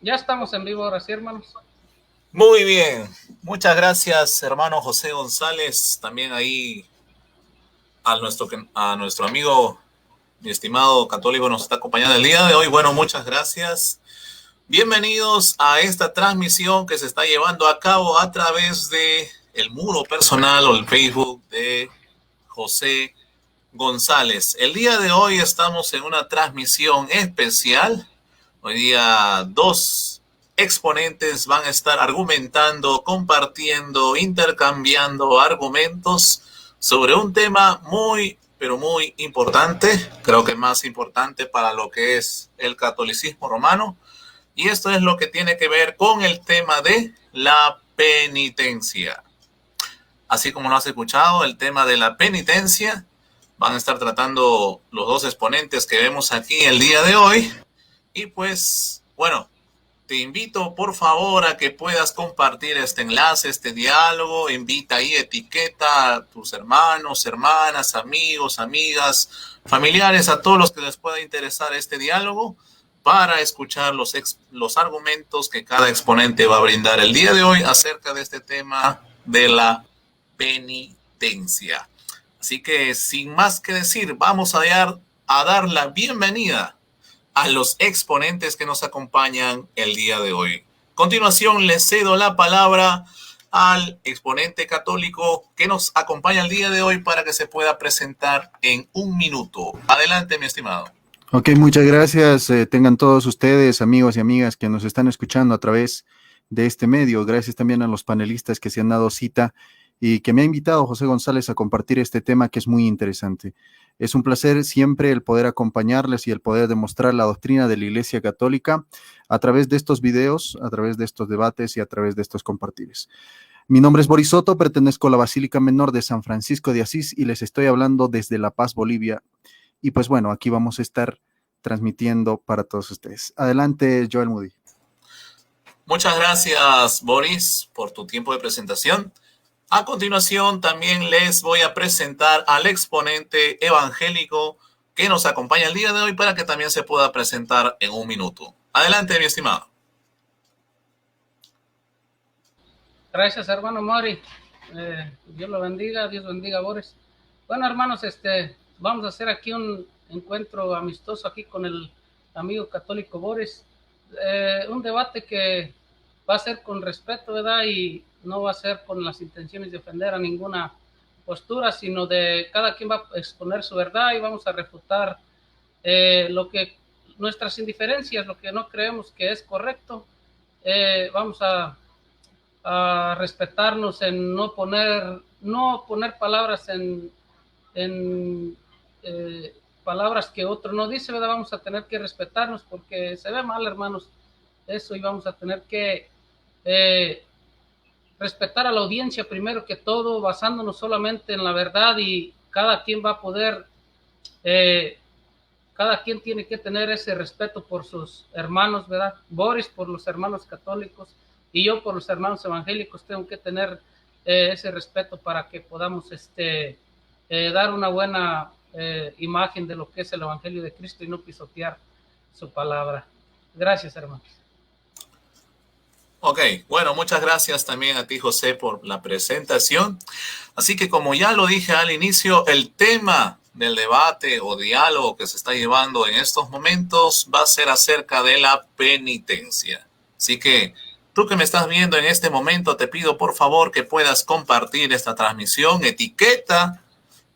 Ya estamos en vivo ahora sí, hermanos. Muy bien, muchas gracias, hermano José González. También ahí a nuestro amigo, mi estimado católico, nos está acompañando el día de hoy. Bueno, muchas gracias. Bienvenidos a esta transmisión que se está llevando a cabo a través de el muro personal o el Facebook de José González. El día de hoy estamos en una transmisión especial. Hoy día dos exponentes van a estar argumentando, compartiendo, intercambiando argumentos sobre un tema muy, pero muy importante, creo que más importante para lo que es el catolicismo romano, y esto es lo que tiene que ver con el tema de la penitencia. Así como lo has escuchado, el tema de la penitencia van a estar tratando los dos exponentes que vemos aquí el día de hoy. Y pues, bueno, te invito por favor a que puedas compartir este enlace, este diálogo. Invita ahí, etiqueta a tus hermanos, hermanas, amigos, amigas, familiares, a todos los que les pueda interesar este diálogo para escuchar los argumentos que cada exponente va a brindar el día de hoy acerca de este tema de la penitencia. Así que sin más que decir, vamos a dar la bienvenida a los exponentes que nos acompañan el día de hoy. A continuación, le cedo la palabra al exponente católico que nos acompaña el día de hoy para que se pueda presentar en un minuto. Adelante, mi estimado. Ok, muchas gracias. Tengan todos ustedes, amigos y amigas que nos están escuchando a través de este medio. Gracias también a los panelistas que se han dado cita y que me ha invitado José González a compartir este tema que es muy interesante. Es un placer siempre el poder acompañarles y el poder demostrar la doctrina de la Iglesia Católica a través de estos videos, a través de estos debates y a través de estos compartires. Mi nombre es Boris Soto, pertenezco a la Basílica Menor de San Francisco de Asís y les estoy hablando desde La Paz, Bolivia. Y pues bueno, aquí vamos a estar transmitiendo para todos ustedes. Adelante, Joel Moody. Muchas gracias, Boris, por tu tiempo de presentación. A continuación, también les voy a presentar al exponente evangélico que nos acompaña el día de hoy para que también se pueda presentar en un minuto. Adelante, mi estimado. Gracias, hermano Mori. Dios lo bendiga, Dios bendiga a Boris. Bueno, hermanos, vamos a hacer aquí un encuentro amistoso aquí con el amigo católico Boris. Un debate que va a ser con respeto, ¿verdad? Y no va a ser con las intenciones de ofender a ninguna postura, sino de cada quien va a exponer su verdad y vamos a refutar lo que nuestras indiferencias, lo que no creemos que es correcto. Vamos a respetarnos en no poner palabras en palabras que otro no dice, ¿verdad? Vamos a tener que respetarnos porque se ve mal, hermanos, eso, y vamos a tener que respetar a la audiencia primero que todo, basándonos solamente en la verdad, y cada quien va a poder, cada quien tiene que tener ese respeto por sus hermanos, ¿verdad? Boris por los hermanos católicos y yo por los hermanos evangélicos tengo que tener ese respeto para que podamos dar una buena imagen de lo que es el Evangelio de Cristo y no pisotear su palabra. Gracias, hermanos. Ok, bueno, muchas gracias también a ti, José, por la presentación. Así que como ya lo dije al inicio, el tema del debate o diálogo que se está llevando en estos momentos va a ser acerca de la penitencia. Así que tú que me estás viendo en este momento, te pido por favor que puedas compartir esta transmisión, etiqueta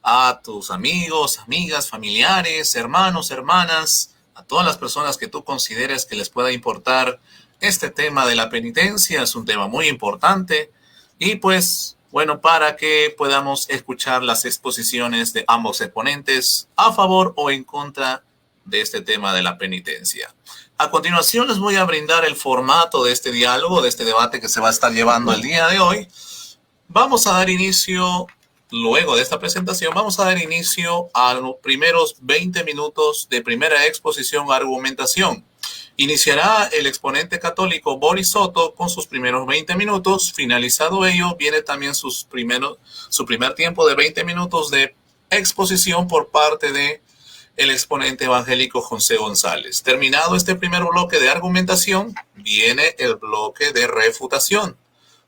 a tus amigos, amigas, familiares, hermanos, hermanas, a todas las personas que tú consideres que les pueda importar este tema de la penitencia. Es un tema muy importante y pues bueno, para que podamos escuchar las exposiciones de ambos exponentes a favor o en contra de este tema de la penitencia. A continuación les voy a brindar el formato de este diálogo, de este debate que se va a estar llevando el día de hoy. Vamos a dar inicio, luego de esta presentación, vamos a dar inicio a los primeros 20 minutos de primera exposición o argumentación. Iniciará el exponente católico Boris Soto con sus primeros 20 minutos. Finalizado ello, viene también su primer tiempo de 20 minutos de exposición por parte de el exponente evangélico José González. Terminado este primer bloque de argumentación, viene el bloque de refutación,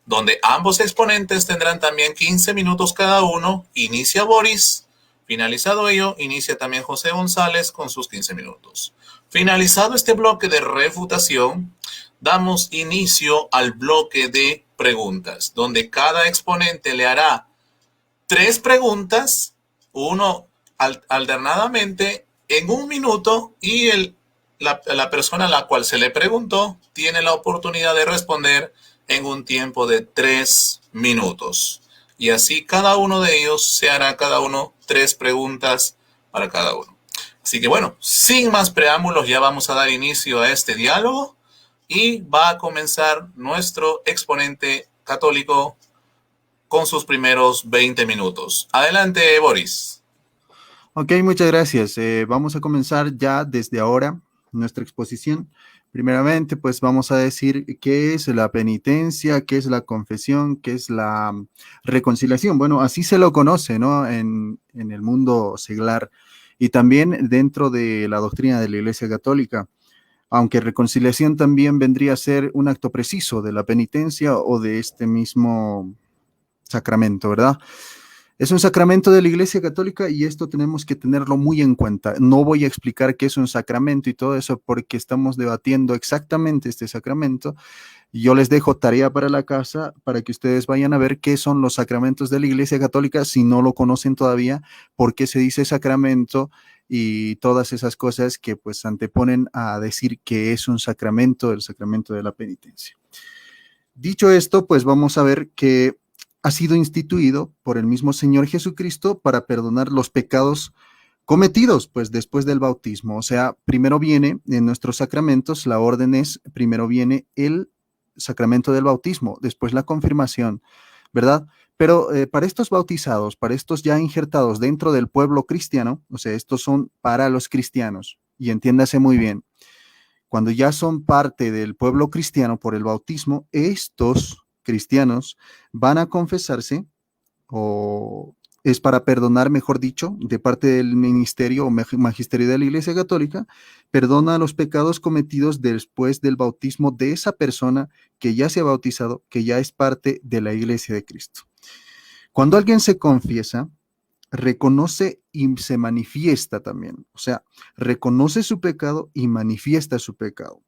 donde ambos exponentes tendrán también 15 minutos cada uno. Inicia Boris. Finalizado ello, inicia también José González con sus 15 minutos. Finalizado este bloque de refutación, damos inicio al bloque de preguntas, donde cada exponente le hará 3 preguntas, uno alternadamente en 1 minuto, y la persona a la cual se le preguntó tiene la oportunidad de responder en un tiempo de 3 minutos. Y así cada uno de ellos se hará cada uno 3 preguntas para cada uno. Así que bueno, sin más preámbulos, ya vamos a dar inicio a este diálogo y va a comenzar nuestro exponente católico con sus primeros 20 minutos. Adelante, Boris. Ok, muchas gracias. Vamos a comenzar ya desde ahora nuestra exposición. Primeramente, pues vamos a decir qué es la penitencia, qué es la confesión, qué es la reconciliación. Bueno, así se lo conoce, ¿no? En el mundo seglar y también dentro de la doctrina de la Iglesia Católica. Aunque reconciliación también vendría a ser un acto preciso de la penitencia o de este mismo sacramento, ¿verdad? Es un sacramento de la Iglesia Católica y esto tenemos que tenerlo muy en cuenta. No voy a explicar qué es un sacramento y todo eso porque estamos debatiendo exactamente este sacramento. Yo les dejo tarea para la casa para que ustedes vayan a ver qué son los sacramentos de la Iglesia Católica si no lo conocen todavía, por qué se dice sacramento y todas esas cosas que pues anteponen a decir que es un sacramento, el sacramento de la penitencia. Dicho esto, pues vamos a ver que ha sido instituido por el mismo Señor Jesucristo para perdonar los pecados cometidos, pues después del bautismo. O sea, primero viene en nuestros sacramentos, la orden es, primero viene el sacramento del bautismo, después la confirmación, ¿verdad? Pero para estos bautizados, para estos ya injertados dentro del pueblo cristiano, o sea, estos son para los cristianos, y entiéndase muy bien, cuando ya son parte del pueblo cristiano por el bautismo, estos cristianos van a confesarse, o es para perdonar, mejor dicho, de parte del ministerio o magisterio de la Iglesia Católica, perdona los pecados cometidos después del bautismo de esa persona que ya se ha bautizado, que ya es parte de la Iglesia de Cristo. Cuando alguien se confiesa, reconoce y se manifiesta también, o sea, reconoce su pecado y manifiesta su pecado.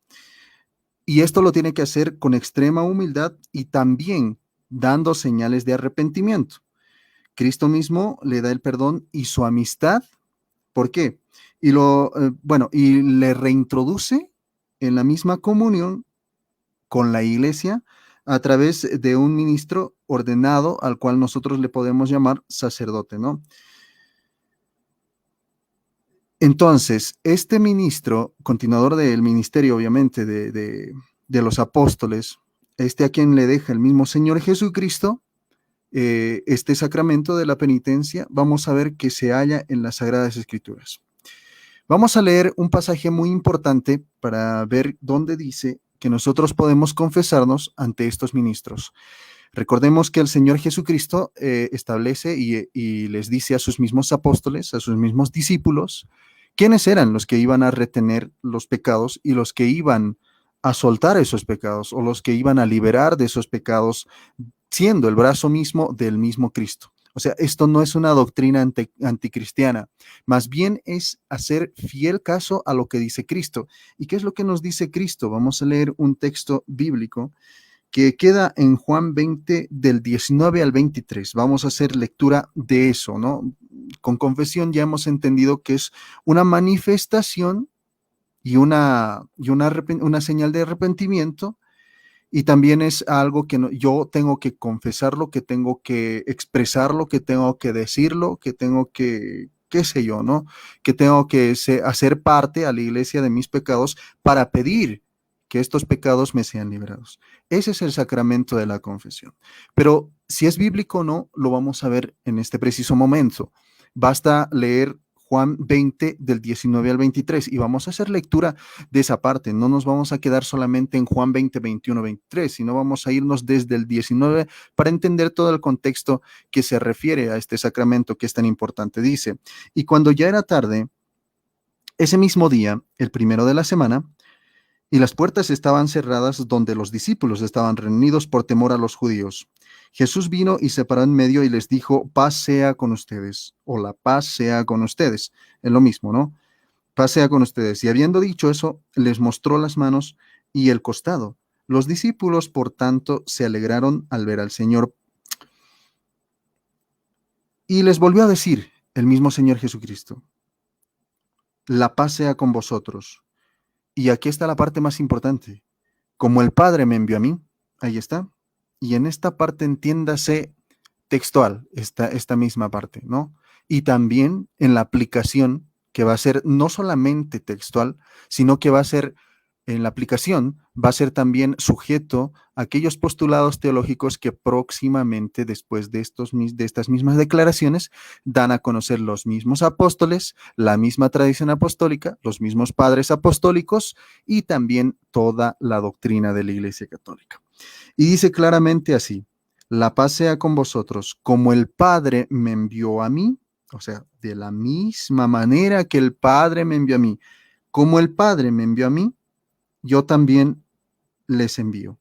Y esto lo tiene que hacer con extrema humildad y también dando señales de arrepentimiento. Cristo mismo le da el perdón y su amistad. ¿Por qué? Y le reintroduce en la misma comunión con la iglesia a través de un ministro ordenado al cual nosotros le podemos llamar sacerdote, ¿no? Entonces, este ministro, continuador del ministerio, obviamente, de los apóstoles, a quien le deja el mismo Señor Jesucristo, este sacramento de la penitencia, vamos a ver que se halla en las Sagradas Escrituras. Vamos a leer un pasaje muy importante para ver dónde dice que nosotros podemos confesarnos ante estos ministros. Recordemos que el Señor Jesucristo establece y les dice a sus mismos apóstoles, a sus mismos discípulos, quiénes eran los que iban a retener los pecados y los que iban a soltar esos pecados o los que iban a liberar de esos pecados, siendo el brazo mismo del mismo Cristo. O sea, esto no es una doctrina anticristiana, más bien es hacer fiel caso a lo que dice Cristo. ¿Y qué es lo que nos dice Cristo? Vamos a leer un texto bíblico que queda en Juan 20 del 19 al 23. Vamos a hacer lectura de eso, ¿no? Con confesión ya hemos entendido que es una manifestación y una señal de arrepentimiento. Y también es algo que yo tengo que confesarlo, que tengo que expresarlo, que tengo que decirlo, que tengo que, qué sé yo, ¿no? Que tengo que hacer parte a la iglesia de mis pecados para pedir que estos pecados me sean liberados. Ese es el sacramento de la confesión. Pero si es bíblico o no, lo vamos a ver en este preciso momento. Basta leer Juan 20 del 19 al 23 y vamos a hacer lectura de esa parte. No nos vamos a quedar solamente en Juan 20, 21, 23, sino vamos a irnos desde el 19 para entender todo el contexto que se refiere a este sacramento que es tan importante. Dice, y cuando ya era tarde, Ese mismo día, el primero de la semana, y las puertas estaban cerradas donde los discípulos estaban reunidos por temor a los judíos. Jesús vino y se paró en medio y les dijo, paz sea con ustedes, o la paz sea con ustedes. Es lo mismo, ¿no? Paz sea con ustedes. Y habiendo dicho eso, les mostró las manos y el costado. Los discípulos, por tanto, se alegraron al ver al Señor. Y les volvió a decir el mismo Señor Jesucristo, la paz sea con vosotros. Y aquí está la parte más importante. Como el Padre me envió a mí, ahí está. Y en esta parte entiéndase textual, esta misma parte, ¿no? Y también en la aplicación, que va a ser no solamente textual, sino que va a ser, en la aplicación, va a ser también sujeto a aquellos postulados teológicos que próximamente, después de estas mismas declaraciones, dan a conocer los mismos apóstoles, la misma tradición apostólica, los mismos padres apostólicos y también toda la doctrina de la Iglesia Católica. Y dice claramente así, la paz sea con vosotros, como el Padre me envió a mí, o sea, de la misma manera que el Padre me envió a mí, como el Padre me envió a mí, yo también les envío.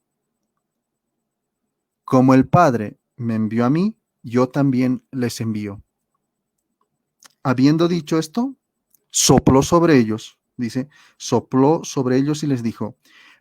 Como el Padre me envió a mí, yo también les envío. Habiendo dicho esto, sopló sobre ellos, dice, sopló sobre ellos y les dijo,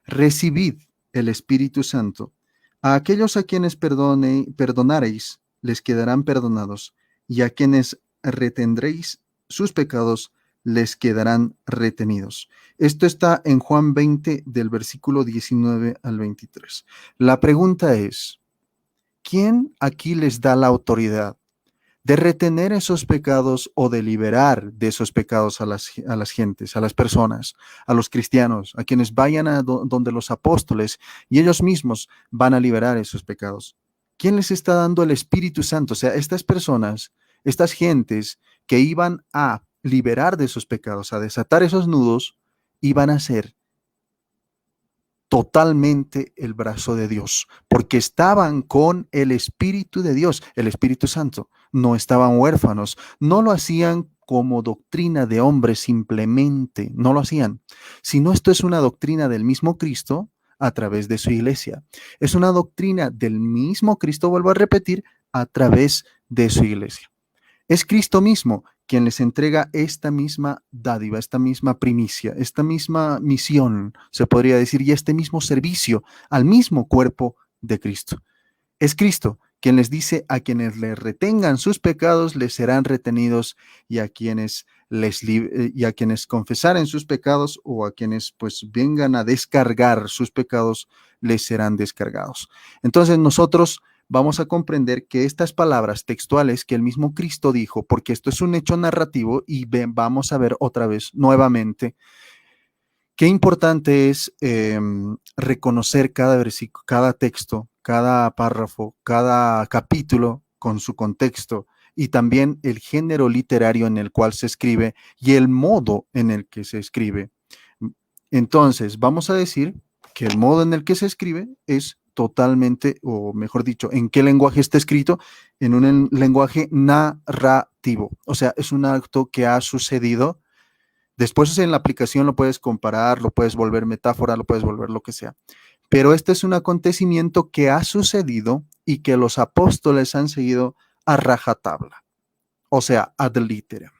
recibid el Espíritu Santo. A aquellos a quienes perdonareis, les quedarán perdonados, y a quienes retendréis sus pecados, les quedarán retenidos. Esto está en Juan 20, del versículo 19 al 23. La pregunta es, ¿quién aquí les da la autoridad de retener esos pecados o de liberar de esos pecados a las gentes, a las personas, a los cristianos, a quienes vayan a donde los apóstoles y ellos mismos van a liberar esos pecados? ¿Quién les está dando el Espíritu Santo? O sea, estas personas, estas gentes que iban a liberar de esos pecados, a desatar esos nudos, iban a ser totalmente el brazo de Dios, porque estaban con el Espíritu de Dios, el Espíritu Santo. No estaban huérfanos, no lo hacían como doctrina de hombres simplemente, no lo hacían, sino esto es una doctrina del mismo Cristo a través de su iglesia. Es una doctrina del mismo Cristo, vuelvo a repetir, a través de su iglesia. Es Cristo mismo quien les entrega esta misma dádiva, esta misma primicia, esta misma misión, se podría decir, y este mismo servicio al mismo cuerpo de Cristo. Es Cristo quien les dice a quienes les retengan sus pecados, les serán retenidos, y a quienes confesaren sus pecados o a quienes pues vengan a descargar sus pecados, les serán descargados. Entonces nosotros vamos a comprender que estas palabras textuales que el mismo Cristo dijo, porque esto es un hecho narrativo y vamos a ver otra vez nuevamente qué importante es reconocer cada versículo, cada texto, cada párrafo, cada capítulo con su contexto y también el género literario en el cual se escribe y el modo en el que se escribe. Entonces, vamos a decir que el modo en el que se escribe es totalmente, o mejor dicho, en qué lenguaje está escrito, en un lenguaje narrativo. O sea, es un acto que ha sucedido. Después en la aplicación lo puedes comparar, lo puedes volver metáfora, lo puedes volver lo que sea. Pero este es un acontecimiento que ha sucedido y que los apóstoles han seguido a rajatabla. O sea, ad literam.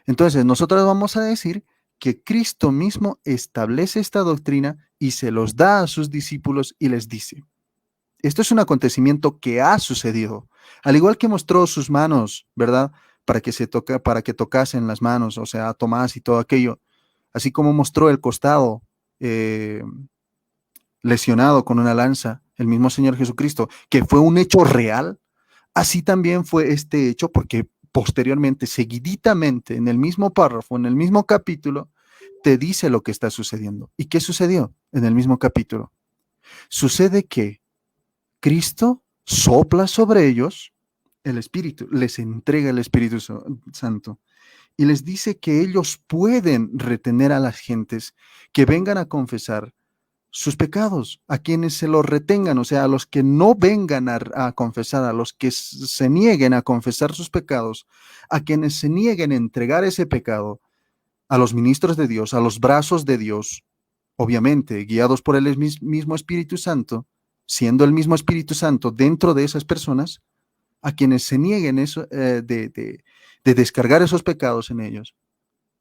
Entonces, nosotros vamos a decir que Cristo mismo establece esta doctrina y se los da a sus discípulos y les dice, esto es un acontecimiento que ha sucedido, al igual que mostró sus manos, ¿verdad? Para que tocasen las manos, o sea, a Tomás y todo aquello, así como mostró el costado lesionado con una lanza, el mismo Señor Jesucristo, que fue un hecho real, así también fue este hecho, porque posteriormente, seguiditamente, en el mismo párrafo, en el mismo capítulo, te dice lo que está sucediendo. ¿Y qué sucedió en el mismo capítulo? Sucede que Cristo sopla sobre ellos el Espíritu, les entrega el Espíritu Santo y les dice que ellos pueden retener a las gentes que vengan a confesar sus pecados, a quienes se los retengan, o sea, a los que no vengan a confesar, a los que se nieguen a confesar sus pecados, a quienes se nieguen a entregar ese pecado, a los ministros de Dios, a los brazos de Dios, obviamente guiados por el mismo Espíritu Santo, siendo el mismo Espíritu Santo dentro de esas personas, a quienes se nieguen eso, de descargar esos pecados en ellos,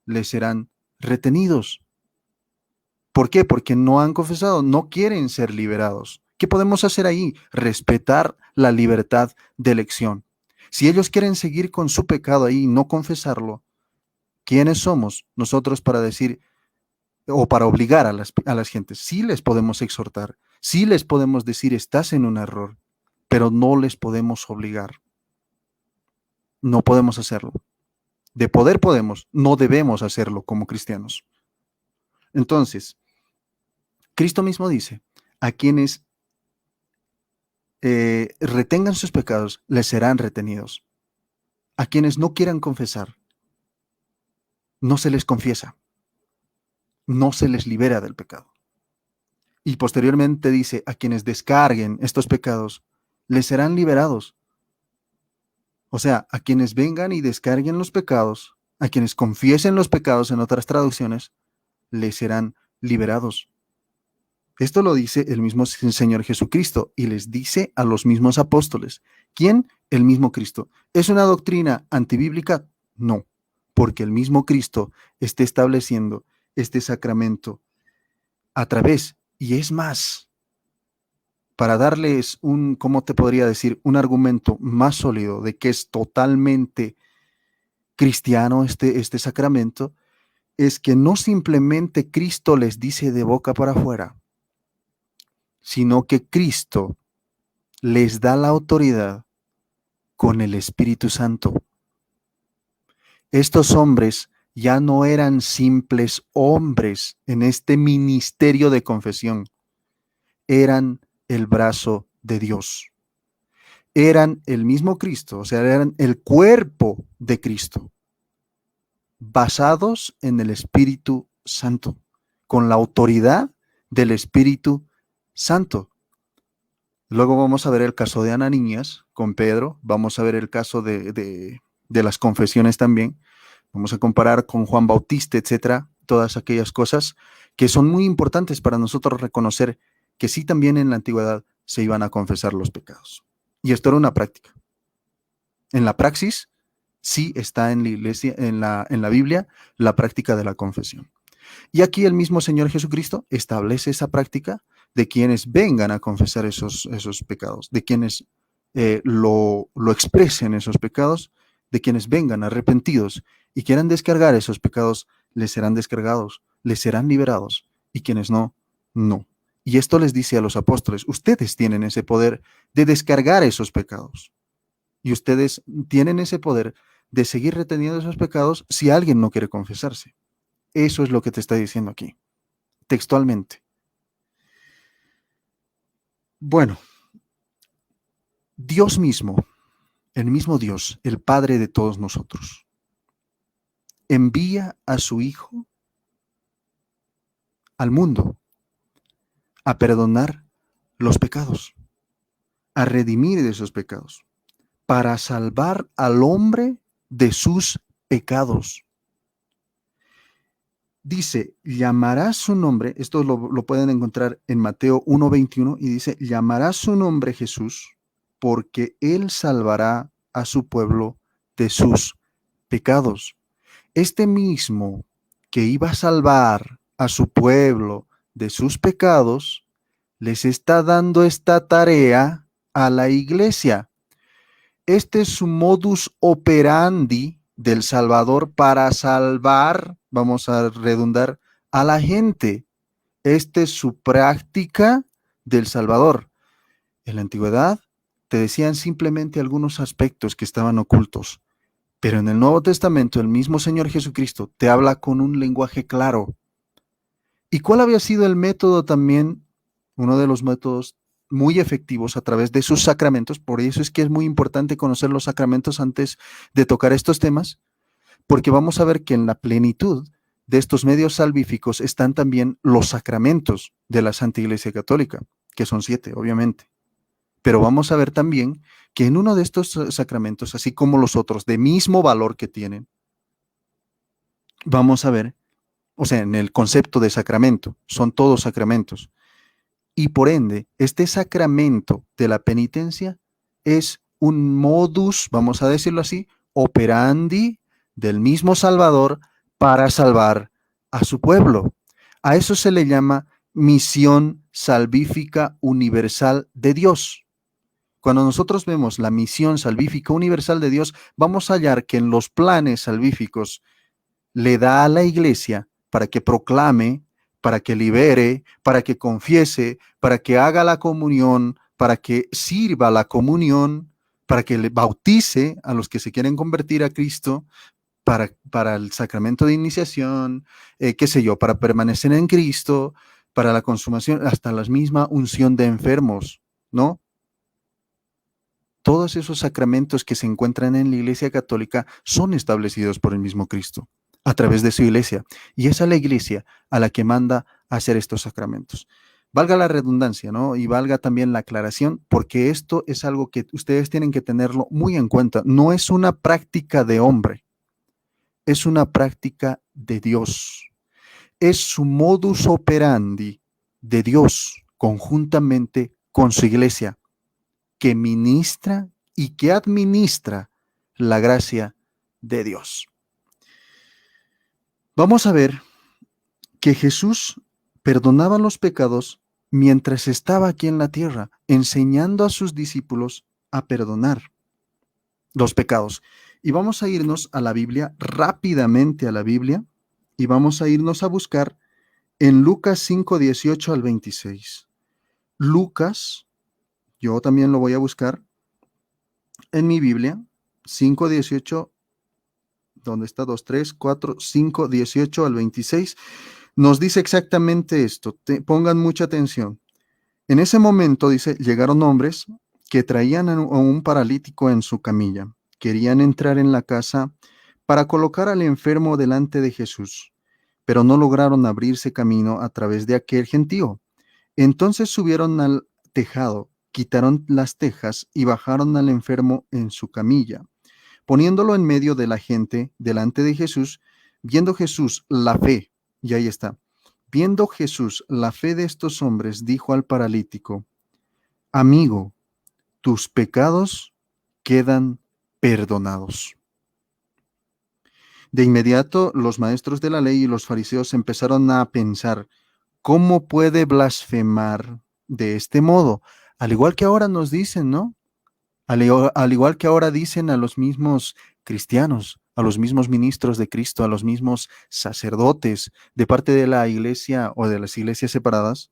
les serán retenidos. ¿Por qué? Porque no han confesado, no quieren ser liberados. ¿Qué podemos hacer ahí? Respetar la libertad de elección. Si ellos quieren seguir con su pecado ahí y no confesarlo, ¿quiénes somos nosotros para decir o para obligar a las gentes? Sí les podemos exhortar, sí les podemos decir estás en un error, pero no les podemos obligar. No podemos hacerlo. De poder podemos, no debemos hacerlo como cristianos. Entonces, Cristo mismo dice, a quienes retengan sus pecados, les serán retenidos. A quienes no quieran confesar, no se les confiesa, no se les libera del pecado. Y posteriormente dice, a quienes descarguen estos pecados, les serán liberados. O sea, a quienes vengan y descarguen los pecados, a quienes confiesen los pecados en otras traducciones, les serán liberados. Esto lo dice el mismo Señor Jesucristo y les dice a los mismos apóstoles. ¿Quién? El mismo Cristo. ¿Es una doctrina antibíblica? No, porque el mismo Cristo está estableciendo este sacramento a través, y es más, para darles un, ¿cómo te podría decir? Un argumento más sólido de que es totalmente cristiano este sacramento, es que no simplemente Cristo les dice de boca para afuera, sino que Cristo les da la autoridad con el Espíritu Santo. Estos hombres ya no eran simples hombres en este ministerio de confesión, eran el brazo de Dios. Eran el mismo Cristo, o sea, eran el cuerpo de Cristo, basados en el Espíritu Santo, con la autoridad del Espíritu Santo. Luego vamos a ver el caso de Ananías con Pedro, vamos a ver el caso de las confesiones también, vamos a comparar con Juan Bautista, etcétera, todas aquellas cosas que son muy importantes para nosotros reconocer que sí también en la antigüedad se iban a confesar los pecados. Y esto era una práctica. En la praxis sí está en la iglesia, en la Biblia, la práctica de la confesión. Y aquí el mismo Señor Jesucristo establece esa práctica de quienes vengan a confesar esos pecados, de quienes lo expresen esos pecados, de quienes vengan arrepentidos y quieran descargar esos pecados, les serán descargados, les serán liberados, y quienes no, no. Y esto les dice a los apóstoles, ustedes tienen ese poder de descargar esos pecados. Y ustedes tienen ese poder de seguir reteniendo esos pecados si alguien no quiere confesarse. Eso es lo que te está diciendo aquí, textualmente. Bueno, Dios mismo, el mismo Dios, el Padre de todos nosotros, envía a su Hijo al mundo a perdonar los pecados, a redimir de esos pecados, para salvar al hombre de sus pecados. Dice, llamará su nombre, esto lo pueden encontrar en Mateo 1:21, y dice, llamará su nombre Jesús, porque él salvará a su pueblo de sus pecados. Este mismo que iba a salvar a su pueblo de sus pecados, les está dando esta tarea a la iglesia. Este es su modus operandi del Salvador para salvar, vamos a redundar, a la gente. Esta es su práctica del Salvador. En la antigüedad te decían simplemente algunos aspectos que estaban ocultos, pero en el Nuevo Testamento el mismo Señor Jesucristo te habla con un lenguaje claro. ¿Y cuál había sido el método también? Uno de los métodos muy efectivos a través de sus sacramentos. Por eso es que es muy importante conocer los sacramentos antes de tocar estos temas, porque vamos a ver que en la plenitud de estos medios salvíficos están también los sacramentos de la Santa Iglesia Católica, que son 7, obviamente. Pero vamos a ver también que en uno de estos sacramentos, así como los otros de mismo valor que tienen, vamos a ver o sea, en el concepto de sacramento, son todos sacramentos. Y por ende, este sacramento de la penitencia es un modus, vamos a decirlo así, operandi del mismo Salvador para salvar a su pueblo. A eso se le llama misión salvífica universal de Dios. Cuando nosotros vemos la misión salvífica universal de Dios, vamos a hallar que en los planes salvíficos le da a la iglesia para que proclame, para que libere, para que confiese, para que haga la comunión, para que sirva la comunión, para que le bautice a los que se quieren convertir a Cristo, para el sacramento de iniciación, qué sé yo, para permanecer en Cristo, para la consumación, hasta la misma unción de enfermos, ¿no? Todos esos sacramentos que se encuentran en la Iglesia Católica son establecidos por el mismo Cristo a través de su iglesia. Y es a la iglesia a la que manda a hacer estos sacramentos. Valga la redundancia, ¿no? Y valga también la aclaración, porque esto es algo que ustedes tienen que tenerlo muy en cuenta. No es una práctica de hombre, es una práctica de Dios. Es su modus operandi de Dios conjuntamente con su iglesia, que ministra y que administra la gracia de Dios. Vamos a ver que Jesús perdonaba los pecados mientras estaba aquí en la tierra, enseñando a sus discípulos a perdonar los pecados. Y vamos a irnos a la Biblia, rápidamente a la Biblia, y vamos a irnos a buscar en Lucas 5, 18 al 26. Lucas, yo también lo voy a buscar en mi Biblia, 5, 18, ¿dónde está? 2, 3, 4, 5, 18 al 26. Nos dice exactamente esto. Pongan mucha atención. En ese momento, dice, llegaron hombres que traían a un paralítico en su camilla. Querían entrar en la casa para colocar al enfermo delante de Jesús, pero no lograron abrirse camino a través de aquel gentío. Entonces subieron al tejado, quitaron las tejas y bajaron al enfermo en su camilla. Poniéndolo en medio de la gente, delante de Jesús, viendo Jesús la fe, y ahí está, viendo Jesús la fe de estos hombres, dijo al paralítico: amigo, tus pecados quedan perdonados. De inmediato, los maestros de la ley y los fariseos empezaron a pensar: ¿cómo puede blasfemar de este modo? Al igual que ahora nos dicen, ¿no? Al igual que ahora dicen a los mismos cristianos, a los mismos ministros de Cristo, a los mismos sacerdotes de parte de la iglesia o de las iglesias separadas,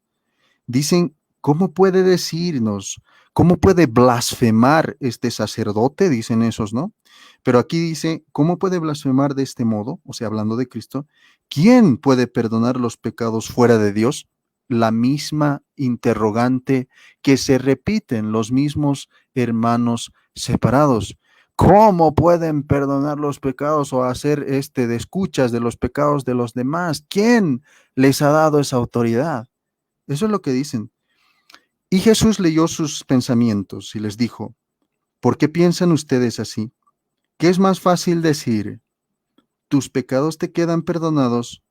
dicen: ¿cómo puede decirnos? ¿Cómo puede blasfemar este sacerdote? Dicen esos, ¿no? Pero aquí dice: ¿cómo puede blasfemar de este modo? O sea, hablando de Cristo. ¿Quién puede perdonar los pecados fuera de Dios? La misma interrogante que se repiten los mismos hermanos separados. ¿Cómo pueden perdonar los pecados o hacer de escuchas de los pecados de los demás? ¿Quién les ha dado esa autoridad? Eso es lo que dicen. Y Jesús leyó sus pensamientos y les dijo: ¿por qué piensan ustedes así? ¿Qué es más fácil decir: tus pecados te quedan perdonados,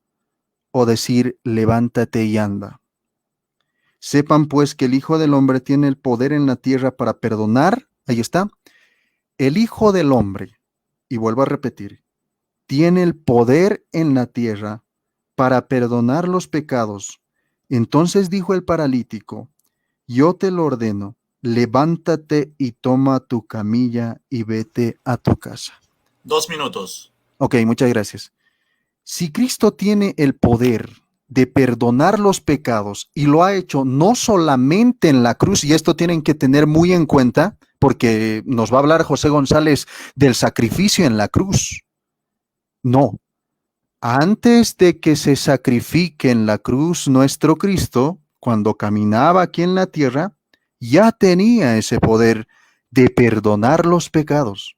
o decir: levántate y anda? Sepan pues que el Hijo del Hombre tiene el poder en la tierra para perdonar. Ahí está. El Hijo del Hombre, y vuelvo a repetir, tiene el poder en la tierra para perdonar los pecados. Entonces dijo el paralítico: yo te lo ordeno, levántate y toma tu camilla y vete a tu casa. 2 minutos. Ok, muchas gracias. Si Cristo tiene el poder de perdonar los pecados y lo ha hecho no solamente en la cruz, y esto tienen que tener muy en cuenta, porque nos va a hablar José González del sacrificio en la cruz. No. Antes de que se sacrifique en la cruz nuestro Cristo, cuando caminaba aquí en la tierra, ya tenía ese poder de perdonar los pecados.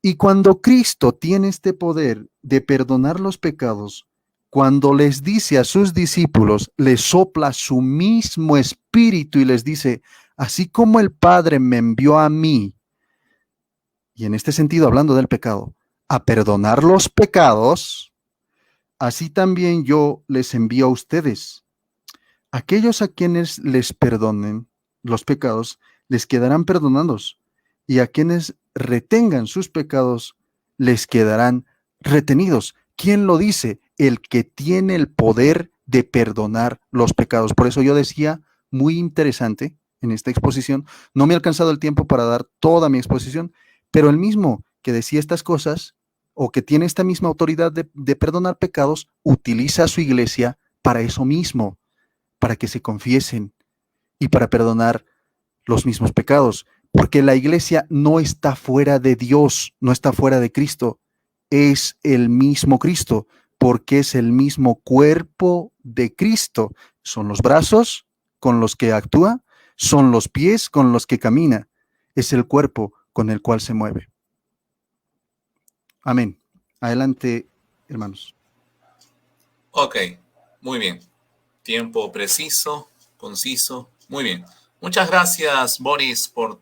Y cuando Cristo tiene este poder de perdonar los pecados, cuando les dice a sus discípulos, les sopla su mismo espíritu y les dice: así como el Padre me envió a mí, y en este sentido hablando del pecado, a perdonar los pecados, así también yo les envío a ustedes. Aquellos a quienes les perdonen los pecados, les quedarán perdonados, y a quienes retengan sus pecados, les quedarán retenidos. ¿Quién lo dice? El que tiene el poder de perdonar los pecados. Por eso yo decía, muy interesante en esta exposición, no me ha alcanzado el tiempo para dar toda mi exposición, pero el mismo que decía estas cosas, o que tiene esta misma autoridad de perdonar pecados, utiliza a su iglesia para eso mismo, para que se confiesen y para perdonar los mismos pecados, porque la iglesia no está fuera de Dios, no está fuera de Cristo, es el mismo Cristo, porque es el mismo cuerpo de Cristo. Son los brazos con los que actúa, son los pies con los que camina, es el cuerpo con el cual se mueve. Amén. Adelante, hermanos. Ok, muy bien. Tiempo preciso, conciso. Muy bien. Muchas gracias, Boris, por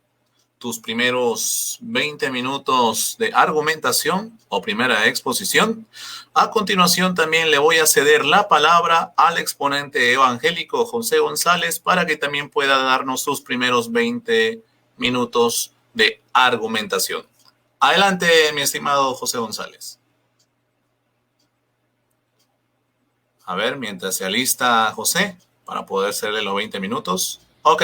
tus primeros 20 minutos de argumentación o primera exposición. A continuación también le voy a ceder la palabra al exponente evangélico José González para que también pueda darnos sus primeros 20 minutos de argumentación. Adelante, mi estimado José González. A ver, mientras se alista José, para poder hacerle los 20 minutos. Ok.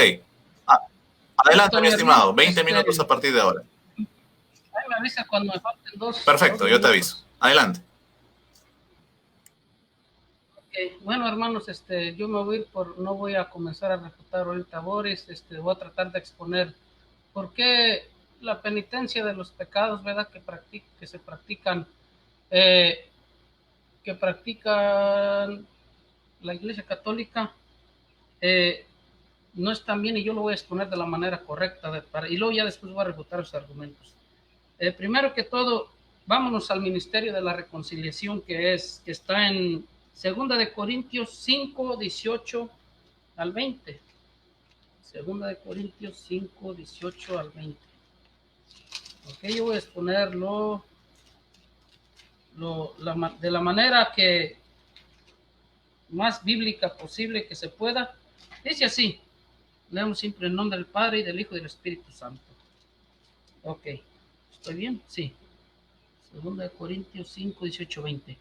Adelante, mi estimado. 20 minutos a partir de ahora. Ahí me avisa cuando me falten dos. Perfecto, yo te aviso. Adelante. Okay. Bueno, hermanos, yo me voy a ir no voy a comenzar a refutar ahorita a Boris, voy a tratar de exponer por qué la penitencia de los pecados, ¿verdad? Que se practican, que practican la Iglesia Católica, no están bien, y yo lo voy a exponer de la manera correcta, y luego ya después voy a refutar los argumentos. Primero que todo, vámonos al ministerio de la reconciliación, que está en 2 de Corintios 5, 18 al 20. 2 de Corintios 5, 18 al 20. Ok, yo voy a exponerlo de la manera que más bíblica posible que se pueda. Dice así, leemos siempre en nombre del Padre, y del Hijo y del Espíritu Santo. Ok, ¿estoy bien? Sí. 2 de Corintios 5, 18, 20.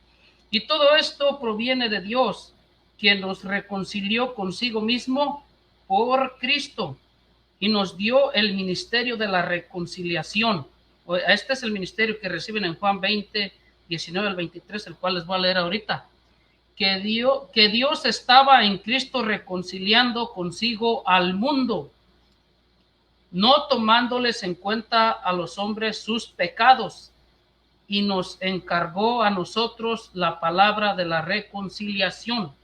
Y todo esto proviene de Dios, quien nos reconcilió consigo mismo por Cristo y nos dio el ministerio de la reconciliación. Este es el ministerio que reciben en Juan 20, 19 al 23, el cual les voy a leer ahorita. Que Dios estaba en Cristo reconciliando consigo al mundo, no tomándoles en cuenta a los hombres sus pecados, y nos encargó a nosotros la palabra de la reconciliación.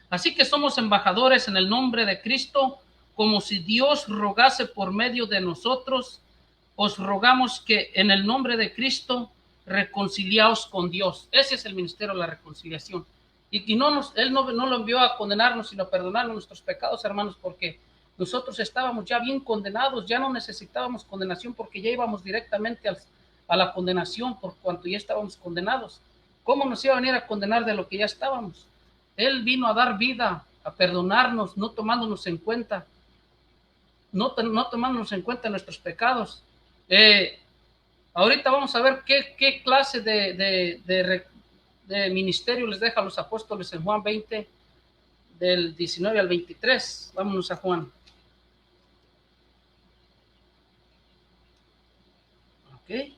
Así que somos embajadores en el nombre de Cristo, como si Dios rogase por medio de nosotros. Os rogamos que en el nombre de Cristo reconciliaos con Dios. Ese es el ministerio de la reconciliación. Y Él no lo envió a condenarnos, sino a perdonarnos nuestros pecados, hermanos, porque nosotros estábamos ya bien condenados, ya no necesitábamos condenación, porque ya íbamos directamente a la condenación por cuanto ya estábamos condenados. ¿Cómo nos iba a venir a condenar de lo que ya estábamos? Él vino a dar vida, a perdonarnos, no tomándonos en cuenta, no tomándonos en cuenta nuestros pecados. Ahorita vamos a ver qué clase de ministerio les deja a los apóstoles en Juan 20, del 19 al 23. Vámonos a Juan. Ok.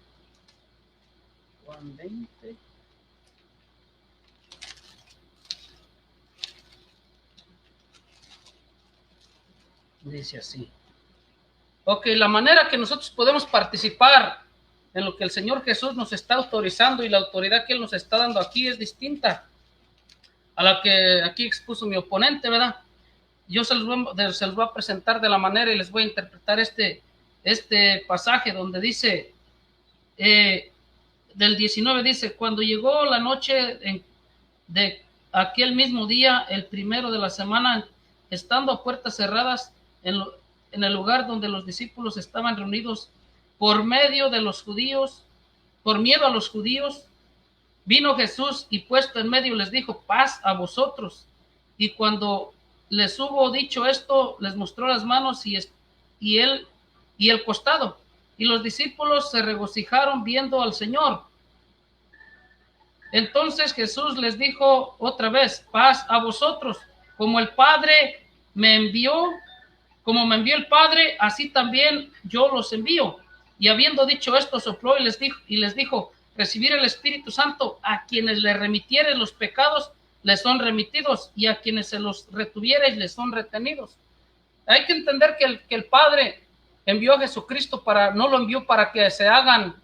Juan 20. Dice así. Ok, la manera que nosotros podemos participar en lo que el Señor Jesús nos está autorizando y la autoridad que Él nos está dando aquí es distinta a la que aquí expuso mi oponente, ¿verdad? Yo se los voy a presentar de la manera y les voy a interpretar este pasaje donde dice, del 19 dice, cuando llegó la noche de aquel mismo día, el primero de la semana, estando a puertas cerradas en el lugar donde los discípulos estaban reunidos, por miedo a los judíos, Vino Jesús y puesto en medio les dijo, paz a vosotros. Y cuando les hubo dicho esto, les mostró las manos y el costado. Y los discípulos se regocijaron viendo al Señor. Entonces Jesús les dijo otra vez, paz a vosotros. Como el Padre me envió, como me envió el Padre, así también yo los envío. Y habiendo dicho esto, sopló y les dijo, recibir el Espíritu Santo, a quienes le remitieren los pecados, les son remitidos, y a quienes se los retuvieres, les son retenidos. Hay que entender que el Padre envió a Jesucristo no lo envió para que se hagan,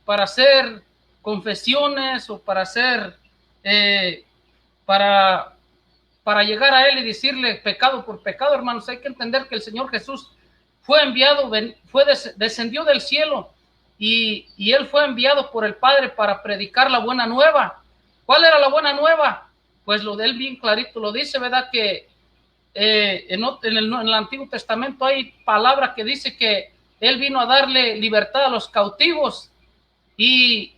para hacer confesiones o para hacer, para llegar a Él y decirle pecado por pecado, hermanos. Hay que entender que el Señor Jesús fue enviado, descendió del cielo y Él fue enviado por el Padre para predicar la buena nueva. ¿Cuál era la buena nueva? Pues lo de Él bien clarito lo dice, ¿verdad? Que en el Antiguo Testamento hay palabra que dice que Él vino a darle libertad a los cautivos y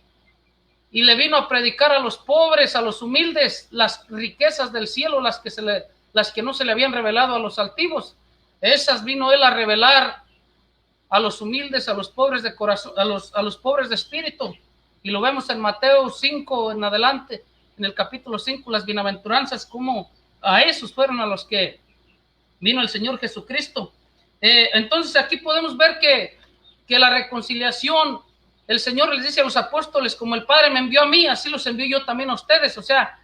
le vino a predicar a los pobres, a los humildes, las riquezas del cielo, las que no se le habían revelado a los altivos. Esas vino Él a revelar a los humildes, a los pobres de corazón, a los pobres de espíritu. Y lo vemos en Mateo 5 en adelante, en el capítulo 5, las bienaventuranzas, como a esos fueron a los que vino el Señor Jesucristo. Entonces aquí podemos ver que la reconciliación, el Señor les dice a los apóstoles, como el Padre me envió a mí, así los envío yo también a ustedes. O sea,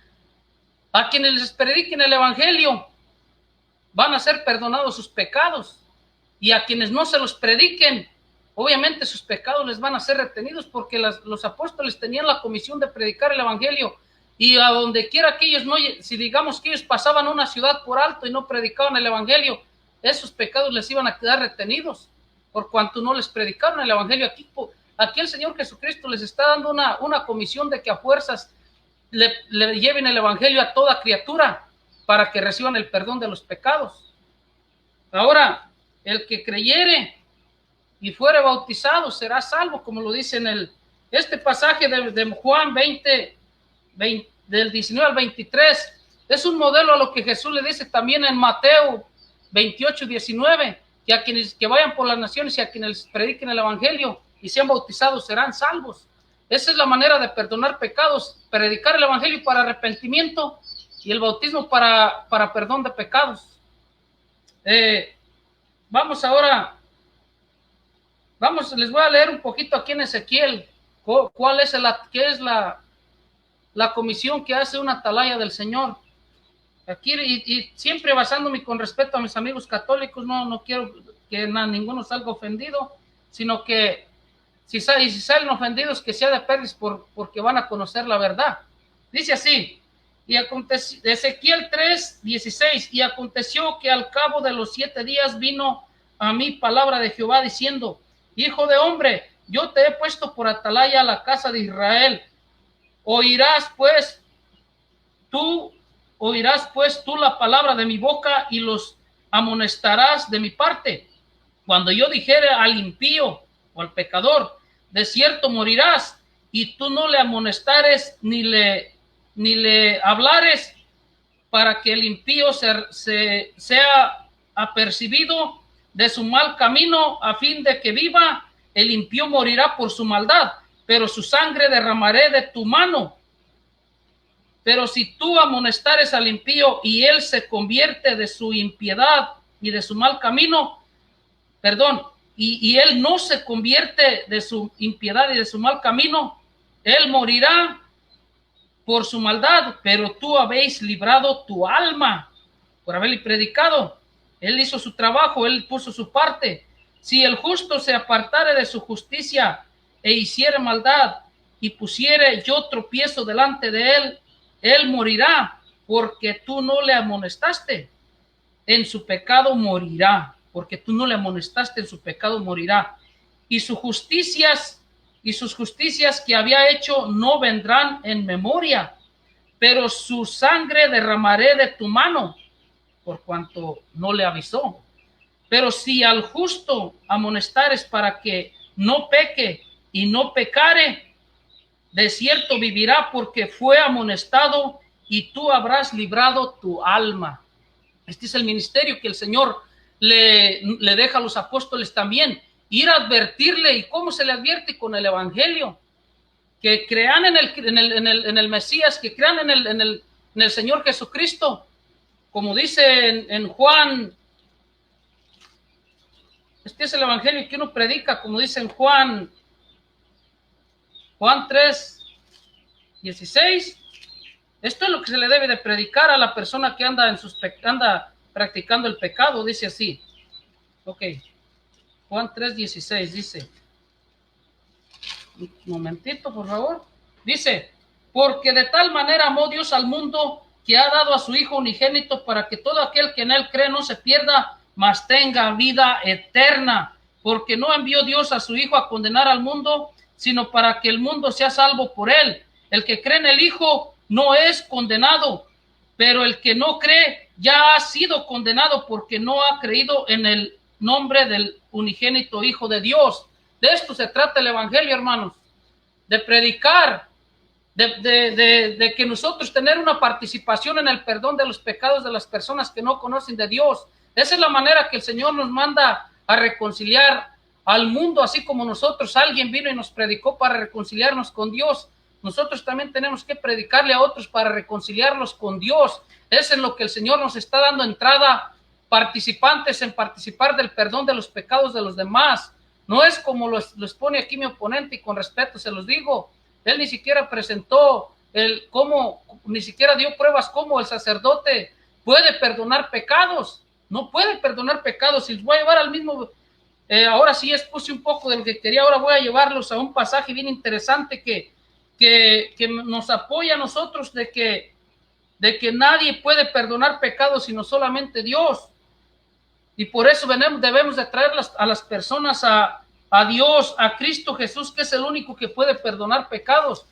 a quienes les prediquen el Evangelio, van a ser perdonados sus pecados. Y a quienes no se los prediquen, obviamente sus pecados les van a ser retenidos, porque los apóstoles tenían la comisión de predicar el Evangelio. Y a donde quiera que ellos si digamos que ellos pasaban una ciudad por alto y no predicaban el Evangelio, esos pecados les iban a quedar retenidos, por cuanto no les predicaron el Evangelio. Aquí el Señor Jesucristo les está dando una comisión de que a fuerzas le lleven el Evangelio a toda criatura para que reciban el perdón de los pecados. Ahora, el que creyere y fuere bautizado será salvo, como lo dice en este pasaje de Juan 20, del 19 al 23. Es un modelo a lo que Jesús le dice también en Mateo 28, 19, que a quienes que vayan por las naciones y a quienes les prediquen el Evangelio y sean bautizados serán salvos. Esa es la manera de perdonar pecados, predicar el Evangelio para arrepentimiento y el bautismo para perdón de pecados. Les voy a leer un poquito aquí en Ezequiel, qué es la comisión que hace una atalaya del Señor. Aquí, y siempre basándome con respeto a mis amigos católicos, no quiero que ninguno salga ofendido, sino que si salen ofendidos, que sea de perdiz porque van a conocer la verdad. Dice así, Ezequiel 3, 16, y aconteció que al cabo de los 7 días vino a mí palabra de Jehová diciendo, hijo de hombre, yo te he puesto por atalaya a la casa de Israel. Oirás pues tú la palabra de mi boca y los amonestarás de mi parte. Cuando yo dijere al impío o al pecador, de cierto morirás, y tú no le amonestares ni le hablares, para que el impío sea apercibido de su mal camino, a fin de que viva. El impío morirá por su maldad, pero su sangre derramaré de tu mano. Pero si tú amonestares al impío y él se convierte de su impiedad y de su mal camino, y él no se convierte de su impiedad y de su mal camino, él morirá por su maldad, pero tú habéis librado tu alma por haberle predicado. Él hizo su trabajo, él puso su parte. Si el justo se apartare de su justicia e hiciere maldad y pusiere yo tropiezo delante de él, él morirá, porque tú no le amonestaste. En su pecado morirá, porque tú no le amonestaste, en su pecado morirá. Y sus justicias que había hecho no vendrán en memoria, pero su sangre derramaré de tu mano, por cuanto no le avisó. Pero si al justo amonestares para que no peque y no pecare, de cierto vivirá porque fue amonestado y tú habrás librado tu alma. Este es el ministerio que el Señor le deja a los apóstoles también, ir a advertirle. ¿Y cómo se le advierte? Con el evangelio, que crean en el Mesías, que crean en el Señor Jesucristo, como dice en Juan. Este es el evangelio que uno predica, como dice en Juan 3:16. Esto es lo que se le debe de predicar a la persona que anda practicando el pecado. Dice así. Ok. Juan 3:16 dice. Un momentito, por favor. Dice, porque de tal manera amó Dios al mundo que ha dado a su Hijo unigénito para que todo aquel que en él cree no se pierda, mas tenga vida eterna. Porque no envió Dios a su Hijo a condenar al mundo, sino para que el mundo sea salvo por él. El que cree en el Hijo no es condenado, pero el que no cree ya ha sido condenado porque no ha creído en el nombre del unigénito Hijo de Dios. De esto se trata el evangelio, hermanos, de predicar, de que nosotros tener una participación en el perdón de los pecados de las personas que no conocen de Dios. Esa es la manera que el Señor nos manda a reconciliar al mundo, así como nosotros, alguien vino y nos predicó para reconciliarnos con Dios. Nosotros también tenemos que predicarle a otros para reconciliarlos con Dios. Es en lo que el Señor nos está dando entrada, participantes en participar del perdón de los pecados de los demás. No es como los pone aquí mi oponente, y con respeto se los digo. Él ni siquiera presentó ni siquiera dio pruebas cómo el sacerdote puede perdonar pecados. No puede perdonar pecados. Y les voy a llevar al mismo. Ahora sí expuse un poco de lo que quería. Ahora voy a llevarlos a un pasaje bien interesante que nos apoya a nosotros de que nadie puede perdonar pecados sino solamente Dios. Y por eso debemos de traer a las personas a Dios, a Cristo Jesús, que es el único que puede perdonar pecados.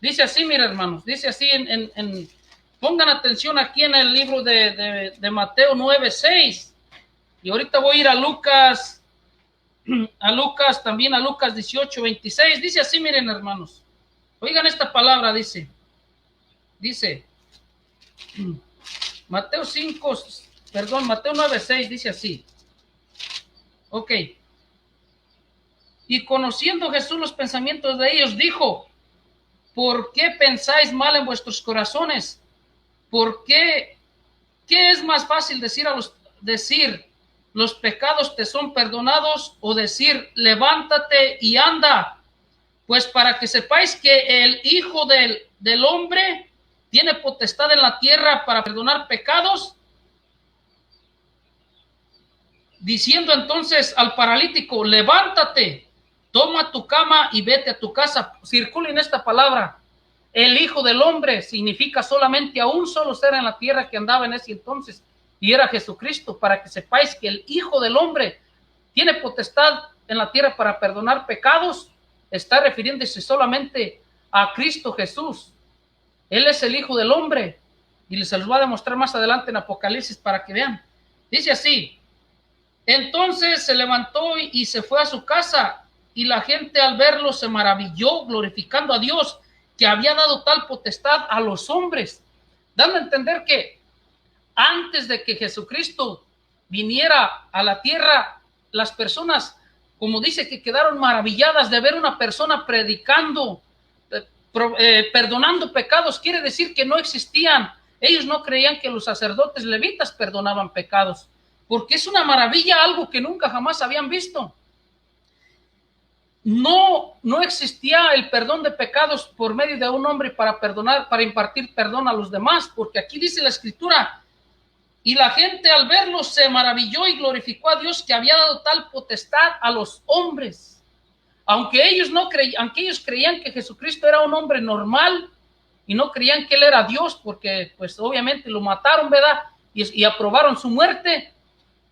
Dice así, mira, hermanos, dice así, pongan atención aquí en el libro de Mateo 9:6. Y ahorita voy a ir a Lucas, también a Lucas 18:26. Dice así, miren, hermanos. Oigan esta palabra, dice Mateo 9:6, dice así. Ok. Y conociendo Jesús los pensamientos de ellos, dijo, ¿por qué pensáis mal en vuestros corazones? ¿Por qué? ¿Qué es más fácil decir los pecados te son perdonados, o decir, levántate y anda? Pues para que sepáis que el Hijo del Hombre tiene potestad en la tierra para perdonar pecados. Diciendo entonces al paralítico, levántate, toma tu cama y vete a tu casa. Circulen esta palabra. El Hijo del Hombre significa solamente a un solo ser en la tierra que andaba en ese entonces, y era Jesucristo. Para que sepáis que el Hijo del Hombre tiene potestad en la tierra para perdonar pecados, está refiriéndose solamente a Cristo Jesús. Él es el Hijo del Hombre, y se los voy a demostrar más adelante en Apocalipsis para que vean. Dice así: entonces se levantó y se fue a su casa, y la gente al verlo se maravilló, glorificando a Dios, que había dado tal potestad a los hombres, dando a entender que antes de que Jesucristo viniera a la tierra, las personas, como dice, que quedaron maravilladas de ver una persona predicando, perdonando pecados. Quiere decir que no existían. Ellos no creían que los sacerdotes levitas perdonaban pecados, porque es una maravilla, algo que nunca jamás habían visto. No existía el perdón de pecados por medio de un hombre para perdonar, para impartir perdón a los demás, porque aquí dice la Escritura: y la gente al verlo se maravilló y glorificó a Dios, que había dado tal potestad a los hombres. Aunque ellos creían que Jesucristo era un hombre normal y no creían que él era Dios, porque pues obviamente lo mataron, ¿verdad? Y aprobaron su muerte.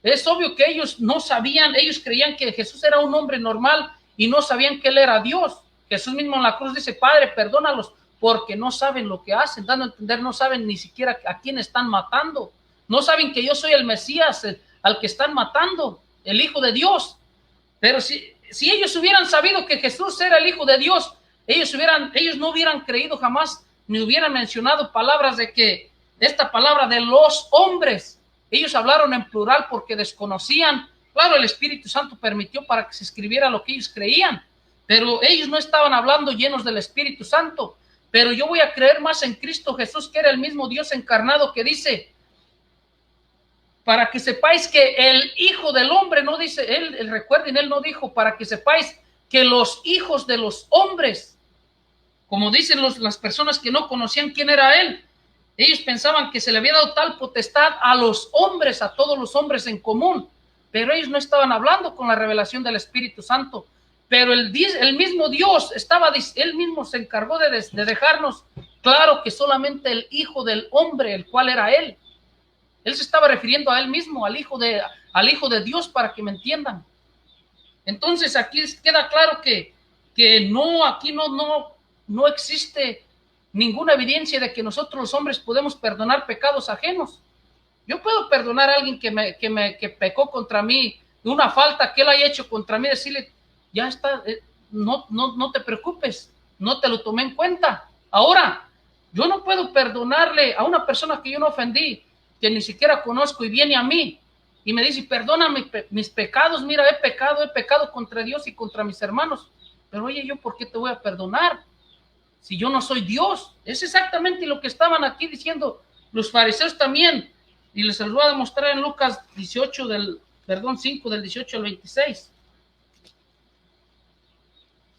Es obvio que ellos no sabían, ellos creían que Jesús era un hombre normal y no sabían que él era Dios. Jesús mismo en la cruz dice: Padre, perdónalos, porque no saben lo que hacen, dando a entender, no saben ni siquiera a quién están matando. No saben que yo soy el Mesías, al que están matando, el Hijo de Dios. Pero si ellos hubieran sabido que Jesús era el Hijo de Dios, ellos no hubieran creído jamás, ni hubieran mencionado palabras de que, esta palabra de los hombres, ellos hablaron en plural porque desconocían. Claro, el Espíritu Santo permitió para que se escribiera lo que ellos creían, pero ellos no estaban hablando llenos del Espíritu Santo. Pero yo voy a creer más en Cristo Jesús, que era el mismo Dios encarnado, que dice, para que sepáis que el Hijo del Hombre, no dice, recuerden, él no dijo, para que sepáis que los hijos de los hombres, como dicen las personas que no conocían quién era él, ellos pensaban que se le había dado tal potestad a los hombres, a todos los hombres en común, pero ellos no estaban hablando con la revelación del Espíritu Santo. Pero el mismo Dios él mismo se encargó de dejarnos claro que solamente el Hijo del Hombre, el cual era él se estaba refiriendo a él mismo, al Hijo de Dios, para que me entiendan. Entonces aquí queda claro que aquí no existe ninguna evidencia de que nosotros los hombres podemos perdonar pecados ajenos. Yo puedo perdonar a alguien que pecó contra mí, de una falta que él haya hecho contra mí, decirle, ya está, no te preocupes, no te lo tomé en cuenta. Ahora, yo no puedo perdonarle a una persona que yo no ofendí, que ni siquiera conozco, y viene a mí y me dice, perdóname mis pecados, mira, he pecado contra Dios y contra mis hermanos. Pero oye, ¿yo por qué te voy a perdonar? Si yo no soy Dios. Es exactamente lo que estaban aquí diciendo los fariseos también. Y les voy a demostrar en Lucas 5, del 18 al 26.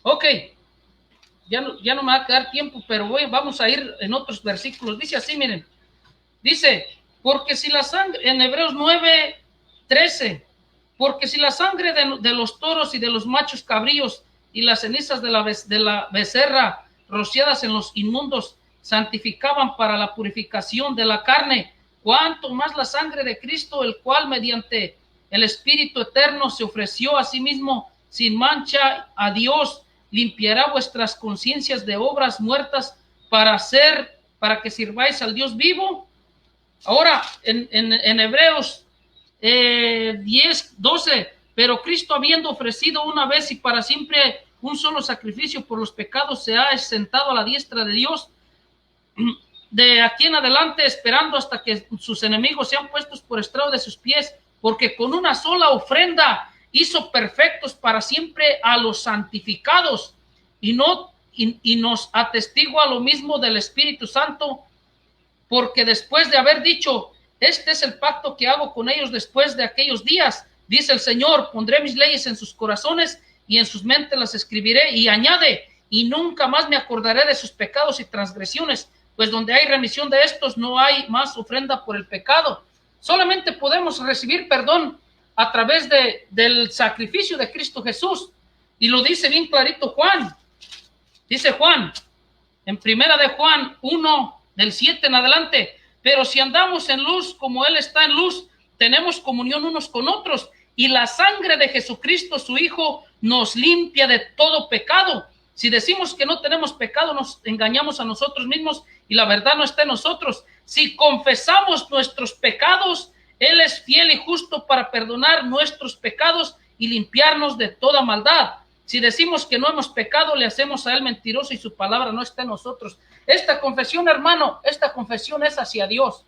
Ok, ya no me va a quedar tiempo, pero vamos a ir en otros versículos. Dice así, miren. Dice, porque si la sangre, en Hebreos 9:13, porque si la sangre de los toros y de los machos cabríos y las cenizas de la becerra rociadas en los inmundos santificaban para la purificación de la carne, cuánto más la sangre de Cristo, el cual mediante el Espíritu eterno se ofreció a sí mismo sin mancha a Dios, limpiará vuestras conciencias de obras muertas para que sirváis al Dios vivo. Ahora, en Hebreos 10:12, pero Cristo, habiendo ofrecido una vez y para siempre un solo sacrificio por los pecados, se ha sentado a la diestra de Dios, de aquí en adelante esperando hasta que sus enemigos sean puestos por estrado de sus pies, porque con una sola ofrenda hizo perfectos para siempre a los santificados, y nos atestigua lo mismo del Espíritu Santo, porque después de haber dicho, este es el pacto que hago con ellos después de aquellos días, dice el Señor, pondré mis leyes en sus corazones y en sus mentes las escribiré, y añade, y nunca más me acordaré de sus pecados y transgresiones, pues donde hay remisión de estos no hay más ofrenda por el pecado. Solamente podemos recibir perdón a través del sacrificio de Cristo Jesús, y lo dice bien clarito Juan. Dice Juan, en primera de Juan 1, del 7 en adelante, pero si andamos en luz como Él está en luz, tenemos comunión unos con otros, y la sangre de Jesucristo, su Hijo, nos limpia de todo pecado. Si decimos que no tenemos pecado, nos engañamos a nosotros mismos y la verdad no está en nosotros. Si confesamos nuestros pecados, Él es fiel y justo para perdonar nuestros pecados y limpiarnos de toda maldad. Si decimos que no hemos pecado, le hacemos a Él mentiroso y su palabra no está en nosotros. Esta confesión, hermano, esta confesión es hacia Dios.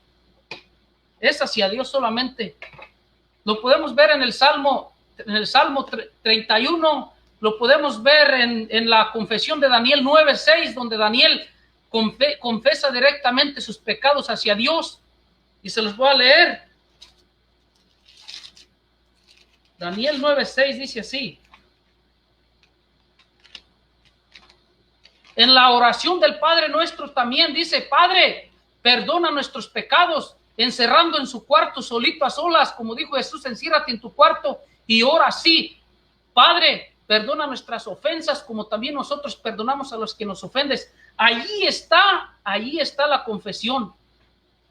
Es hacia Dios solamente. Lo podemos ver en el Salmo 31, lo podemos ver en la confesión de Daniel 9:6, donde Daniel confesa directamente sus pecados hacia Dios. Y se los voy a leer. Daniel 9:6 dice así. En la oración del Padre Nuestro también dice, Padre, perdona nuestros pecados, encerrando en su cuarto solito a solas, como dijo Jesús, enciérrate en tu cuarto y ora así. Padre, perdona nuestras ofensas, como también nosotros perdonamos a los que nos ofendes. Allí está la confesión.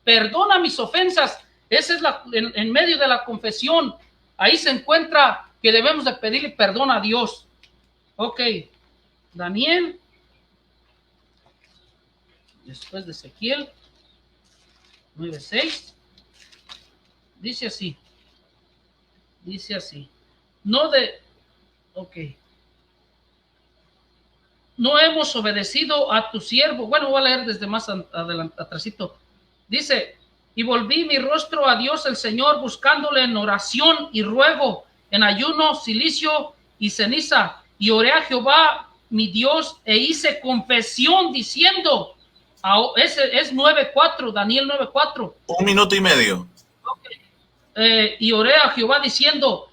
Perdona mis ofensas. Esa es en medio de la confesión. Ahí se encuentra que debemos de pedirle perdón a Dios. Ok, Daniel. Después de Ezequiel 9:6 dice así, ok, no hemos obedecido a tu siervo. Bueno, voy a leer desde más adelante, atrásito. Dice, y volví mi rostro a Dios el Señor, buscándole en oración y ruego, en ayuno, cilicio y ceniza. Y oré a Jehová mi Dios e hice confesión diciendo, ese es 9:4, Daniel 9:4. 1 minuto y medio. Y oré a Jehová diciendo,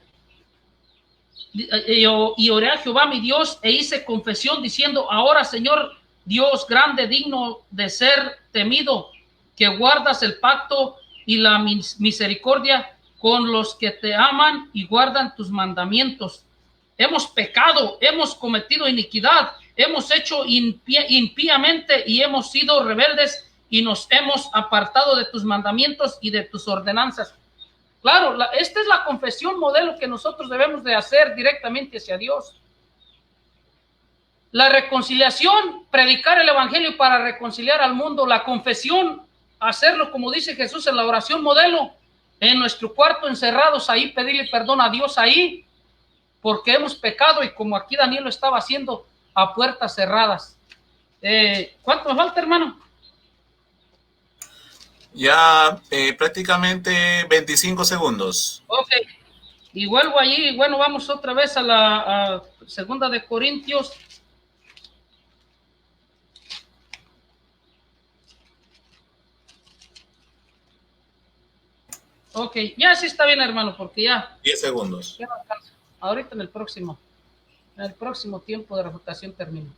y oré a Jehová mi Dios e hice confesión diciendo, ahora Señor Dios grande, digno de ser temido, que guardas el pacto y la misericordia con los que te aman y guardan tus mandamientos. Hemos pecado, hemos cometido iniquidad, hemos hecho impíamente y hemos sido rebeldes y nos hemos apartado de tus mandamientos y de tus ordenanzas. Claro, esta es la confesión modelo que nosotros debemos de hacer directamente hacia Dios. La reconciliación, predicar el evangelio para reconciliar al mundo. La confesión, hacerlo como dice Jesús en la oración modelo, en nuestro cuarto encerrados ahí, pedirle perdón a Dios ahí, porque hemos pecado y como aquí Daniel lo estaba haciendo a puertas cerradas. ¿Cuánto me falta, hermano? Ya prácticamente 25 segundos. Ok, y vuelvo allí, bueno, vamos otra vez a la segunda de Corintios. Ok, ya sí está bien, hermano, porque ya 10 segundos. Ya no alcanza. Ahorita en el próximo tiempo de refutación termino.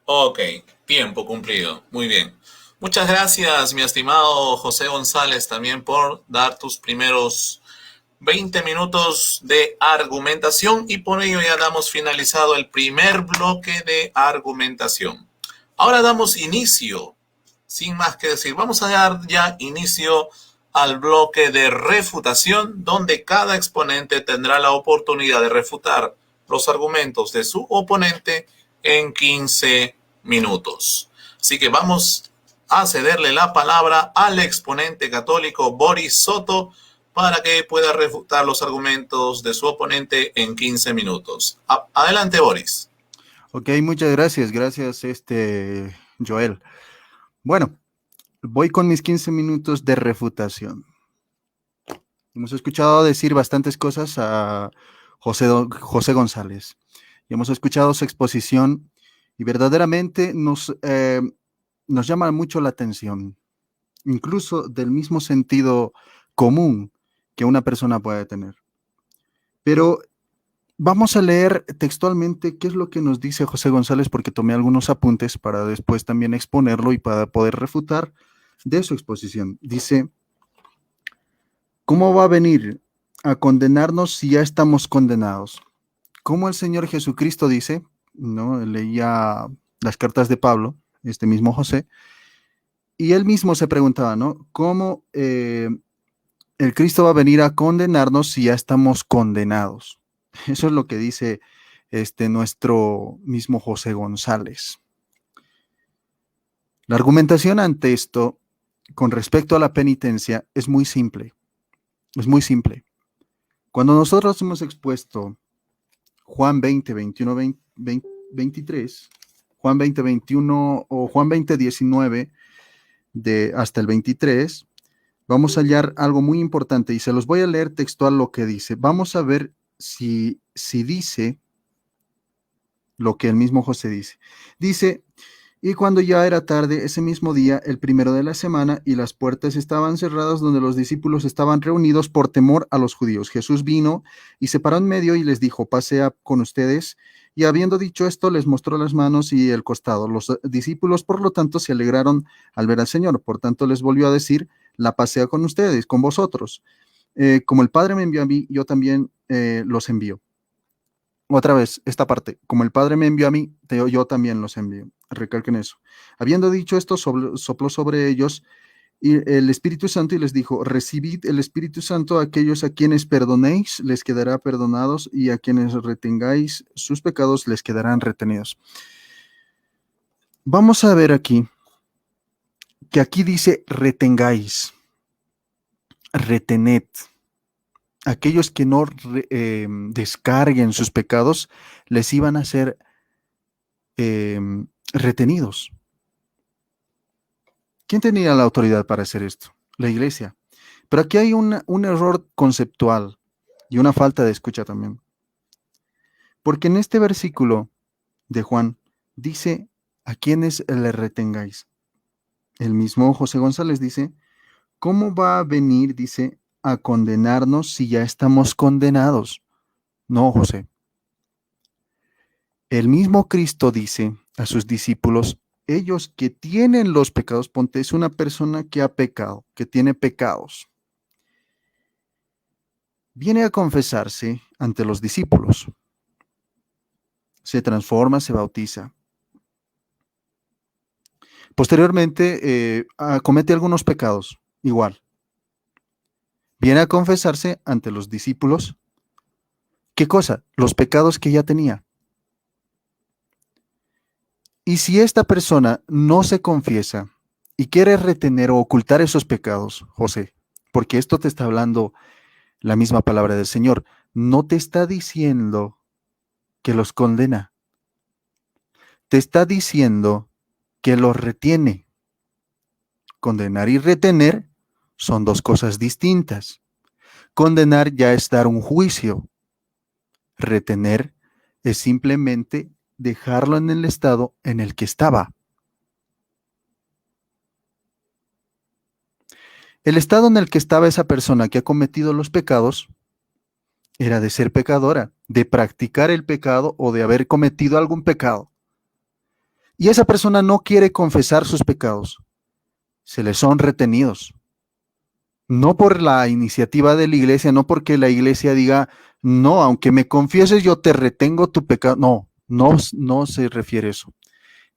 Ok, tiempo cumplido. Muy bien. Muchas gracias, mi estimado José González, también por dar tus primeros 20 minutos de argumentación y por ello ya damos finalizado el primer bloque de argumentación. Ahora damos inicio, sin más que decir, vamos a dar ya inicio al bloque de refutación, donde cada exponente tendrá la oportunidad de refutar los argumentos de su oponente en 15 minutos. Así que vamos a cederle la palabra al exponente católico Boris Soto para que pueda refutar los argumentos de su oponente en 15 minutos. Adelante, Boris. Ok, muchas gracias. Gracias, Joel. Bueno, voy con mis 15 minutos de refutación. Hemos escuchado decir bastantes cosas a José González. Y hemos escuchado su exposición y verdaderamente nos llama mucho la atención, incluso del mismo sentido común que una persona puede tener. Pero vamos a leer textualmente qué es lo que nos dice José González, porque tomé algunos apuntes para después también exponerlo y para poder refutar de su exposición. Dice, ¿cómo va a venir a condenarnos si ya estamos condenados? Como el Señor Jesucristo dice, ¿no? Leía las cartas de Pablo, este mismo José, y él mismo se preguntaba, ¿no? ¿Cómo el Cristo va a venir a condenarnos si ya estamos condenados? Eso es lo que dice nuestro mismo José González. La argumentación ante esto, con respecto a la penitencia, es muy simple. Es muy simple. Cuando nosotros hemos expuesto Juan 20, 21, 20, 23, Juan 20, 21 o Juan 20, 19 hasta el 23, vamos a hallar algo muy importante y se los voy a leer textual lo que dice. Vamos a ver si dice lo que el mismo José dice. Dice, y cuando ya era tarde, ese mismo día, el primero de la semana, y las puertas estaban cerradas donde los discípulos estaban reunidos por temor a los judíos, Jesús vino y se paró en medio y les dijo, pasea con ustedes. Y habiendo dicho esto, les mostró las manos y el costado. Los discípulos, por lo tanto, se alegraron al ver al Señor. Por tanto, les volvió a decir, la pasea con ustedes, con vosotros. Como el Padre me envió a mí, yo también los envío. Otra vez, esta parte, como el Padre me envió a mí, yo también los envío. Recalquen eso. Habiendo dicho esto, sopló sobre ellos y el Espíritu Santo y les dijo, recibid el Espíritu Santo, a aquellos a quienes perdonéis, les quedará perdonados, y a quienes retengáis sus pecados, les quedarán retenidos. Vamos a ver aquí, que aquí dice retengáis, retened. aquellos que no descarguen sus pecados, les iban a ser retenidos. ¿Quién tenía la autoridad para hacer esto? La iglesia. Pero aquí hay un error conceptual y una falta de escucha también. Porque en este versículo de Juan dice a quienes le retengáis. El mismo José González dice, ¿cómo va a venir, dice, a condenarnos si ya estamos condenados? No, José. El mismo Cristo dice a sus discípulos, ellos que tienen los pecados, ponte, es una persona que ha pecado, que tiene pecados. Viene a confesarse ante los discípulos. Se transforma, se bautiza. Posteriormente, comete algunos pecados, igual. Viene a confesarse ante los discípulos. ¿Qué cosa? Los pecados que ya tenía. Y si esta persona no se confiesa y quiere retener o ocultar esos pecados, José, porque esto te está hablando la misma palabra del Señor, no te está diciendo que los condena, te está diciendo que los retiene. Condenar y retener son dos cosas distintas. Condenar ya es dar un juicio. Retener es simplemente dejarlo en el estado en el que estaba. El estado en el que estaba esa persona que ha cometido los pecados era de ser pecadora, de practicar el pecado o de haber cometido algún pecado. Y esa persona no quiere confesar sus pecados. Se le son retenidos. No por la iniciativa de la iglesia, no porque la iglesia diga, no, aunque me confieses, yo te retengo tu pecado. No se refiere a eso.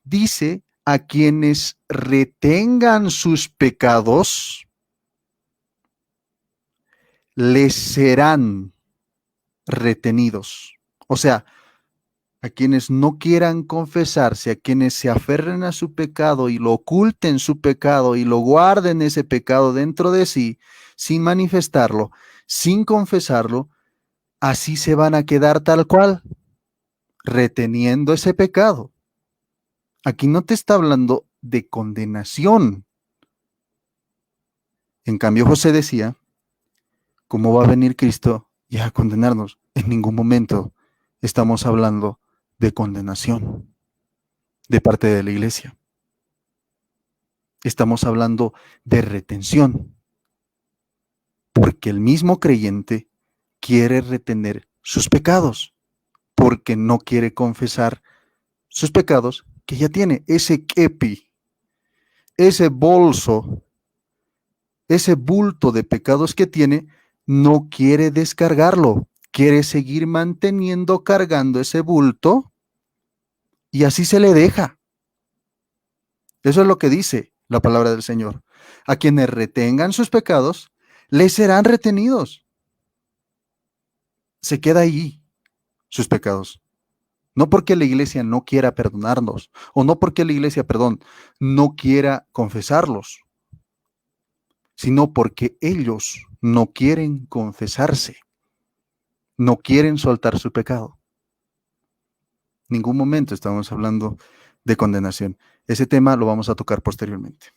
Dice a quienes retengan sus pecados, les serán retenidos. O sea, a quienes no quieran confesarse, a quienes se aferren a su pecado y lo oculten su pecado y lo guarden ese pecado dentro de sí, sin manifestarlo, sin confesarlo, así se van a quedar tal cual, reteniendo ese pecado. Aquí no te está hablando de condenación. En cambio, José decía, ¿cómo va a venir Cristo ya a condenarnos? En ningún momento estamos hablando de condenación de parte de la iglesia. Estamos hablando de retención, porque el mismo creyente quiere retener sus pecados, porque no quiere confesar sus pecados que ya tiene, ese kepi, ese bolso, ese bulto de pecados que tiene, no quiere descargarlo, quiere seguir manteniendo cargando ese bulto y así se le deja. Eso es lo que dice la palabra del Señor. A quienes retengan sus pecados, les serán retenidos. Se queda ahí sus pecados. No porque la iglesia no quiera perdonarnos, o no porque la iglesia, no quiera confesarlos, sino porque ellos no quieren confesarse, no quieren soltar su pecado. En ningún momento estamos hablando de condenación. Ese tema lo vamos a tocar posteriormente.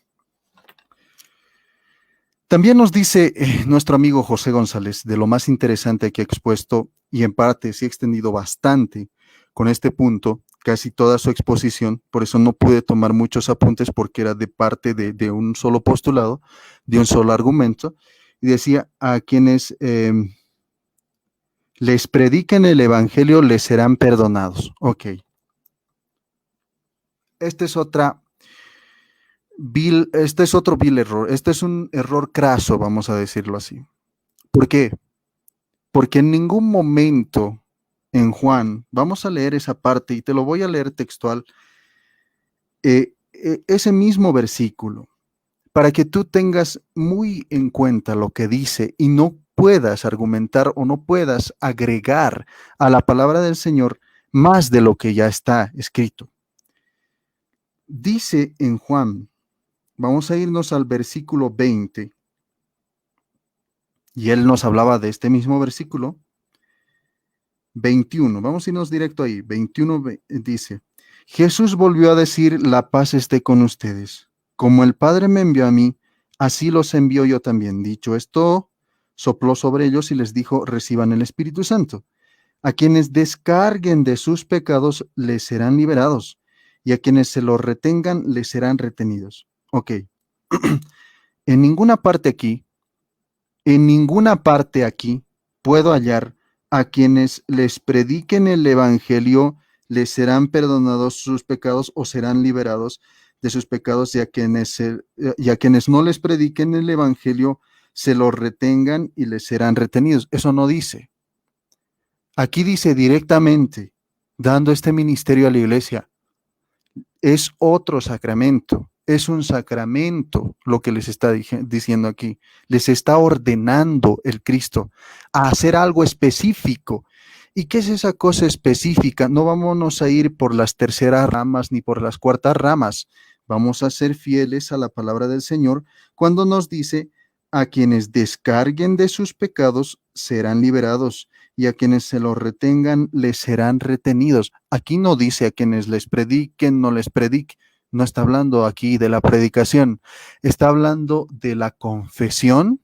También nos dice nuestro amigo José González, de lo más interesante que ha expuesto, y en parte se ha extendido bastante con este punto, casi toda su exposición, por eso no pude tomar muchos apuntes porque era de parte de un solo postulado, de un solo argumento, y decía, a quienes les prediquen el evangelio les serán perdonados. Ok. Este es otro vil error, este es un error craso, vamos a decirlo así. ¿Por qué? Porque en ningún momento en Juan, vamos a leer esa parte y te lo voy a leer textual, ese mismo versículo, para que tú tengas muy en cuenta lo que dice y no puedas argumentar o no puedas agregar a la palabra del Señor más de lo que ya está escrito. Dice en Juan, vamos a irnos al versículo 20, Y él nos hablaba de este mismo versículo 21. Vamos a irnos directo ahí. 21 dice, Jesús volvió a decir, la paz esté con ustedes. Como el Padre me envió a mí, así los envío yo también. Dicho esto, sopló sobre ellos y les dijo, reciban el Espíritu Santo. A quienes descarguen de sus pecados les serán liberados, y a quienes se los retengan les serán retenidos. Ok. En ninguna parte aquí puedo hallar a quienes les prediquen el evangelio les serán perdonados sus pecados o serán liberados de sus pecados, y a quienes no les prediquen el evangelio se los retengan y les serán retenidos. Eso no dice. Aquí dice directamente, dando este ministerio a la iglesia, es otro sacramento, es un sacramento lo que les está diciendo aquí. Les está ordenando el Cristo a hacer algo específico. ¿Y qué es esa cosa específica? No vámonos a ir por las terceras ramas ni por las cuartas ramas. Vamos a ser fieles a la palabra del Señor cuando nos dice, a quienes descarguen de sus pecados serán liberados, y a quienes se los retengan les serán retenidos. Aquí no dice a quienes les prediquen, no les prediquen. No está hablando aquí de la predicación. Está hablando de la confesión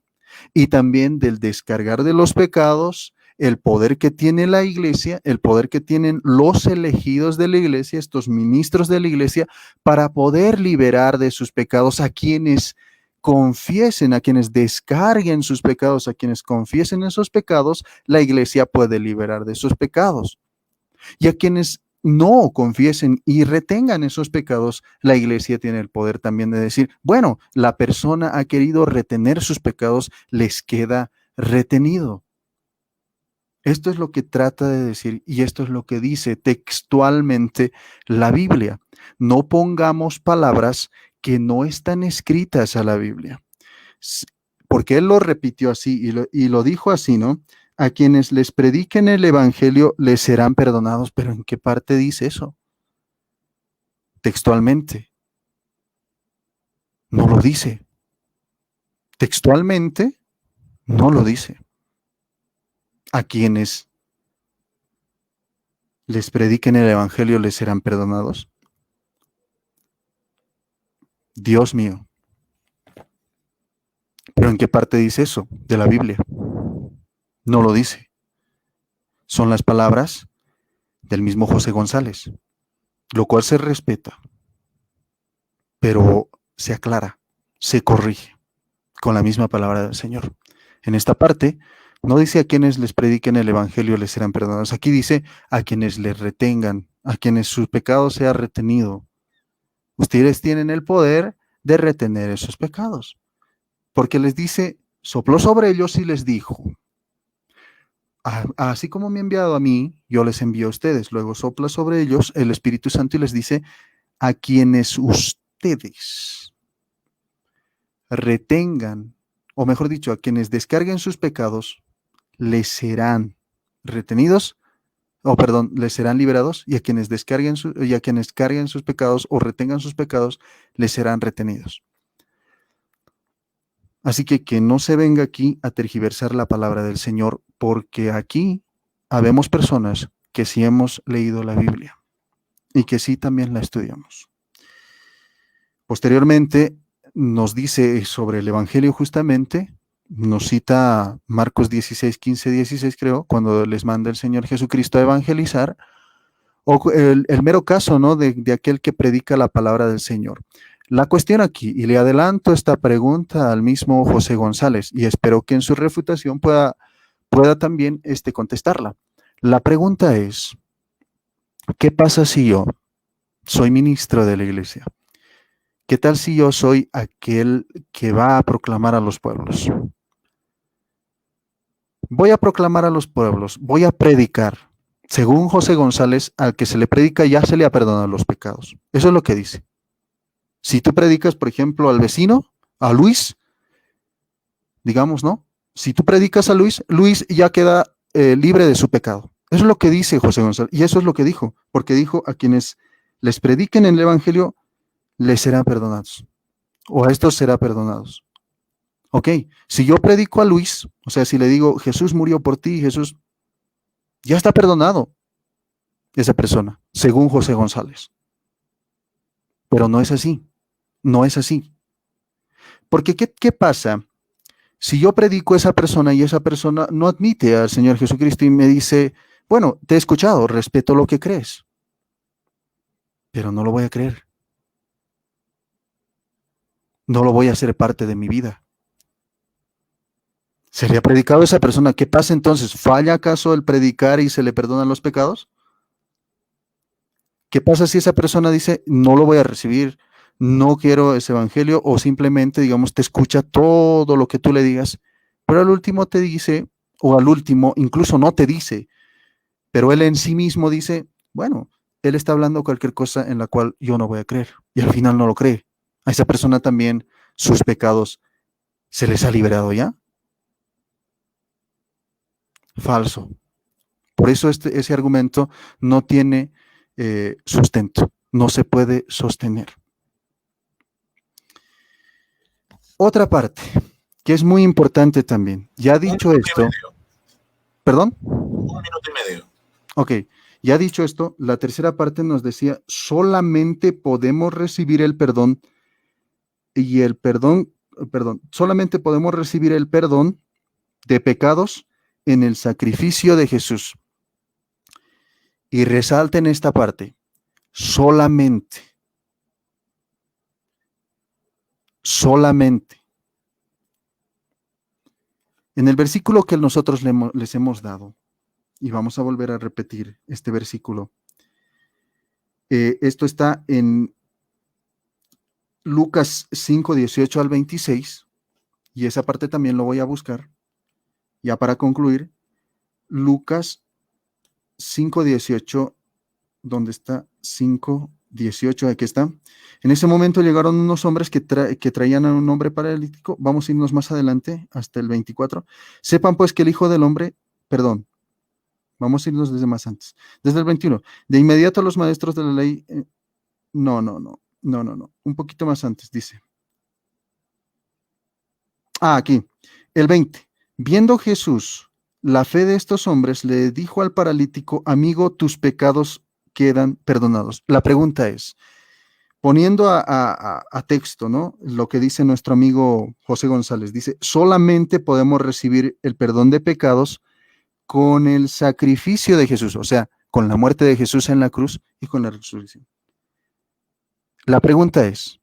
y también del descargar de los pecados, el poder que tiene la iglesia, el poder que tienen los elegidos de la iglesia, estos ministros de la iglesia, para poder liberar de sus pecados a quienes confiesen, a quienes descarguen sus pecados, a quienes confiesen esos pecados, la iglesia puede liberar de sus pecados. Y a quienes no confiesen y retengan esos pecados, la iglesia tiene el poder también de decir, bueno, la persona ha querido retener sus pecados, les queda retenido. Esto es lo que trata de decir y esto es lo que dice textualmente la Biblia. No pongamos palabras que no están escritas a la Biblia. Porque él lo repitió así y lo dijo así, ¿no? A quienes les prediquen el evangelio les serán perdonados. ¿Pero en qué parte dice eso? Textualmente. No lo dice. Textualmente no lo dice. A quienes les prediquen el evangelio les serán perdonados. Dios mío. ¿Pero en qué parte dice eso de la Biblia? No lo dice. Son las palabras del mismo José González, lo cual se respeta, pero se aclara, se corrige con la misma palabra del Señor. En esta parte no dice a quienes les prediquen el evangelio les serán perdonados. Aquí dice a quienes les retengan, a quienes su pecado sea retenido. Ustedes tienen el poder de retener esos pecados. Porque les dice, sopló sobre ellos y les dijo, así como me ha enviado a mí, yo les envío a ustedes. Luego sopla sobre ellos el Espíritu Santo y les dice, a quienes ustedes retengan, o mejor dicho, a quienes descarguen sus pecados, les serán retenidos, les serán liberados, y a quienes descarguen carguen sus pecados o retengan sus pecados, les serán retenidos. Así que no se venga aquí a tergiversar la palabra del Señor, porque aquí habemos personas que sí hemos leído la Biblia y que sí también la estudiamos. Posteriormente nos dice sobre el Evangelio justamente, nos cita Marcos 16, 15, 16 creo, cuando les manda el Señor Jesucristo a evangelizar, o el mero caso, ¿no?, de aquel que predica la palabra del Señor. La cuestión aquí, y le adelanto esta pregunta al mismo José González, y espero que en su refutación pueda también contestarla. La pregunta es, ¿qué pasa si yo soy ministro de la iglesia? ¿Qué tal si yo soy aquel que va a proclamar a los pueblos? Voy a proclamar a los pueblos, voy a predicar. Según José González, al que se le predica ya se le ha perdonado los pecados. Eso es lo que dice. Si tú predicas, por ejemplo, al vecino, a Luis, digamos, ¿no? Si tú predicas a Luis, Luis ya queda libre de su pecado. Eso es lo que dice José González. Y eso es lo que dijo, porque dijo a quienes les prediquen el evangelio, les serán perdonados. O a estos será perdonados. Ok, si yo predico a Luis O sea, si le digo, Jesús murió por ti, Jesús, ya está perdonado esa persona, según José González. Pero no es así, no es así. Porque ¿qué pasa si yo predico a esa persona y esa persona no admite al Señor Jesucristo y me dice, bueno, te he escuchado, respeto lo que crees, pero no lo voy a creer? No lo voy a hacer parte de mi vida. ¿Se le ha predicado a esa persona? ¿Qué pasa entonces? ¿Falla acaso el predicar y se le perdonan los pecados? ¿Qué pasa si esa persona dice, no lo voy a recibir, no quiero ese evangelio, o simplemente, digamos, te escucha todo lo que tú le digas, pero al último te dice, o al último incluso no te dice, pero él en sí mismo dice, bueno, él está hablando cualquier cosa en la cual yo no voy a creer, y al final no lo cree? A esa persona también sus pecados se les ha liberado ya. Falso. Por eso ese argumento no tiene sustento, no se puede sostener. Otra parte, que es muy importante también. Ya dicho esto, ¿perdón? 1 minuto y medio. Ok, ya dicho esto, la tercera parte nos decía, solamente podemos recibir el perdón y el perdón, solamente podemos recibir el perdón de pecados en el sacrificio de Jesús. Y resalten esta parte, solamente. Solamente. En el versículo que nosotros les hemos dado, y vamos a volver a repetir este versículo, esto está en Lucas 5, 18 al 26, y esa parte también lo voy a buscar, ya para concluir. Lucas 5, 18, ¿dónde está? 5, 18, aquí está. En ese momento llegaron unos hombres que traían a un hombre paralítico. Vamos a irnos más adelante, hasta el 24. Sepan pues que el Hijo del Hombre, perdón, vamos a irnos desde más antes, desde el 21. De inmediato los maestros de la ley, no, un poquito más antes, dice. Aquí, el 20. Viendo Jesús la fe de estos hombres, le dijo al paralítico, amigo, tus pecados quedan perdonados. La pregunta es, poniendo a texto, ¿no? Lo que dice nuestro amigo José González, dice, solamente podemos recibir el perdón de pecados con el sacrificio de Jesús, o sea, con la muerte de Jesús en la cruz y con la resurrección. La pregunta es,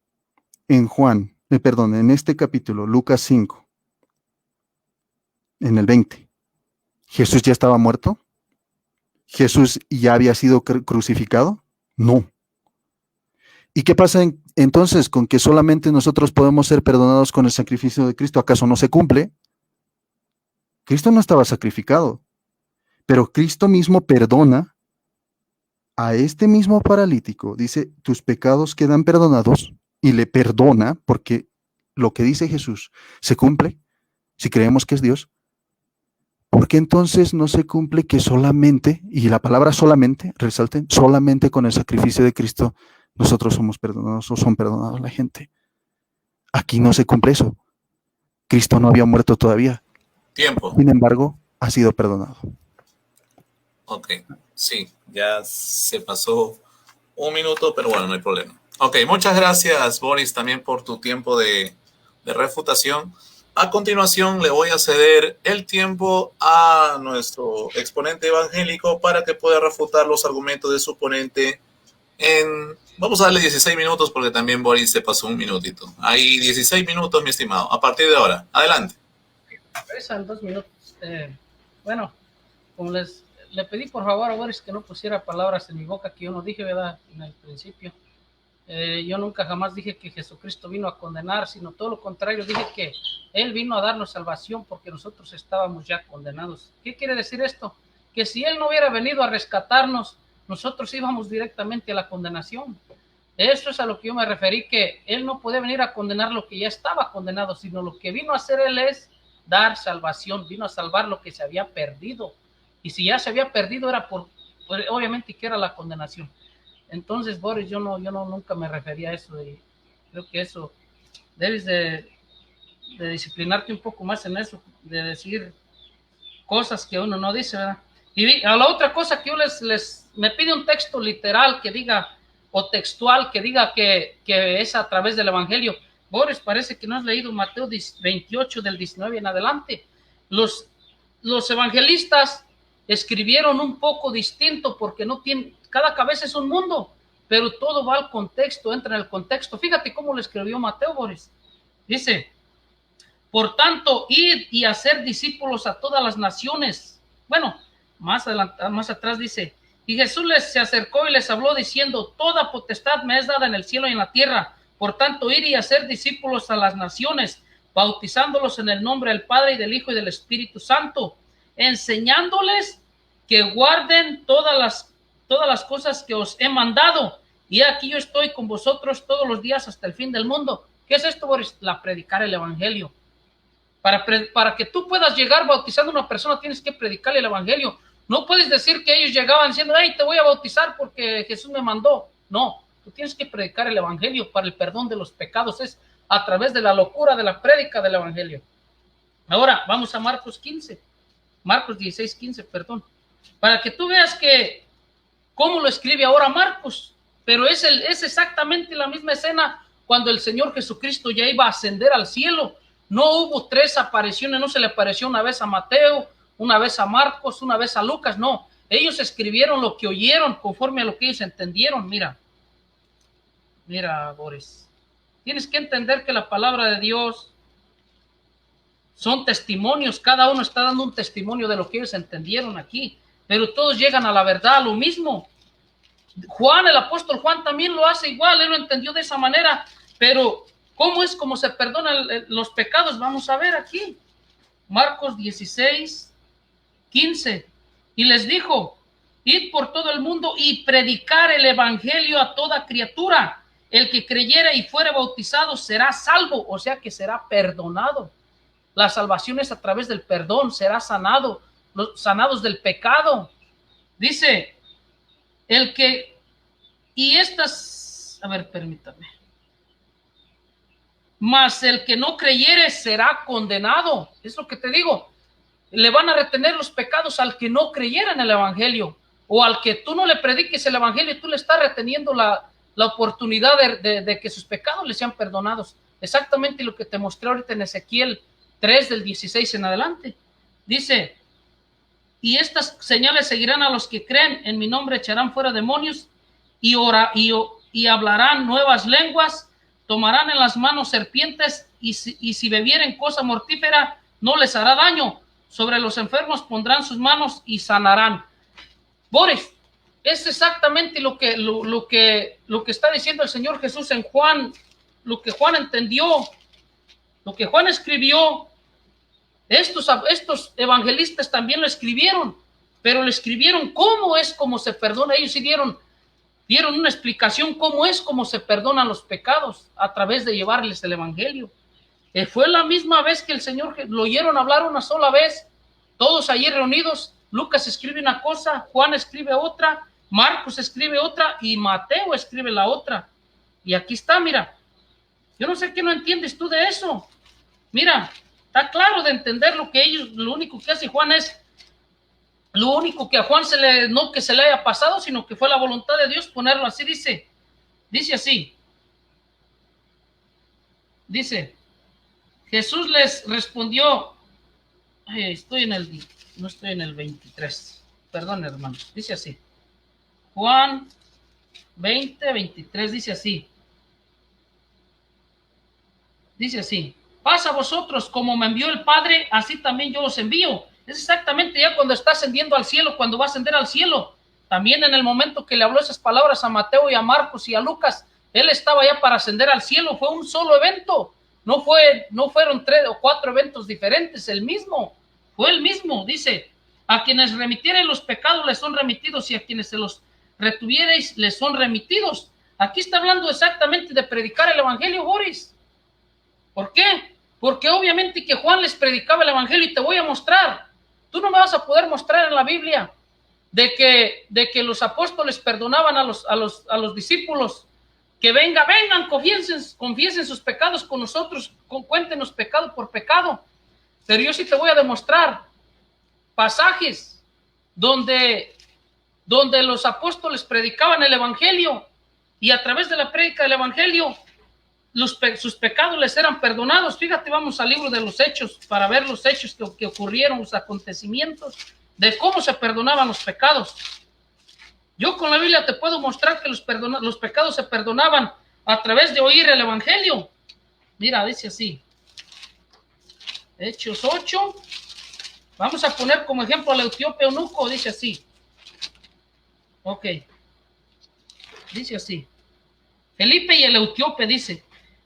en este capítulo, Lucas 5, en el 20, ¿Jesús ya estaba muerto? ¿Jesús ya había sido crucificado? No. ¿Y qué pasa entonces con que solamente nosotros podemos ser perdonados con el sacrificio de Cristo? ¿Acaso no se cumple? Cristo no estaba sacrificado, pero Cristo mismo perdona a este mismo paralítico. Dice, tus pecados quedan perdonados, y le perdona porque lo que dice Jesús se cumple si creemos que es Dios. ¿Por qué entonces no se cumple que solamente, y la palabra solamente, resalten, solamente con el sacrificio de Cristo nosotros somos perdonados o son perdonados la gente? Aquí no se cumple eso. Cristo no había muerto todavía. Tiempo. Sin embargo, ha sido perdonado. Ok, sí, ya se pasó 1 minuto, pero bueno, no hay problema. Ok, muchas gracias, Boris, también por tu tiempo de refutación. A continuación, le voy a ceder el tiempo a nuestro exponente evangélico para que pueda refutar los argumentos de su ponente vamos a darle 16 minutos porque también Boris se pasó 1 minutito. Hay 16 minutos, mi estimado, a partir de ahora. Adelante. En 2 minutos. Bueno, como le pedí por favor a Boris que no pusiera palabras en mi boca que yo no dije, ¿verdad? En el principio. Yo nunca jamás dije que Jesucristo vino a condenar, sino todo lo contrario, dije que Él vino a darnos salvación porque nosotros estábamos ya condenados. ¿Qué quiere decir esto? Que si Él no hubiera venido a rescatarnos, nosotros íbamos directamente a la condenación. Eso es a lo que yo me referí, que Él no puede venir a condenar lo que ya estaba condenado, sino lo que vino a hacer Él es dar salvación, vino a salvar lo que se había perdido. Y si ya se había perdido era obviamente que era la condenación. Entonces, Boris, yo nunca me refería a eso, y creo que eso debes de disciplinarte un poco más en eso, de decir cosas que uno no dice, ¿verdad? Y a la otra cosa que yo me pide un texto literal que diga, o textual que diga que es a través del Evangelio. Boris, parece que no has leído Mateo 28 del 19 en adelante. Los evangelistas escribieron un poco distinto porque no tienen, cada cabeza es un mundo, pero todo va al contexto, entra en el contexto. Fíjate cómo lo escribió Mateo, Boris. Dice, por tanto, id y hacer discípulos a todas las naciones. Bueno, más atrás dice, y Jesús se acercó y les habló diciendo, toda potestad me es dada en el cielo y en la tierra. Por tanto, ir y hacer discípulos a las naciones, bautizándolos en el nombre del Padre y del Hijo y del Espíritu Santo, enseñándoles que guarden todas las cosas que os he mandado. Y aquí yo estoy con vosotros todos los días hasta el fin del mundo. ¿Qué es esto, Boris? Predicar el Evangelio. Para que tú puedas llegar bautizando a una persona, tienes que predicarle el Evangelio. No puedes decir que ellos llegaban diciendo, hey, te voy a bautizar porque Jesús me mandó. No, tú tienes que predicar el Evangelio para el perdón de los pecados. Es a través de la locura de la prédica del Evangelio. Ahora, vamos a Marcos 16:15, perdón. Para que tú veas que cómo lo escribe ahora Marcos. Pero es exactamente la misma escena cuando el Señor Jesucristo ya iba a ascender al cielo. No hubo 3 apariciones, no se le apareció una vez a Mateo, una vez a Marcos, una vez a Lucas, no. Ellos escribieron lo que oyeron conforme a lo que ellos entendieron. Mira, Boris, tienes que entender que la palabra de Dios son testimonios, cada uno está dando un testimonio de lo que ellos entendieron aquí, pero todos llegan a la verdad, a lo mismo. Juan, el apóstol Juan también lo hace igual, él lo entendió de esa manera, pero ¿cómo es como se perdonan los pecados? Vamos a ver aquí, Marcos 16:15, y les dijo, id por todo el mundo y predicar el evangelio a toda criatura, el que creyere y fuere bautizado será salvo, o sea que será perdonado. La salvación es a través del perdón, será sanados del pecado. Dice, permítame. Mas el que no creyere será condenado. Es lo que te digo. Le van a retener los pecados al que no creyera en el evangelio. O al que tú no le prediques el evangelio, tú le estás reteniendo la oportunidad de que sus pecados le sean perdonados. Exactamente lo que te mostré ahorita en Ezequiel 3 del 16 en adelante. Dice, y estas señales seguirán a los que creen, en mi nombre echarán fuera demonios y hablarán nuevas lenguas, tomarán en las manos serpientes y si bebieren cosa mortífera no les hará daño, sobre los enfermos pondrán sus manos y sanarán. Boris, es exactamente lo que está diciendo el Señor Jesús en Juan, lo que Juan entendió, lo que Juan escribió. Estos evangelistas también lo escribieron, pero lo escribieron cómo es como se perdona. Ellos sí dieron una explicación cómo es como se perdonan los pecados a través de llevarles el evangelio. Fue la misma vez que el Señor lo oyeron hablar una sola vez, todos allí reunidos. Lucas escribe una cosa, Juan escribe otra, Marcos escribe otra y Mateo escribe la otra. Y aquí está, mira. Yo no sé qué no entiendes tú de eso. Mira, está claro de entender lo único que hace Juan es, lo único que a Juan no que se le haya pasado, sino que fue la voluntad de Dios ponerlo así. Dice así. Dice, Jesús les respondió, no estoy en el 23, perdón hermanos, dice así, Juan 20:23 dice así, pasa a vosotros como me envió el Padre, así también yo os envío. Es exactamente ya cuando está ascendiendo al cielo, cuando va a ascender al cielo. También en el momento que le habló esas palabras a Mateo y a Marcos y a Lucas, él estaba ya para ascender al cielo. Fue un solo evento, no fueron 3 o 4 eventos diferentes, fue el mismo. Dice, a quienes remitieren los pecados les son remitidos y a quienes se los retuviereis les son remitidos. Aquí está hablando exactamente de predicar el evangelio, Boris. ¿Por qué? Porque obviamente que Juan les predicaba el evangelio, y te voy a mostrar. Tú no me vas a poder mostrar en la Biblia de que los apóstoles perdonaban a los discípulos que vengan, confiesen sus pecados con nosotros, cuéntenos pecado por pecado. Pero yo sí te voy a demostrar pasajes donde los apóstoles predicaban el evangelio y a través de la prédica del evangelio sus pecados les eran perdonados. Fíjate, vamos al libro de los Hechos para ver los hechos que ocurrieron, los acontecimientos de cómo se perdonaban los pecados. Yo con la Biblia te puedo mostrar que los pecados se perdonaban a través de oír el evangelio. Mira, dice así, Hechos 8, vamos a poner como ejemplo al etíope eunuco, dice así. Ok, dice así, Felipe y el etíope, dice,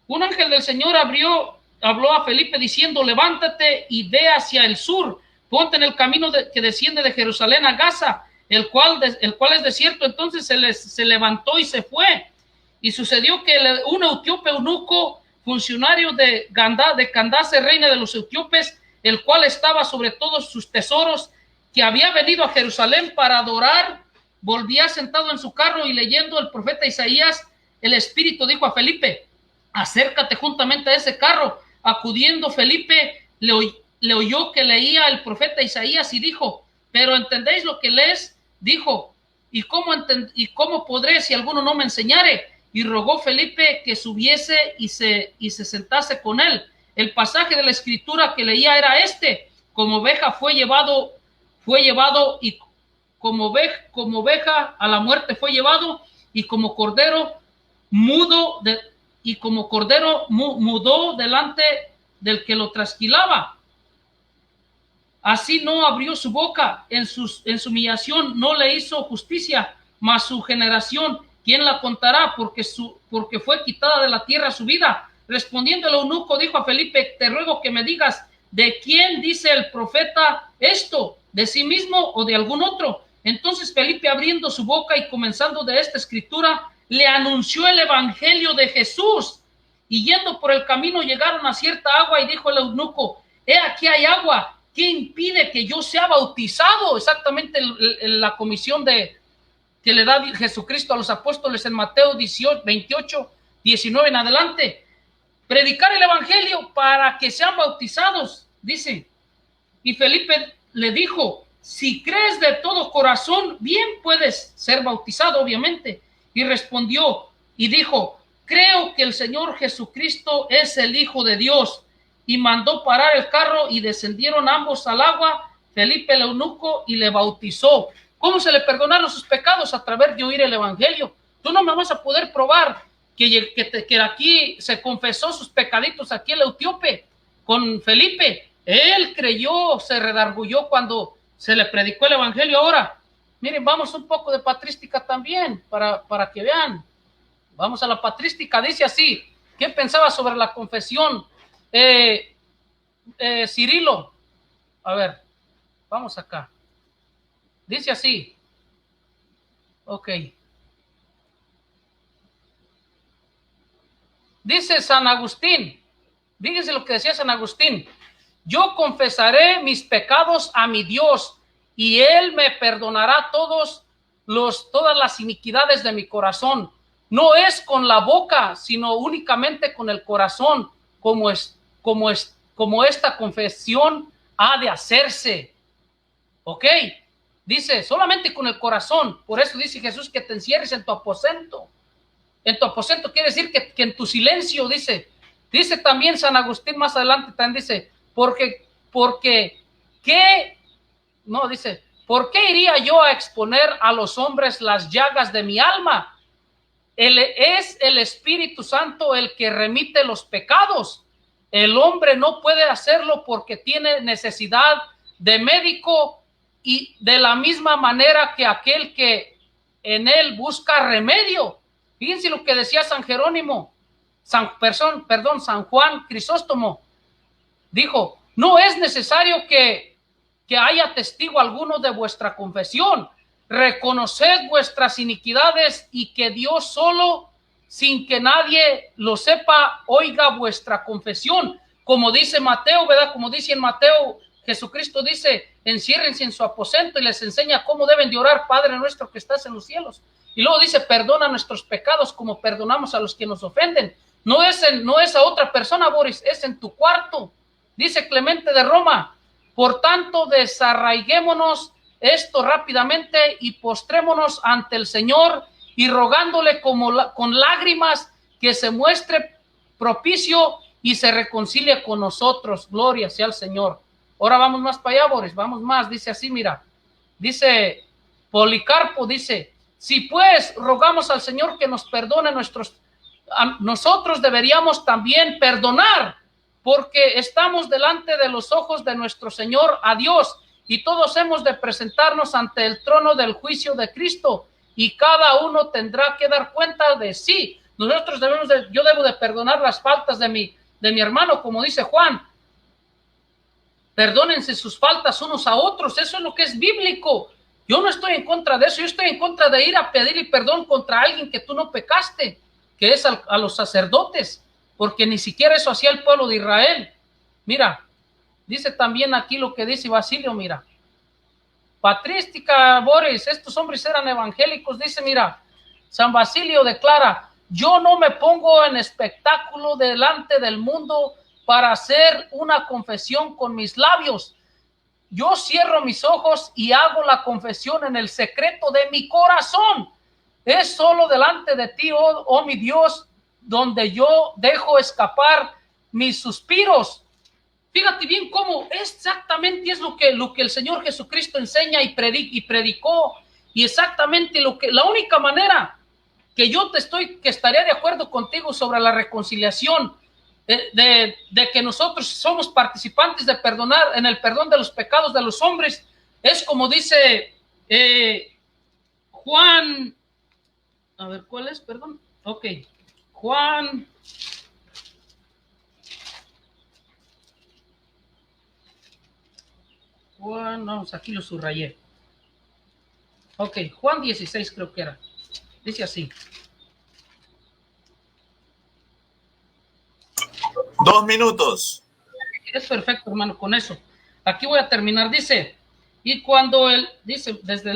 un ángel del Señor habló a Felipe diciendo, levántate y ve hacia el sur, ponte en el camino que desciende de Jerusalén a Gaza, el cual es desierto. Entonces se levantó y se fue. Y sucedió que un etíope eunuco, funcionario de Candace, reina de los etíopes, el cual estaba sobre todos sus tesoros, que había venido a Jerusalén para adorar, volvía sentado en su carro y leyendo el profeta Isaías. El Espíritu dijo a Felipe, acércate juntamente a ese carro. Acudiendo Felipe, le oyó que leía el profeta Isaías y dijo, pero ¿entendéis lo que lees? Dijo, ¿y cómo podré si alguno no me enseñare? Y rogó Felipe que subiese y se sentase con él. El pasaje de la escritura que leía era este: como oveja fue llevado y como oveja a la muerte fue llevado, y como cordero mudó delante del que lo trasquilaba. Así no abrió su boca, en su humillación no le hizo justicia, mas su generación, ¿quién la contará? Porque fue quitada de la tierra su vida. Respondiendo el eunuco, dijo a Felipe, te ruego que me digas, ¿de quién dice el profeta esto? ¿De sí mismo o de algún otro? Entonces Felipe, abriendo su boca y comenzando de esta escritura, le anunció el evangelio de Jesús. Y yendo por el camino llegaron a cierta agua, y dijo el eunuco, he aquí hay agua, ¿qué impide que yo sea bautizado? Exactamente la comisión que le da Jesucristo a los apóstoles en Mateo 28, 19 en adelante. Predicar el evangelio para que sean bautizados, dice. Y Felipe le dijo, si crees de todo corazón, bien puedes ser bautizado, obviamente. Y respondió y dijo, creo que el Señor Jesucristo es el Hijo de Dios. Y mandó parar el carro y descendieron ambos al agua, Felipe el eunuco, y le bautizó. ¿Cómo se le perdonaron sus pecados? A través de oír el evangelio. Tú no me vas a poder probar que aquí se confesó sus pecaditos aquí el etíope con Felipe. Él creyó, se redargulló cuando se le predicó el evangelio. Ahora, miren, vamos un poco de patrística también para que vean. Vamos a la patrística, dice así. ¿Qué pensaba sobre la confesión? Cirilo, a ver, vamos acá. Dice así. Ok. Dice San Agustín. Fíjense lo que decía San Agustín. Yo confesaré mis pecados a mi Dios, y Él me perdonará todas las iniquidades de mi corazón. No es con la boca, sino únicamente con el corazón, como esta confesión ha de hacerse. ¿Ok? Dice, solamente con el corazón. Por eso dice Jesús que te encierres en tu aposento. En tu aposento quiere decir que en tu silencio, dice. Dice también San Agustín más adelante, también dice, ¿por qué iría yo a exponer a los hombres las llagas de mi alma? Es el Espíritu Santo el que remite los pecados. El hombre no puede hacerlo porque tiene necesidad de médico, y de la misma manera que aquel que en él busca remedio. Fíjense lo que decía San Jerónimo, San Juan Crisóstomo. Dijo, no es necesario que haya testigo alguno de vuestra confesión. Reconoced vuestras iniquidades, y que Dios solo, sin que nadie lo sepa, oiga vuestra confesión. Como dice Mateo, ¿verdad? Como dice en Mateo, Jesucristo dice, enciérrense en su aposento y les enseña cómo deben de orar, Padre nuestro que estás en los cielos. Y luego dice, perdona nuestros pecados como perdonamos a los que nos ofenden. No es a otra persona, Boris, es en tu cuarto. Dice Clemente de Roma, por tanto, desarraiguémonos esto rápidamente y postrémonos ante el Señor y rogándole con lágrimas que se muestre propicio y se reconcilie con nosotros. Gloria sea al Señor. Ahora vamos más para allá, Boris, vamos más. Dice así, mira, dice Policarpo, dice, si pues rogamos al Señor que nos perdone nosotros deberíamos también perdonar, porque estamos delante de los ojos de nuestro Señor a Dios, y todos hemos de presentarnos ante el trono del juicio de Cristo, y cada uno tendrá que dar cuenta de sí. Nosotros yo debo de perdonar las faltas de mi hermano, como dice Juan. Perdónense sus faltas unos a otros, eso es lo que es bíblico. Yo no estoy en contra de eso, yo estoy en contra de ir a pedirle perdón contra alguien que tú no pecaste, que es a los sacerdotes, porque ni siquiera eso hacía el pueblo de Israel. Mira, dice también aquí lo que dice Basilio, mira. Patrística, Boris, estos hombres eran evangélicos, dice, mira, San Basilio declara, yo no me pongo en espectáculo delante del mundo para hacer una confesión con mis labios. Yo cierro mis ojos y hago la confesión en el secreto de mi corazón. Es solo delante de ti, oh mi Dios, donde yo dejo escapar mis suspiros. Fíjate bien cómo exactamente es lo que el Señor Jesucristo enseña y predicó, y exactamente la única manera que que estaría de acuerdo contigo sobre la reconciliación, de que nosotros somos participantes de perdonar en el perdón de los pecados de los hombres, es como dice Juan, a ver, ¿cuál es? Perdón, ok, Juan, vamos, aquí lo subrayé, ok, Juan 16 creo que era, dice así. 2 minutos. Es perfecto, hermano, con eso. Aquí voy a terminar. Dice, y cuando él, dice, desde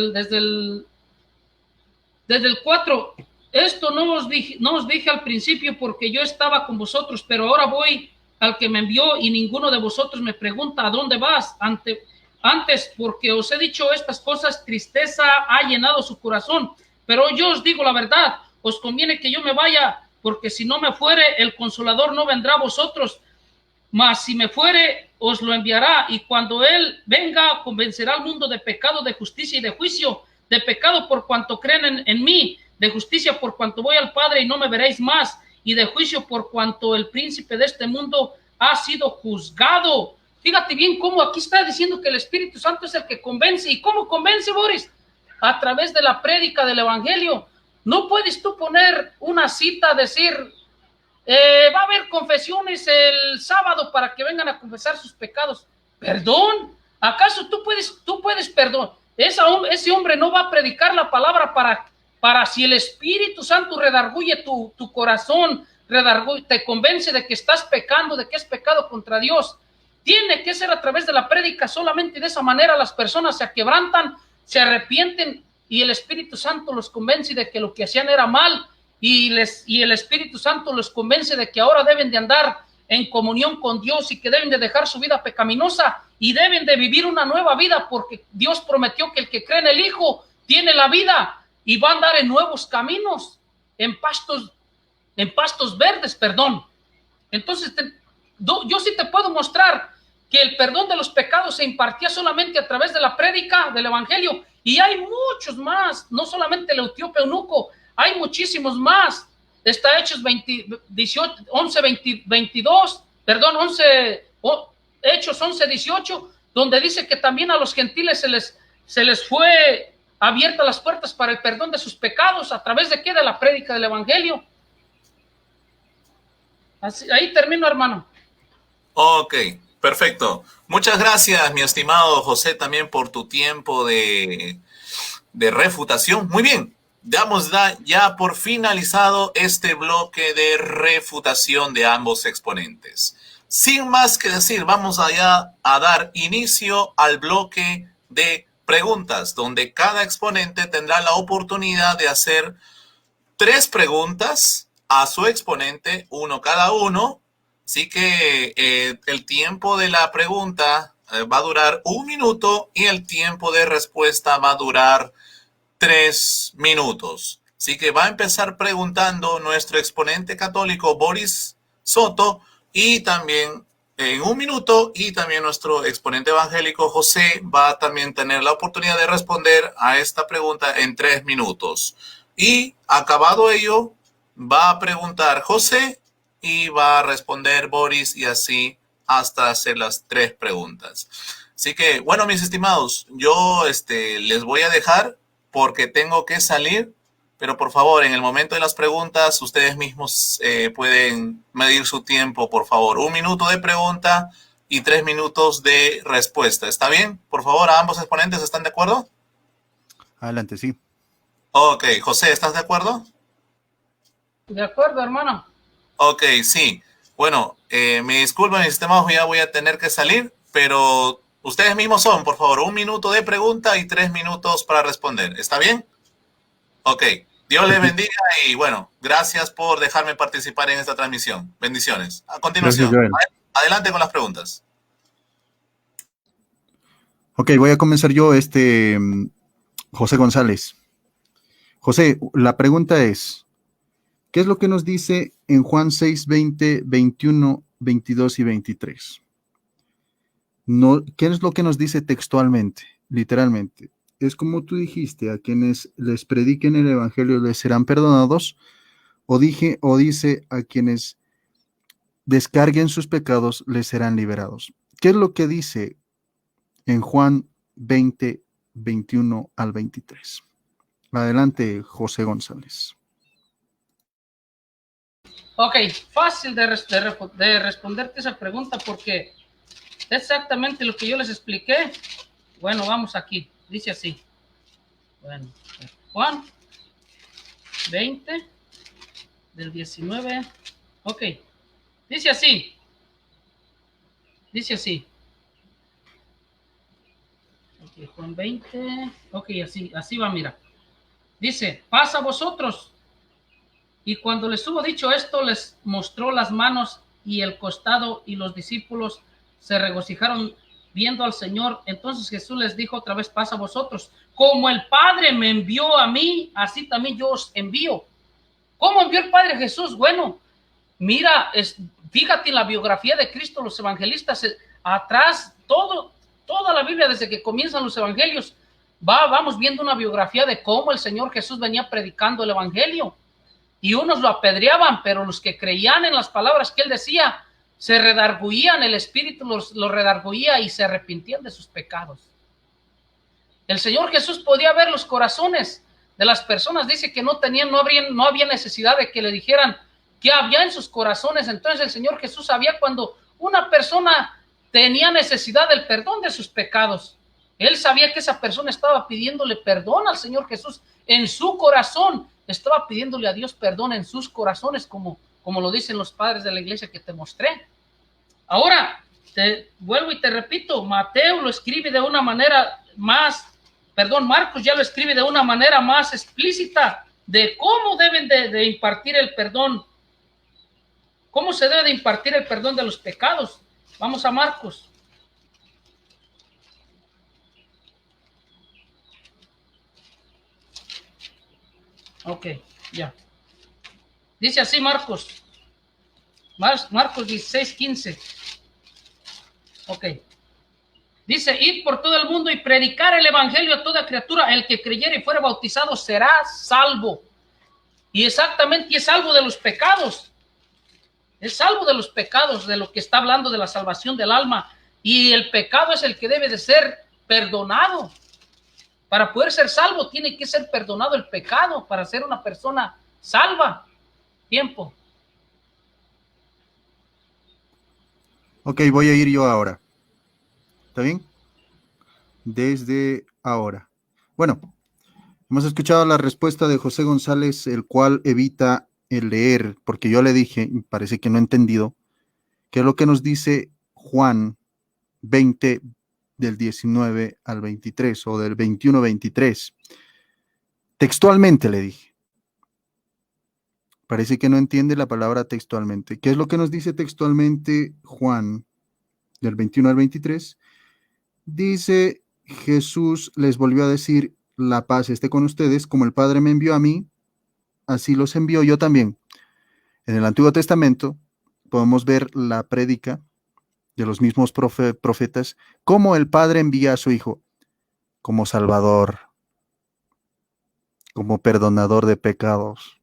el 4, esto no os dije al principio porque yo estaba con vosotros, pero ahora voy al que me envió y ninguno de vosotros me pregunta ¿a dónde vas? Antes, porque os he dicho estas cosas, tristeza ha llenado su corazón, pero yo os digo la verdad, os conviene que yo me vaya, porque si no me fuere, el Consolador no vendrá a vosotros, mas si me fuere, os lo enviará, y cuando él venga, convencerá al mundo de pecado, de justicia y de juicio. De pecado por cuanto creen en mí, de justicia por cuanto voy al Padre y no me veréis más, y de juicio por cuanto el príncipe de este mundo ha sido juzgado. Fíjate bien cómo aquí está diciendo que el Espíritu Santo es el que convence. ¿Y cómo convence, Boris? A través de la prédica del Evangelio. No puedes tú poner una cita, decir, va a haber confesiones el sábado para que vengan a confesar sus pecados. ¿Perdón? ¿Acaso tú puedes perdón? Ese hombre no va a predicar la palabra para si el Espíritu Santo redarguye tu corazón, te convence de que estás pecando, de que es pecado contra Dios. Tiene que ser a través de la prédica, solamente de esa manera las personas se aquebrantan, se arrepienten y el Espíritu Santo los convence de que lo que hacían era mal y el Espíritu Santo los convence de que ahora deben de andar en comunión con Dios y que deben de dejar su vida pecaminosa y deben de vivir una nueva vida, porque Dios prometió que el que cree en el Hijo tiene la vida y va a andar en nuevos caminos, en pastos verdes, perdón. Entonces, yo sí te puedo mostrar que el perdón de los pecados se impartía solamente a través de la prédica del Evangelio, y hay muchos más, no solamente el etíope eunuco, hay muchísimos más. Está Hechos 11:18, donde dice que también a los gentiles se les fue abiertas las puertas para el perdón de sus pecados. ¿A través de qué? De la prédica del Evangelio. Así, ahí termino, hermano. Ok, perfecto. Muchas gracias, mi estimado José, también por tu tiempo de refutación. Muy bien, damos ya por finalizado este bloque de refutación de ambos exponentes. Sin más que decir, vamos allá a dar inicio al bloque de preguntas, donde cada exponente tendrá la oportunidad de hacer 3 preguntas a su exponente, uno cada uno. Así que el tiempo de la pregunta va a durar 1 minuto y el tiempo de respuesta va a durar 3 minutos. Así que va a empezar preguntando nuestro exponente católico Boris Soto y también en 1 minuto, y también nuestro exponente evangélico José va a también tener la oportunidad de responder a esta pregunta en 3 minutos. Y acabado ello, va a preguntar José y va a responder Boris, y así hasta hacer las 3 preguntas. Así que, bueno, mis estimados, yo les voy a dejar porque tengo que salir, pero por favor, en el momento de las preguntas, ustedes mismos pueden medir su tiempo, por favor. 1 minuto de pregunta y 3 minutos de respuesta. ¿Está bien? Por favor, ¿a ambos exponentes están de acuerdo? Adelante, sí. Ok, José, ¿estás de acuerdo? De acuerdo, hermano. Ok, sí. Bueno, me disculpen, mis estimados, ya voy a tener que salir, pero ustedes mismos son, por favor, 1 minuto de pregunta y 3 minutos para responder. ¿Está bien? Ok. Dios les bendiga y bueno, gracias por dejarme participar en esta transmisión. Bendiciones. A continuación, Gracias, Joel. adelante con las preguntas. Ok, voy a comenzar yo, José González. José, la pregunta es, ¿qué es lo que nos dice en Juan 6, 20, 21, 22 y 23? No, ¿qué es lo que nos dice textualmente, literalmente? Es como tú dijiste, a quienes les prediquen el evangelio les serán perdonados, o dice a quienes descarguen sus pecados les serán liberados. ¿Qué es lo que dice en Juan 20, 21 al 23? Adelante, José González. Ok, fácil de responderte esa pregunta porque exactamente lo que yo les expliqué. Bueno, vamos aquí. Dice así. Bueno, Juan 20 del 19. Ok. Dice así. Dice así. Ok, Juan 20. Ok, así va, mira. Dice, pasa a vosotros. Y cuando les hubo dicho esto, les mostró las manos y el costado, y los discípulos se regocijaron viendo al Señor. Entonces Jesús les dijo otra vez, pasa a vosotros. Como el Padre me envió a mí, así también yo os envío. ¿Cómo envió el Padre Jesús? Bueno, mira, fíjate en la biografía de Cristo, los evangelistas, atrás, toda la Biblia, desde que comienzan los evangelios, vamos viendo una biografía de cómo el Señor Jesús venía predicando el evangelio. Y unos lo apedreaban, pero los que creían en las palabras que él decía, se redarguían, el Espíritu los redarguía y se arrepentían de sus pecados. El Señor Jesús podía ver los corazones de las personas, dice que no había necesidad de que le dijeran qué había en sus corazones. Entonces el Señor Jesús sabía cuando una persona tenía necesidad del perdón de sus pecados. Él sabía que esa persona estaba pidiéndole perdón al Señor Jesús en su corazón, estaba pidiéndole a Dios perdón en sus corazones, como lo dicen los padres de la iglesia que te mostré. Ahora, te vuelvo y te repito, Mateo lo escribe de una manera Marcos ya lo escribe de una manera más explícita de cómo deben de impartir el perdón, cómo se debe de impartir el perdón de los pecados. Vamos a Marcos. Ok, ya. Dice así Marcos 16, 15. Ok. Dice, id por todo el mundo y predicar el evangelio a toda criatura. El que creyere y fuere bautizado será salvo. Y exactamente, es salvo de los pecados. Es salvo de los pecados, de lo que está hablando de la salvación del alma. Y el pecado es el que debe de ser perdonado. Para poder ser salvo tiene que ser perdonado el pecado para ser una persona salva. Tiempo. Ok, voy a ir yo ahora. ¿Está bien? Desde ahora. Bueno, hemos escuchado la respuesta de José González, el cual evita el leer, porque yo le dije, y parece que no he entendido, que es lo que nos dice Juan 20, del 19 al 23 o del 21 al 23. Textualmente le dije. Parece que no entiende la palabra textualmente. ¿Qué es lo que nos dice textualmente Juan del 21 al 23? Dice, Jesús les volvió a decir, la paz esté con ustedes, como el Padre me envió a mí, así los envío yo también. En el Antiguo Testamento podemos ver la prédica de los mismos profetas, cómo el Padre envía a su Hijo como Salvador, como perdonador de pecados,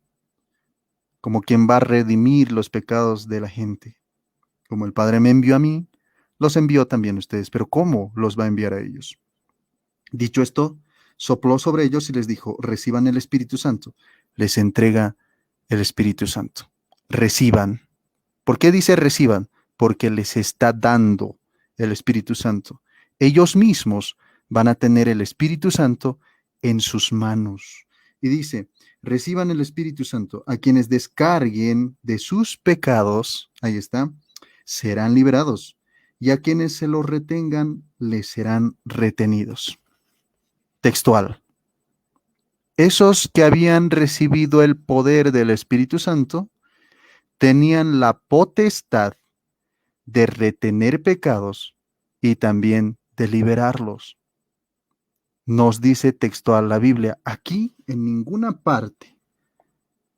como quien va a redimir los pecados de la gente. Como el Padre me envió a mí, los envió también a ustedes. Pero ¿cómo los va a enviar a ellos? Dicho esto, sopló sobre ellos y les dijo, reciban el Espíritu Santo. Les entrega el Espíritu Santo. Reciban. ¿Por qué dice reciban? Porque les está dando el Espíritu Santo. Ellos mismos van a tener el Espíritu Santo en sus manos. Y dice, reciban el Espíritu Santo. A quienes descarguen de sus pecados, ahí está, serán liberados. Y a quienes se los retengan, les serán retenidos. Textual. Esos que habían recibido el poder del Espíritu Santo tenían la potestad de retener pecados y también de liberarlos. Nos dice textual la Biblia, aquí en ninguna parte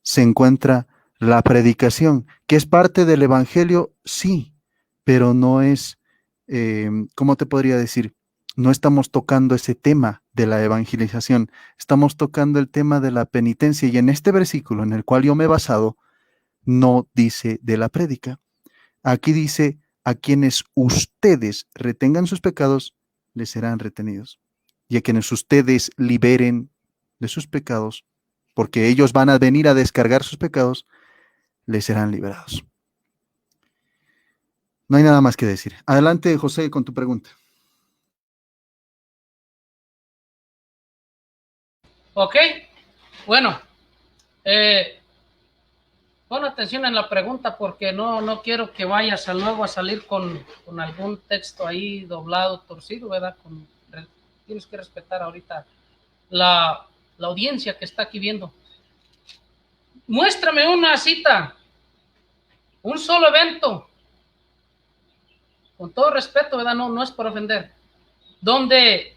se encuentra la predicación, que es parte del Evangelio, sí, pero no es, ¿cómo te podría decir? No estamos tocando ese tema de la evangelización, estamos tocando el tema de la penitencia y en este versículo en el cual yo me he basado, no dice de la prédica. Aquí dice, a quienes ustedes retengan sus pecados, les serán retenidos. Y a quienes ustedes liberen de sus pecados, porque ellos van a venir a descargar sus pecados, les serán liberados. No hay nada más que decir. Adelante, José, con tu pregunta. Ok, bueno, pon atención en la pregunta porque no quiero que vayas luego a salir con algún texto ahí doblado, torcido, ¿verdad? Tienes que respetar ahorita la audiencia que está aquí viendo. Muéstrame una cita, un solo evento, con todo respeto, ¿verdad? No es por ofender, donde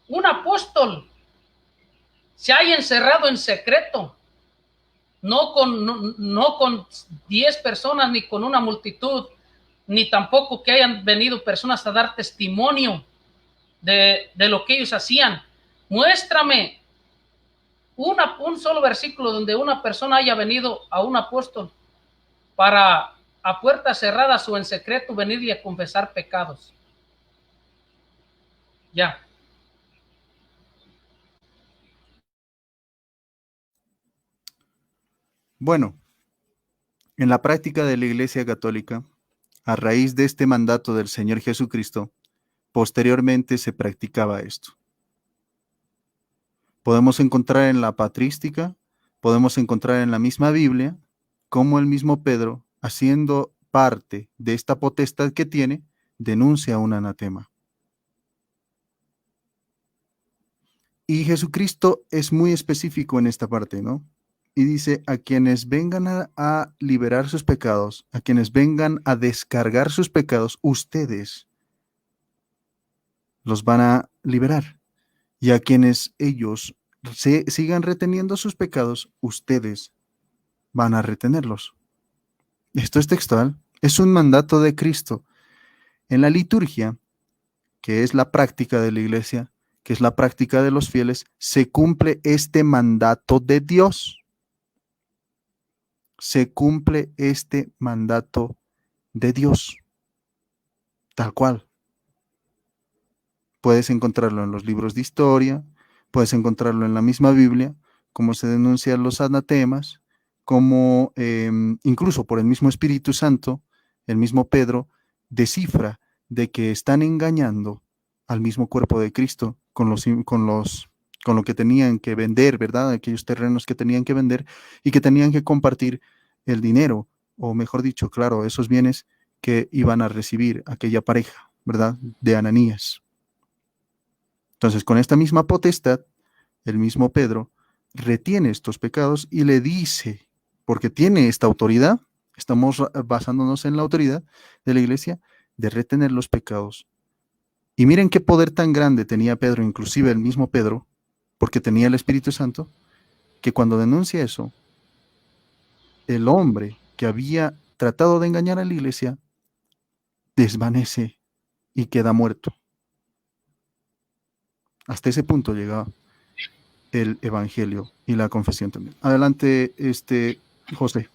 un apóstol se haya encerrado en secreto, no con 10 personas, ni con una multitud, ni tampoco que hayan venido personas a dar testimonio de lo que ellos hacían. Muéstrame un solo versículo donde una persona haya venido a un apóstol para a puertas cerradas o en secreto venir y a confesar pecados. Ya. Bueno, en la práctica de la Iglesia Católica, a raíz de este mandato del Señor Jesucristo, posteriormente se practicaba esto. Podemos encontrar en la patrística, podemos encontrar en la misma Biblia, cómo el mismo Pedro, haciendo parte de esta potestad que tiene, denuncia un anatema. Y Jesucristo es muy específico en esta parte, ¿no? Y dice, a quienes vengan a liberar sus pecados, a quienes vengan a descargar sus pecados, ustedes los van a liberar. Y a quienes ellos sigan reteniendo sus pecados, ustedes van a retenerlos. Esto es textual, es un mandato de Cristo. En la liturgia, que es la práctica de la iglesia, que es la práctica de los fieles, se cumple este mandato de Dios. Se cumple este mandato de Dios, tal cual. Puedes encontrarlo en los libros de historia, puedes encontrarlo en la misma Biblia, cómo se denuncian los anatemas, como incluso por el mismo Espíritu Santo, el mismo Pedro descifra de que están engañando al mismo cuerpo de Cristo con lo que tenían que vender, ¿verdad? Aquellos terrenos que tenían que vender y que tenían que compartir el dinero, o mejor dicho, claro, esos bienes que iban a recibir aquella pareja, ¿verdad? De Ananías. Entonces, con esta misma potestad, el mismo Pedro retiene estos pecados y le dice, porque tiene esta autoridad, estamos basándonos en la autoridad de la iglesia, de retener los pecados. Y miren qué poder tan grande tenía Pedro, inclusive el mismo Pedro, porque tenía el Espíritu Santo, que cuando denuncia eso, el hombre que había tratado de engañar a la iglesia desvanece y queda muerto. Hasta ese punto llega el evangelio y la confesión también. Adelante, José.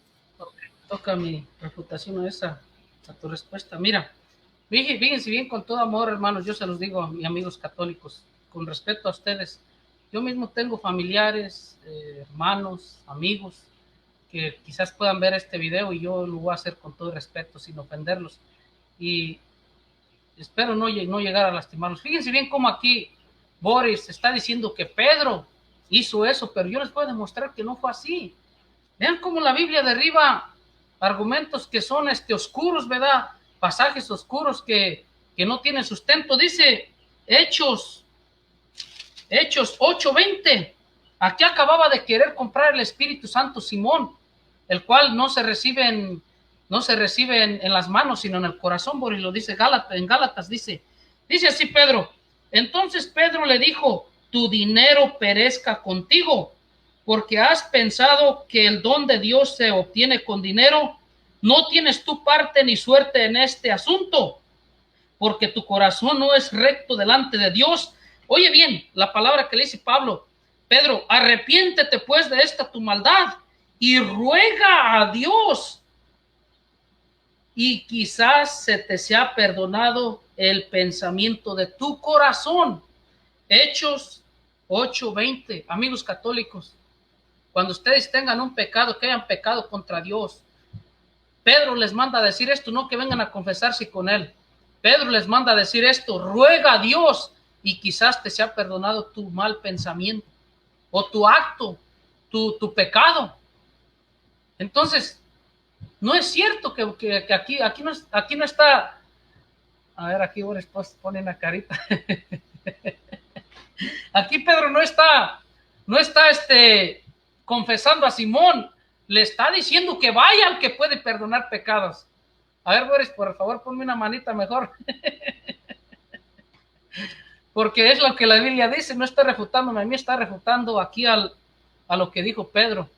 Toca mi reputación a tu respuesta. Mira, fíjense bien con todo amor, hermanos, yo se los digo a mis amigos católicos, con respeto a ustedes. Yo mismo tengo familiares, hermanos, amigos, que quizás puedan ver este video y yo lo voy a hacer con todo respeto, sin ofenderlos. Y espero no llegar a lastimarlos. Fíjense bien cómo aquí Boris está diciendo que Pedro hizo eso, pero yo les puedo demostrar que no fue así. Vean cómo la Biblia derriba argumentos que son oscuros, ¿verdad? Pasajes oscuros que no tienen sustento. Dice Hechos 8:20. Aquí acababa de querer comprar el Espíritu Santo Simón, el cual no se recibe en las manos, sino en el corazón. Boris lo dice en Gálatas, dice así Pedro. Entonces Pedro le dijo: tu dinero perezca contigo, porque has pensado que el don de Dios se obtiene con dinero. No tienes tu parte ni suerte en este asunto, porque tu corazón no es recto delante de Dios. Oye bien la palabra que le dice Pedro, arrepiéntete pues de esta tu maldad y ruega a Dios, y quizás se te sea perdonado el pensamiento de tu corazón. Hechos 8:20. Amigos católicos, cuando ustedes tengan un pecado, que hayan pecado contra Dios, Pedro les manda a decir esto, no que vengan a confesarse con él. Pedro les manda a decir esto: ruega a Dios y quizás te sea perdonado tu mal pensamiento o tu acto, tu pecado. Entonces, no es cierto que aquí no está. A ver, aquí pone una carita. Aquí Pedro no está confesando a Simón, le está diciendo que vaya al que puede perdonar pecados. A ver, Boris, por favor, ponme una manita mejor. Porque es lo que la Biblia dice, no está refutándome a mí, está refutando aquí a lo que dijo Pedro.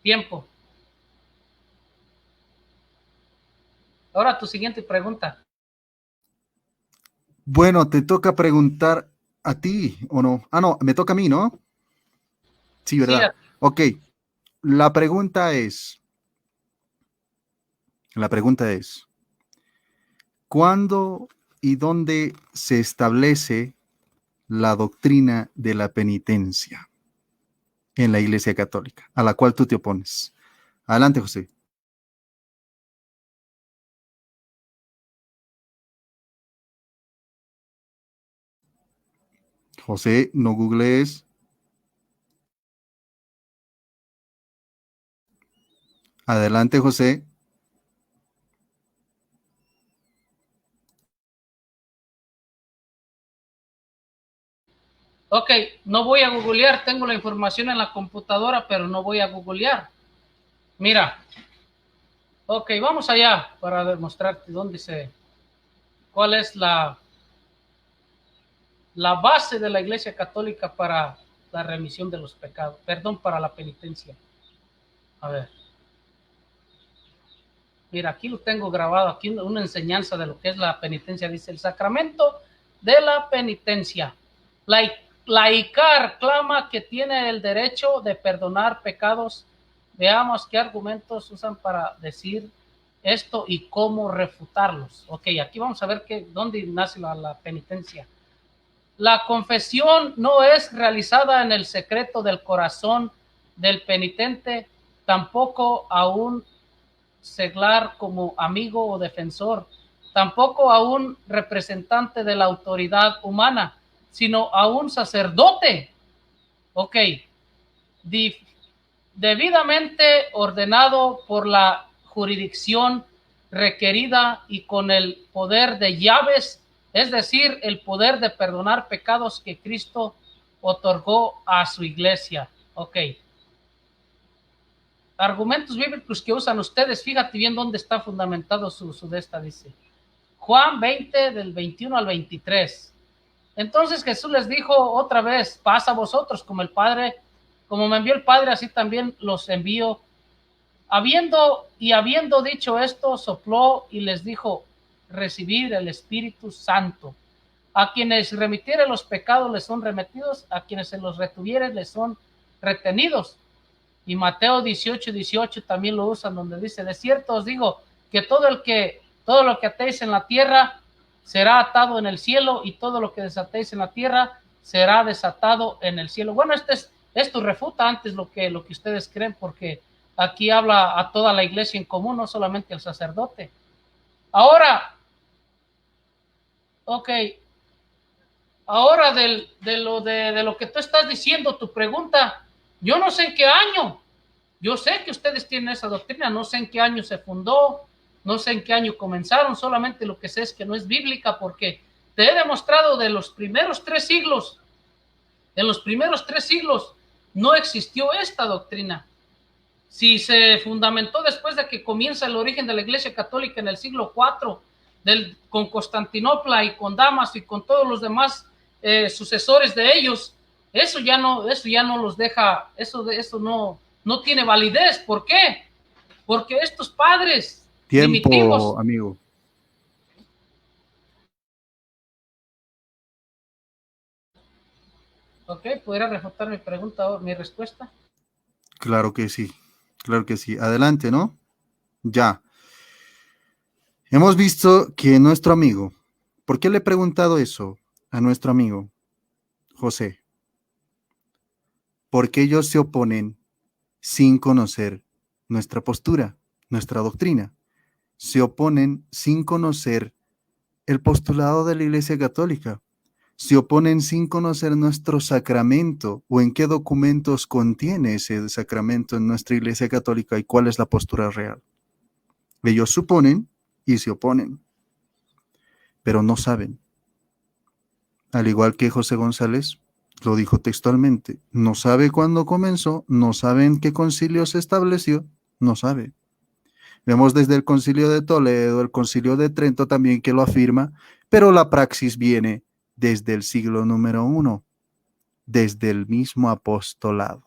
Tiempo. Ahora tu siguiente pregunta. Bueno, te toca preguntar a ti, ¿o no? Ah, no, me toca a mí, ¿no? Sí, ¿verdad? Sí. Ok, la pregunta es, ¿cuándo y dónde se establece la doctrina de la penitencia en la Iglesia Católica, a la cual tú te opones? Adelante, José. José, no googlees. Adelante, José. Ok, no voy a googlear, tengo la información en la computadora, pero no voy a googlear. Mira, ok, vamos allá para demostrarte cuál es la base de la Iglesia Católica para la remisión de los pecados, para la penitencia. A ver. Mira, aquí lo tengo grabado, aquí una enseñanza de lo que es la penitencia. Dice: el sacramento de la penitencia. La ICAR clama que tiene el derecho de perdonar pecados. Veamos qué argumentos usan para decir esto y cómo refutarlos. Ok, aquí vamos a ver dónde nace la penitencia. La confesión no es realizada en el secreto del corazón del penitente, tampoco a un seglar como amigo o defensor, tampoco a un representante de la autoridad humana, sino a un sacerdote. Ok, debidamente ordenado por la jurisdicción requerida y con el poder de llaves es decir, el poder de perdonar pecados que Cristo otorgó a su iglesia. Ok. Argumentos bíblicos que usan ustedes, fíjate bien dónde está fundamentado su de esta, dice. Juan 20, del 21 al 23. Entonces Jesús les dijo otra vez, paz a vosotros, como el Padre, como me envió el Padre, así también los envío. Habiendo dicho esto, sopló y les dijo, recibid el Espíritu Santo. A quienes remitiere los pecados les son remitidos, a quienes se los retuviere les son retenidos. Y Mateo 18 también lo usan, donde dice, de cierto os digo que todo lo que atéis en la tierra será atado en el cielo, y todo lo que desatéis en la tierra será desatado en el cielo. Bueno, esto refuta antes lo que ustedes creen, porque aquí habla a toda la iglesia en común, no solamente al sacerdote. Ahora, ok, ahora de lo que tú estás diciendo, tu pregunta, yo no sé en qué año, yo sé que ustedes tienen esa doctrina, no sé en qué año se fundó, no sé en qué año comenzaron, solamente lo que sé es que no es bíblica, porque te he demostrado de los primeros 3 siglos, en los primeros 3 siglos no existió esta doctrina. Si se fundamentó después de que comienza el origen de la Iglesia Católica en el siglo IV, con Constantinopla y con Damas y con todos los demás sucesores de ellos, eso ya no los deja, eso no tiene validez. ¿Por qué? Porque estos padres primitivos, amigo. Ok, ¿podría refutar mi pregunta, mi respuesta? Claro que sí. Adelante, ¿no? Ya. Hemos visto que nuestro amigo, ¿por qué le he preguntado eso a nuestro amigo José? Porque ellos se oponen sin conocer nuestra postura, nuestra doctrina. Se oponen sin conocer el postulado de la Iglesia Católica. Se oponen sin conocer nuestro sacramento o en qué documentos contiene ese sacramento en nuestra Iglesia Católica y cuál es la postura real. Ellos suponen y se oponen, pero no saben. Al igual que José González lo dijo textualmente, no sabe cuándo comenzó, no sabe en qué concilio se estableció, no sabe. Vemos desde el concilio de Toledo, el concilio de Trento también que lo afirma, pero la praxis viene desde el siglo número 1, desde el mismo apostolado.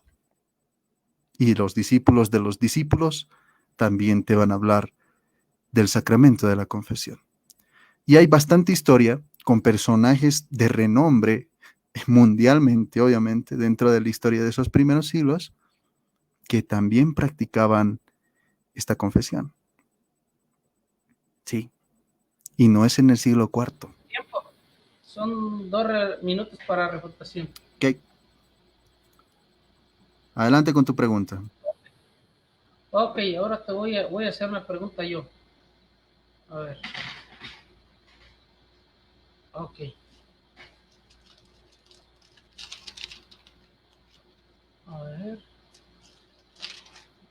Y los discípulos de los discípulos también te van a hablar del sacramento de la confesión. Y hay bastante historia con personajes de renombre mundialmente, obviamente, dentro de la historia de esos primeros siglos, que también practicaban esta confesión. Sí. Y no es en el siglo IV. Tiempo. Son 2 minutos para refutación. Ok. Adelante con tu pregunta. Ok, ahora te voy a hacer una pregunta yo. A ver. Ok. A ver.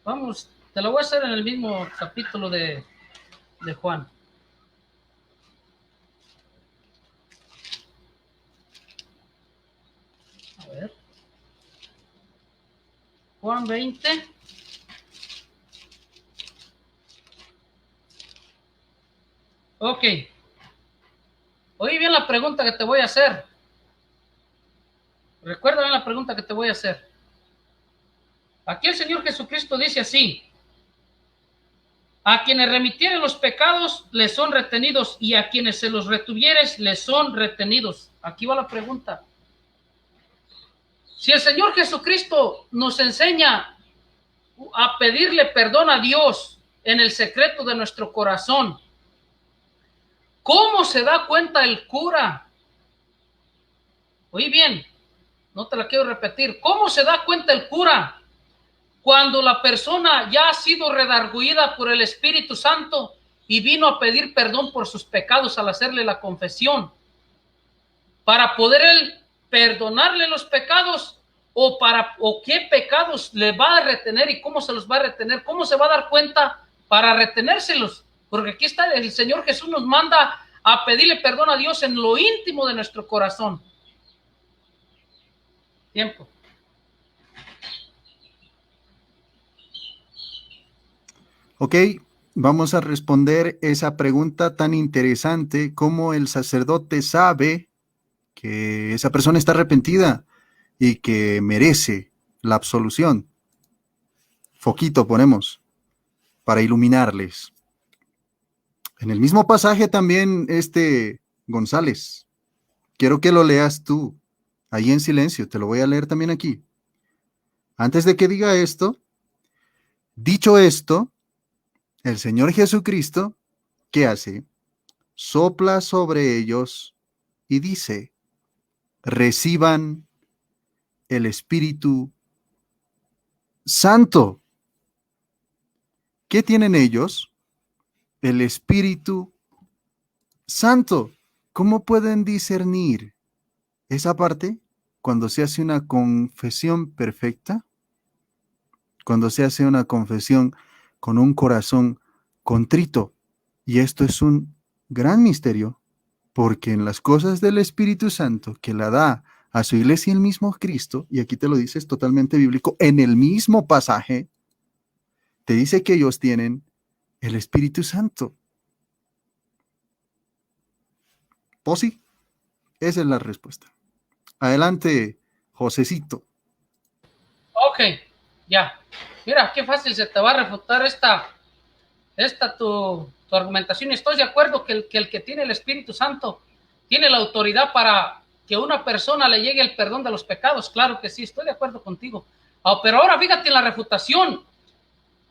Vamos, te lo voy a hacer en el mismo capítulo de Juan. A ver. Juan 20. Ok. Oí bien la pregunta que te voy a hacer. Recuerda bien la pregunta que te voy a hacer. Aquí el Señor Jesucristo dice así: a quienes remitieren los pecados les son retenidos, y a quienes se los retuvieres les son retenidos. Aquí va la pregunta. Si el Señor Jesucristo nos enseña a pedirle perdón a Dios en el secreto de nuestro corazón, ¿cómo se da cuenta el cura? Oí bien, no te la quiero repetir. ¿Cómo se da cuenta el cura cuando la persona ya ha sido redarguida por el Espíritu Santo y vino a pedir perdón por sus pecados al hacerle la confesión? Para poder él perdonarle los pecados, o qué pecados le va a retener y cómo se los va a retener, cómo se va a dar cuenta para retenérselos. Porque aquí está, el Señor Jesús nos manda a pedirle perdón a Dios en lo íntimo de nuestro corazón. Tiempo. Ok, vamos a responder esa pregunta tan interesante: ¿cómo el sacerdote sabe que esa persona está arrepentida y que merece la absolución? Foquito ponemos para iluminarles. En el mismo pasaje también, González, quiero que lo leas tú, ahí en silencio, te lo voy a leer también aquí. Antes de que diga esto, dicho esto, el Señor Jesucristo, ¿qué hace? Sopla sobre ellos y dice: reciban el Espíritu Santo. ¿Qué tienen ellos? El Espíritu Santo. ¿Cómo pueden discernir esa parte cuando se hace una confesión perfecta? Cuando se hace una confesión con un corazón contrito. Y esto es un gran misterio, porque en las cosas del Espíritu Santo que la da a su iglesia el mismo Cristo, y aquí te lo dices totalmente bíblico, en el mismo pasaje, te dice que ellos tienen el Espíritu Santo. ¿Posi? Esa es la respuesta. Adelante, Josecito. Ok, ya. Mira, qué fácil se te va a refutar esta tu argumentación. Estoy de acuerdo que el que tiene el Espíritu Santo tiene la autoridad para que a una persona le llegue el perdón de los pecados. Claro que sí, estoy de acuerdo contigo. Pero ahora fíjate en la refutación.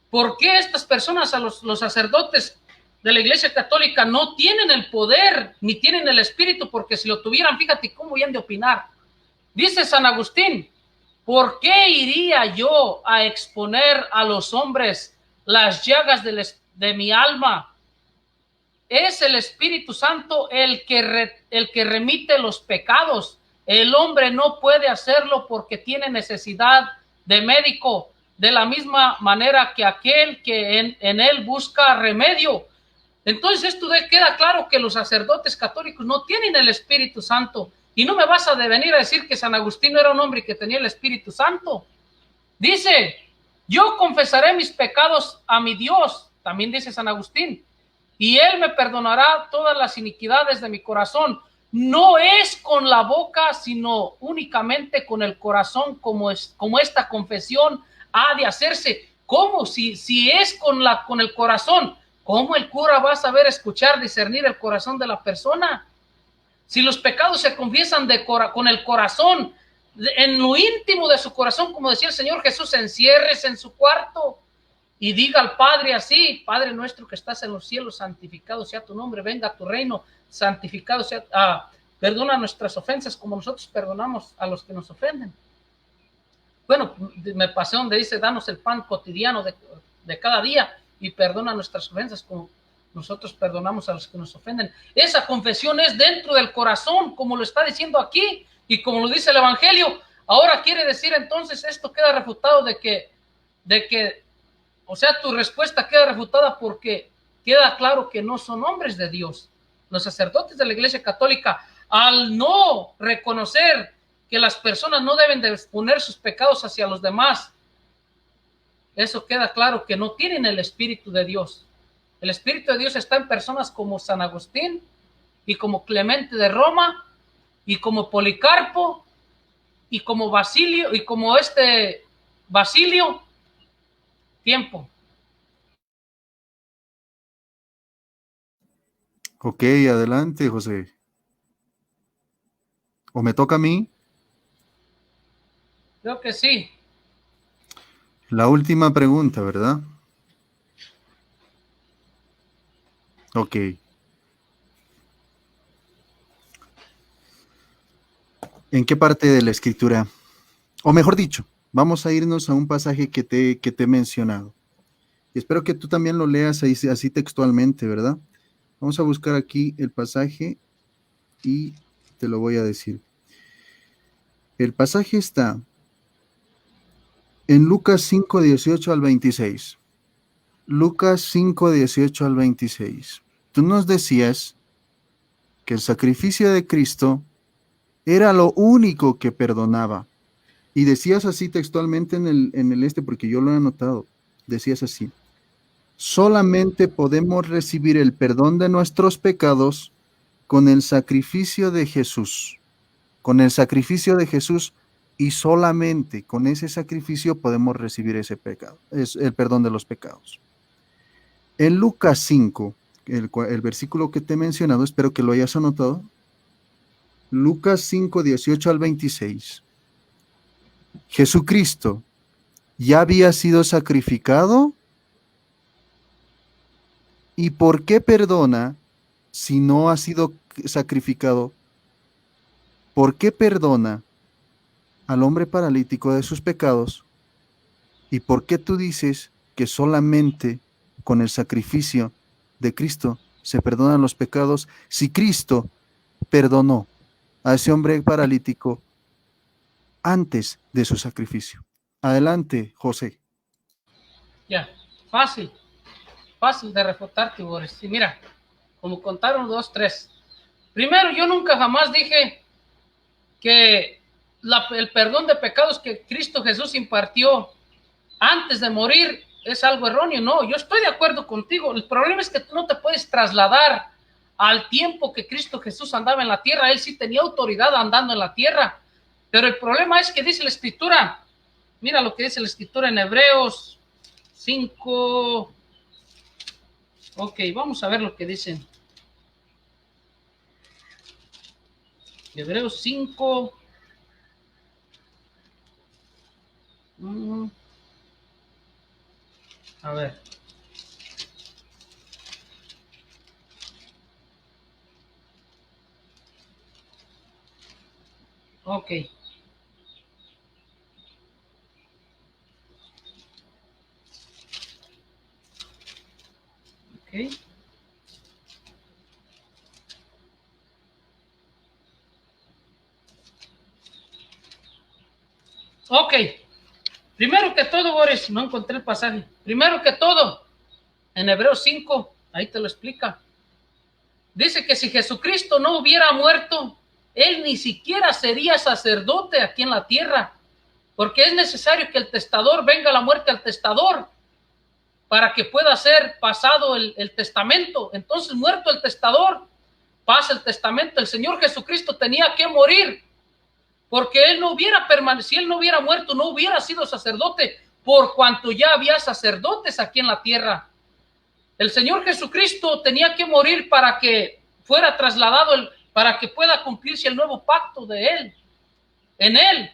¿Por qué estas personas, los sacerdotes de la Iglesia Católica, no tienen el poder ni tienen el Espíritu? Porque si lo tuvieran, fíjate cómo habían de opinar. Dice San Agustín: ¿por qué iría yo a exponer a los hombres las llagas de mi alma? Es el Espíritu Santo el que remite los pecados. El hombre no puede hacerlo porque tiene necesidad de médico, de la misma manera que aquel que en él busca remedio. Entonces esto queda claro que los sacerdotes católicos no tienen el Espíritu Santo. Y no me vas a venir a decir que San Agustín no era un hombre que tenía el Espíritu Santo. Dice: yo confesaré mis pecados a mi Dios, también dice San Agustín, y Él me perdonará todas las iniquidades de mi corazón. No es con la boca, sino únicamente con el corazón, como esta confesión ha de hacerse. ¿Cómo? Si es con el corazón, ¿cómo el cura va a saber escuchar, discernir el corazón de la persona? Si los pecados se confiesan con el corazón, en lo íntimo de su corazón, como decía el Señor Jesús: enciérrese en su cuarto y diga al Padre así: Padre nuestro que estás en los cielos, santificado sea tu nombre, venga a tu reino, santificado sea, perdona nuestras ofensas como nosotros perdonamos a los que nos ofenden. Bueno, me pasé donde dice: danos el pan cotidiano de cada día y perdona nuestras ofensas como nosotros perdonamos a los que nos ofenden. Esa confesión es dentro del corazón, como lo está diciendo aquí y como lo dice el Evangelio. Ahora quiere decir entonces, esto queda refutado de que, o sea, tu respuesta queda refutada porque queda claro que no son hombres de Dios. Los sacerdotes de la Iglesia Católica, al no reconocer que las personas no deben de exponer sus pecados hacia los demás, eso queda claro que no tienen el Espíritu de Dios. El Espíritu de Dios está en personas como San Agustín y como Clemente de Roma y como Policarpo y como Basilio y como Basilio. Tiempo. Ok, adelante, José. ¿O me toca a mí? Creo que sí. La última pregunta, ¿verdad? Ok. ¿En qué parte de la escritura? O mejor dicho, vamos a irnos a un pasaje que te he mencionado. Y espero que tú también lo leas ahí, así textualmente, ¿verdad? Vamos a buscar aquí el pasaje y te lo voy a decir. El pasaje está en Lucas 5, 18 al 26. Lucas 5, 18 al 26. Tú nos decías que el sacrificio de Cristo era lo único que perdonaba. Y decías así textualmente en el porque yo lo he anotado, decías así: solamente podemos recibir el perdón de nuestros pecados con el sacrificio de Jesús. Con el sacrificio de Jesús, y solamente con ese sacrificio podemos recibir ese pecado, es el perdón de los pecados. En Lucas 5, el versículo que te he mencionado, espero que lo hayas anotado. Lucas 5, 18 al 26. Jesucristo ya había sido sacrificado. ¿Y por qué perdona si no ha sido sacrificado? ¿Por qué perdona al hombre paralítico de sus pecados? ¿Y por qué tú dices que solamente con el sacrificio de Cristo se perdonan los pecados, si Cristo perdonó a ese hombre paralítico antes de su sacrificio? Adelante, José. Ya, fácil de refutarte, Boris. Y mira, como contaron 2, 3. Primero, yo nunca jamás dije que el perdón de pecados que Cristo Jesús impartió antes de morir es algo erróneo. No, yo estoy de acuerdo contigo. El problema es que tú no te puedes trasladar al tiempo que Cristo Jesús andaba en la tierra. Él sí tenía autoridad andando en la tierra, pero el problema es que dice la Escritura, mira lo que dice la Escritura en Hebreos 5. Ok, vamos a ver lo que dicen. Hebreos 5. A ver. Ok. Ok. Ok. Primero que todo, Boris, no encontré el pasaje. Primero que todo, en Hebreos 5, ahí te lo explica. Dice que si Jesucristo no hubiera muerto, él ni siquiera sería sacerdote aquí en la tierra, porque es necesario que el testador venga a la muerte al testador para que pueda ser pasado el testamento. Entonces, muerto el testador, pasa el testamento. El Señor Jesucristo tenía que morir, porque él no hubiera permanecido, él no hubiera muerto, no hubiera sido sacerdote, por cuanto ya había sacerdotes aquí en la tierra. El Señor Jesucristo tenía que morir para que fuera trasladado, para que pueda cumplirse el nuevo pacto de él. En él,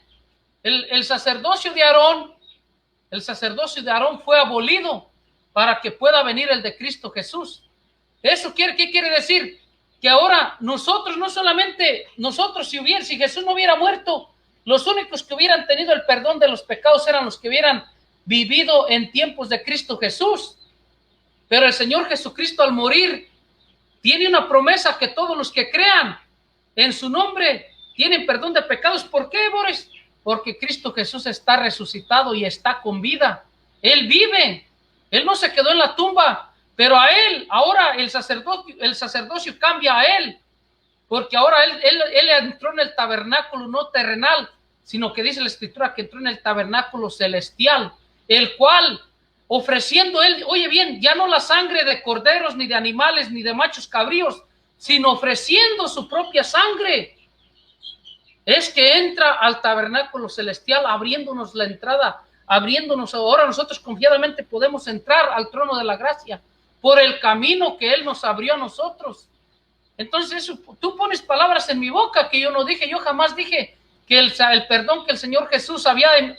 el sacerdocio de Aarón fue abolido para que pueda venir el de Cristo Jesús. ¿Qué quiere decir? Que ahora nosotros, no solamente nosotros, si Jesús no hubiera muerto, los únicos que hubieran tenido el perdón de los pecados eran los que hubieran vivido en tiempos de Cristo Jesús. Pero el Señor Jesucristo, al morir, tiene una promesa que todos los que crean en su nombre tienen perdón de pecados. ¿Por qué, Boris? Porque Cristo Jesús está resucitado y está con vida. Él vive. Él no se quedó en la tumba, pero a él, ahora el sacerdocio cambia a él, porque ahora él entró en el tabernáculo no terrenal, sino que dice la Escritura que entró en el tabernáculo celestial, el cual, ofreciendo él, oye bien, ya no la sangre de corderos, ni de animales, ni de machos cabríos, sino ofreciendo su propia sangre, es que entra al tabernáculo celestial, abriéndonos la entrada, abriéndonos. Ahora nosotros confiadamente podemos entrar al trono de la gracia por el camino que él nos abrió a nosotros. Entonces tú pones palabras en mi boca que yo no dije. Yo jamás dije que el perdón que el Señor Jesús había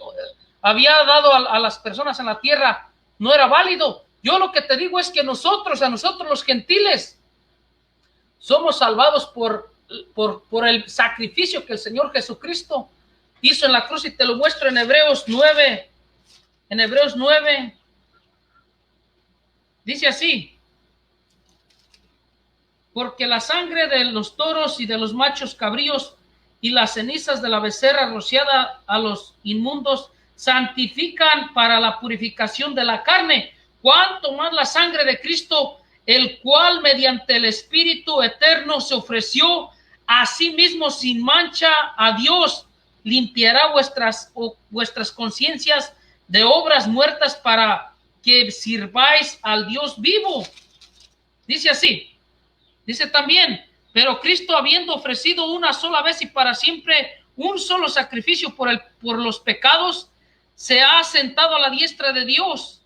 dado a las personas en la tierra no era válido. Yo lo que te digo es que a nosotros los gentiles, somos salvados por el sacrificio que el Señor Jesucristo hizo en la cruz, y te lo muestro en Hebreos 9. En Hebreos 9 dice así: porque la sangre de los toros y de los machos cabríos y las cenizas de la becerra rociada a los inmundos santifican para la purificación de la carne, cuanto más la sangre de Cristo, el cual mediante el Espíritu eterno se ofreció a sí mismo sin mancha a Dios, limpiará vuestras conciencias de obras muertas para que sirváis al Dios vivo. Dice así, dice también, pero Cristo, habiendo ofrecido una sola vez y para siempre un solo sacrificio por los pecados, se ha sentado a la diestra de Dios.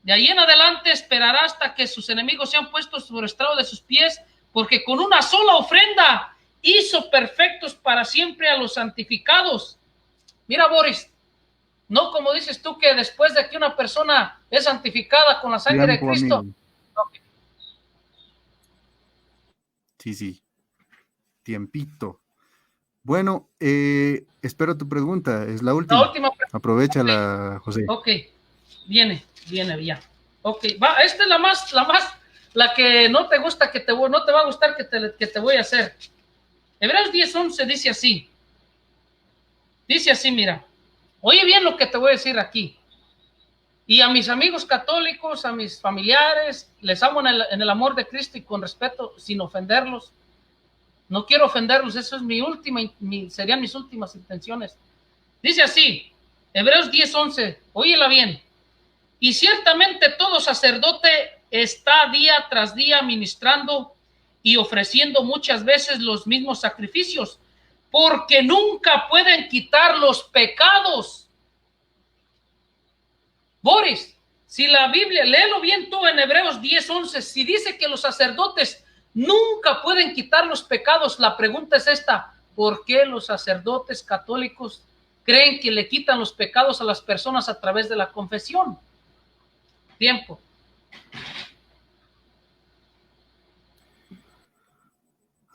De ahí en adelante esperará hasta que sus enemigos sean puestos por estrado de sus pies, porque con una sola ofrenda hizo perfectos para siempre a los santificados. Mira, Boris, no como dices tú que después de que una persona es santificada con la sangre de Cristo. Okay. Sí, tiempito. Bueno, espero tu pregunta, es la última. La última pregunta. Aprovechala, okay. José. Ok, viene ya. Ok, va, esta es la que no te gusta, no te va a gustar que te voy a hacer. Hebreos 10:11 dice así. Dice así, mira. Oye bien lo que te voy a decir aquí. Y a mis amigos católicos, a mis familiares, les amo en el amor de Cristo y con respeto, sin ofenderlos. No quiero ofenderlos, eso es serían mis últimas intenciones. Dice así, Hebreos 10:11, óyela bien. Y ciertamente todo sacerdote está día tras día ministrando y ofreciendo muchas veces los mismos sacrificios, porque nunca pueden quitar los pecados. Boris, si la Biblia, léelo bien tú en Hebreos 10:11, si dice que los sacerdotes nunca pueden quitar los pecados, la pregunta es esta: ¿por qué los sacerdotes católicos creen que le quitan los pecados a las personas a través de la confesión? Tiempo.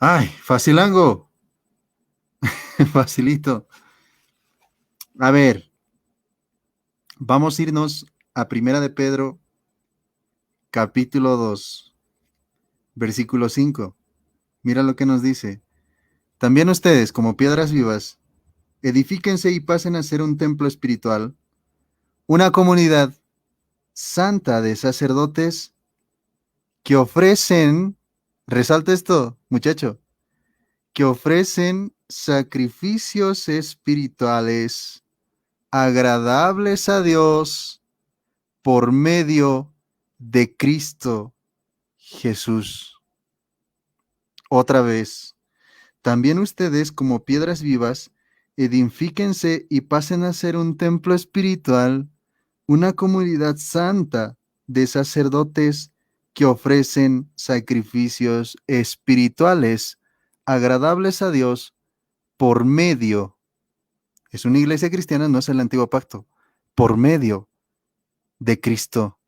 Ay, facilango. Facilito. A ver, vamos a irnos a Primera de Pedro, capítulo 2, versículo 5. Mira lo que nos dice. También ustedes, como piedras vivas, edifíquense y pasen a ser un templo espiritual, una comunidad santa de sacerdotes que ofrecen, resalta esto, muchacho, que ofrecen sacrificios espirituales agradables a Dios por medio de Cristo Jesús. Otra vez, también ustedes como piedras vivas, edifíquense y pasen a ser un templo espiritual, una comunidad santa de sacerdotes que ofrecen sacrificios espirituales agradables a Dios por medio, es una iglesia cristiana, no es el antiguo pacto, por medio de Cristo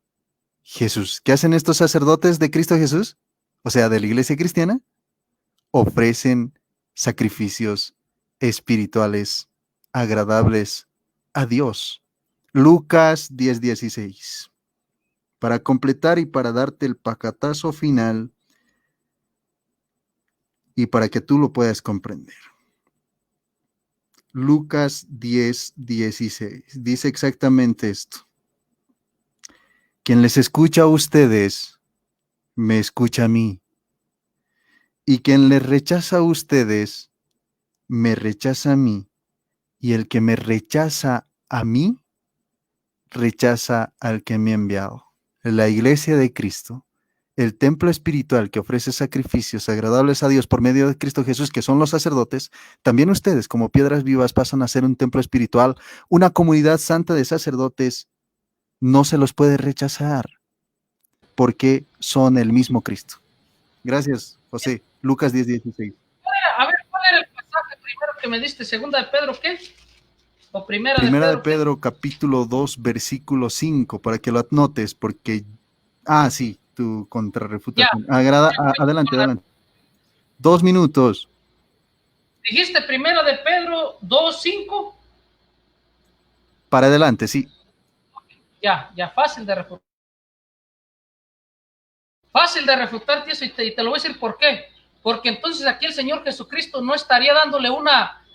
Jesús. ¿Qué hacen estos sacerdotes de Cristo Jesús? O sea, de la iglesia cristiana, ofrecen sacrificios espirituales agradables a Dios. Lucas 10:16. Para completar y para darte el pacatazo final y para que tú lo puedas comprender. Lucas 10:16 dice exactamente esto. Quien les escucha a ustedes, me escucha a mí. Y quien les rechaza a ustedes, me rechaza a mí. Y el que me rechaza a mí, rechaza al que me ha enviado. La iglesia de Cristo, el templo espiritual que ofrece sacrificios agradables a Dios por medio de Cristo Jesús, que son los sacerdotes, también ustedes como piedras vivas pasan a ser un templo espiritual, una comunidad santa de sacerdotes. No se los puede rechazar porque son el mismo Cristo. Gracias, José. Lucas 10:16. A ver, ¿cuál era el pasaje primero que me diste? ¿Segunda de Pedro qué? ¿O primera de Pedro, capítulo 2, versículo 5, para que lo anotes, porque... Ah, sí, tu contrarrefutación. Adelante. 2 minutos. ¿Dijiste primera de Pedro 2:5? Para adelante, sí. Ya, fácil de refutar. Fácil de refutar, eso, y te lo voy a decir por qué. Porque entonces aquí el Señor Jesucristo no estaría dándole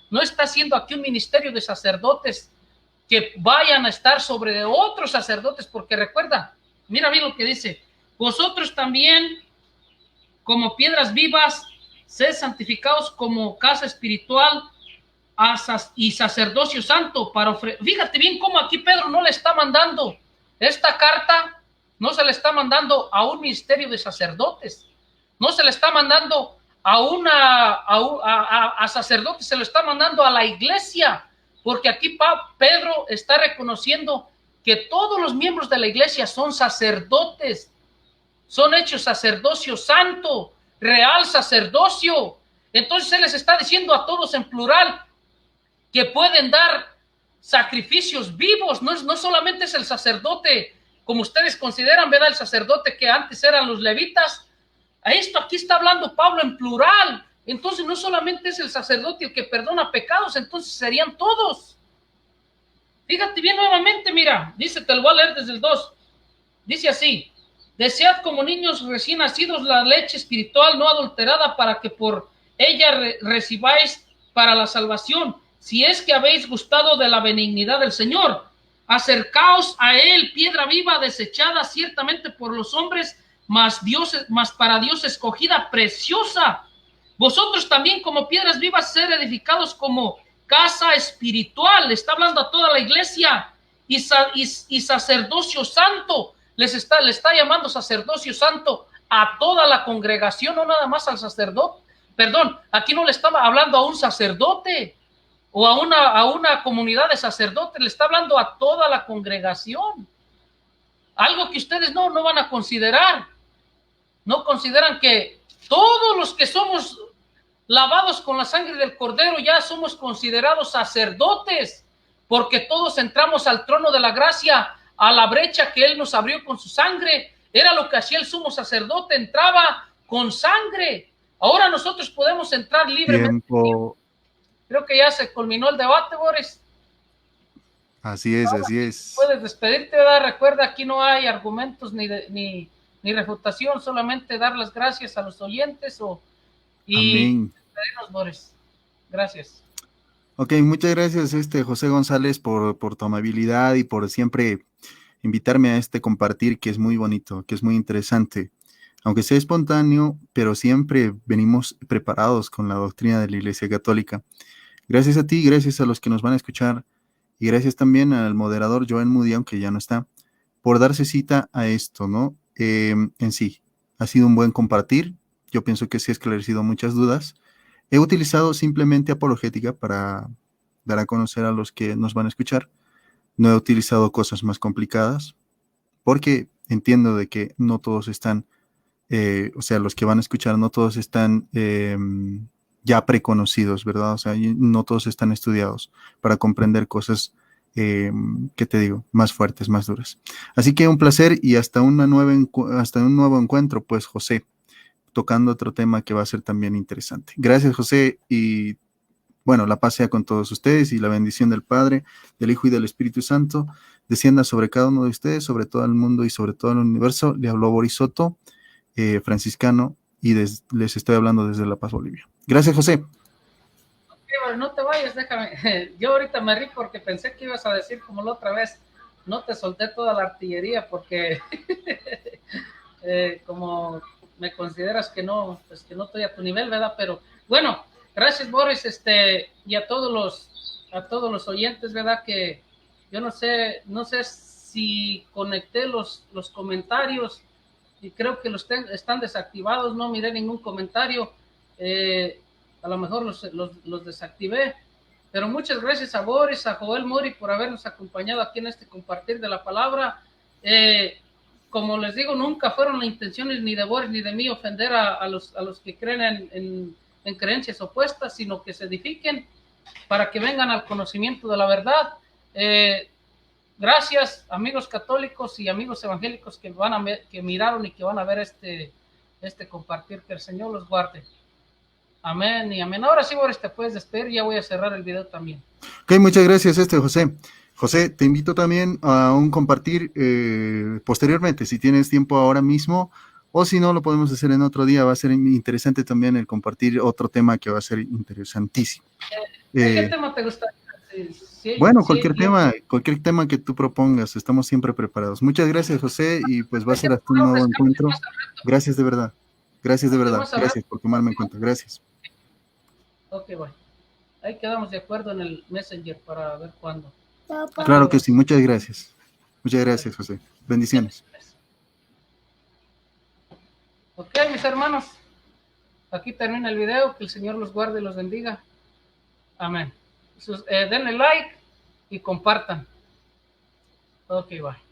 no está haciendo aquí un ministerio de sacerdotes que vayan a estar sobre de otros sacerdotes, porque recuerda, mira bien lo que dice, Vosotros también, como piedras vivas, sed santificados como casa espiritual y sacerdocio santo para fíjate bien cómo aquí Pedro no le está mandando esta carta, no se le está mandando a un ministerio de sacerdotes, no se le está mandando a sacerdotes, se lo está mandando a la iglesia, porque aquí Pedro está reconociendo que todos los miembros de la iglesia son sacerdotes, son hechos sacerdocio santo, real sacerdocio. Entonces él les está diciendo a todos en plural que pueden dar sacrificios vivos, no solamente es el sacerdote, como ustedes consideran, ¿verdad? El sacerdote que antes eran los levitas. A esto aquí está hablando Pablo en plural. Entonces no solamente es el sacerdote el que perdona pecados, entonces serían todos. Fíjate bien nuevamente, mira, dice, te lo voy a leer desde el 2. Dice así: desead como niños recién nacidos la leche espiritual no adulterada, para que por ella recibáis para la salvación, si es que habéis gustado de la benignidad del Señor. Acercaos a él, piedra viva, desechada ciertamente por los hombres, mas para Dios escogida, preciosa. Vosotros también como piedras vivas ser edificados como casa espiritual, le está hablando a toda la iglesia, y sacerdocio santo, le está llamando sacerdocio santo a toda la congregación, no nada más al sacerdote. Perdón, aquí no le estaba hablando a un sacerdote o a una comunidad de sacerdotes, le está hablando a toda la congregación. Algo que ustedes no van a considerar. No consideran que todos los que somos lavados con la sangre del Cordero ya somos considerados sacerdotes, porque todos entramos al trono de la gracia, a la brecha que Él nos abrió con su sangre. Era lo que hacía el sumo sacerdote, entraba con sangre. Ahora nosotros podemos entrar libremente. Tiempo. Creo que ya se culminó el debate, Boris. Así es, así es. Puedes despedirte, ¿verdad? Recuerda, aquí no hay argumentos ni refutación, solamente dar las gracias a los oyentes y despedirnos, Boris. Gracias. Ok, muchas gracias, José González, por tu amabilidad y por siempre invitarme a compartir, que es muy bonito, que es muy interesante. Aunque sea espontáneo, pero siempre venimos preparados con la doctrina de la Iglesia Católica. Gracias a ti, gracias a los que nos van a escuchar, y gracias también al moderador Joel Moody, aunque ya no está, por darse cita a esto, ¿no? En sí, ha sido un buen compartir. Yo pienso que sí he esclarecido muchas dudas. He utilizado simplemente apologética para dar a conocer a los que nos van a escuchar. No he utilizado cosas más complicadas, porque entiendo de que no todos están, o sea, los que van a escuchar, no todos están ya preconocidos, ¿verdad? O sea, no todos están estudiados para comprender cosas, ¿qué te digo? Más fuertes, más duras. Así que un placer, y hasta un nuevo encuentro, pues, José, tocando otro tema que va a ser también interesante. Gracias, José, y bueno, la paz sea con todos ustedes, y la bendición del Padre, del Hijo y del Espíritu Santo descienda sobre cada uno de ustedes, sobre todo el mundo y sobre todo el universo. Le habló Boris Soto, franciscano, y les estoy hablando desde La Paz, Bolivia. Gracias, José. Ok, bueno, no te vayas, déjame. Yo ahorita me rí porque pensé que ibas a decir como la otra vez, no te solté toda la artillería porque como me consideras que no, pues que no estoy a tu nivel, ¿verdad? Pero bueno, gracias, Boris, y a todos los oyentes, ¿verdad? Que yo no sé si conecté los comentarios, y creo que están desactivados, no miré ningún comentario, a lo mejor los desactivé, pero muchas gracias a Boris, a Joel Moody por habernos acompañado aquí en este compartir de la palabra. Como les digo, nunca fueron las intenciones ni de Boris ni de mí ofender a los que creen en creencias opuestas, sino que se edifiquen para que vengan al conocimiento de la verdad. Gracias, amigos católicos y amigos evangélicos que miraron y que van a ver este compartir. Que el Señor los guarde. Amén y amén. Ahora sí, Boris, te puedes despedir, ya voy a cerrar el video también. Ok, muchas gracias, José. José, te invito también a un compartir posteriormente, si tienes tiempo ahora mismo, o si no, lo podemos hacer en otro día. Va a ser interesante también el compartir otro tema que va a ser interesantísimo. ¿Qué tema te gustaría? Sí, Bueno, sí, cualquier tema que tú propongas, estamos siempre preparados. Muchas gracias, José, y pues va a ser hasta un Vamos a nuevo rescatar encuentro. más al rato. Gracias de verdad. Gracias de Ok, verdad. más al rato. Gracias por tomarme en cuenta. Gracias. Ok, bueno. Ahí quedamos de acuerdo en el Messenger para ver cuándo. Claro que sí. Muchas gracias. Muchas gracias, José. Bendiciones. Ok, mis hermanos. Aquí termina el video. Que el Señor los guarde y los bendiga. Amén. Denle like y compartan. Ok, bye.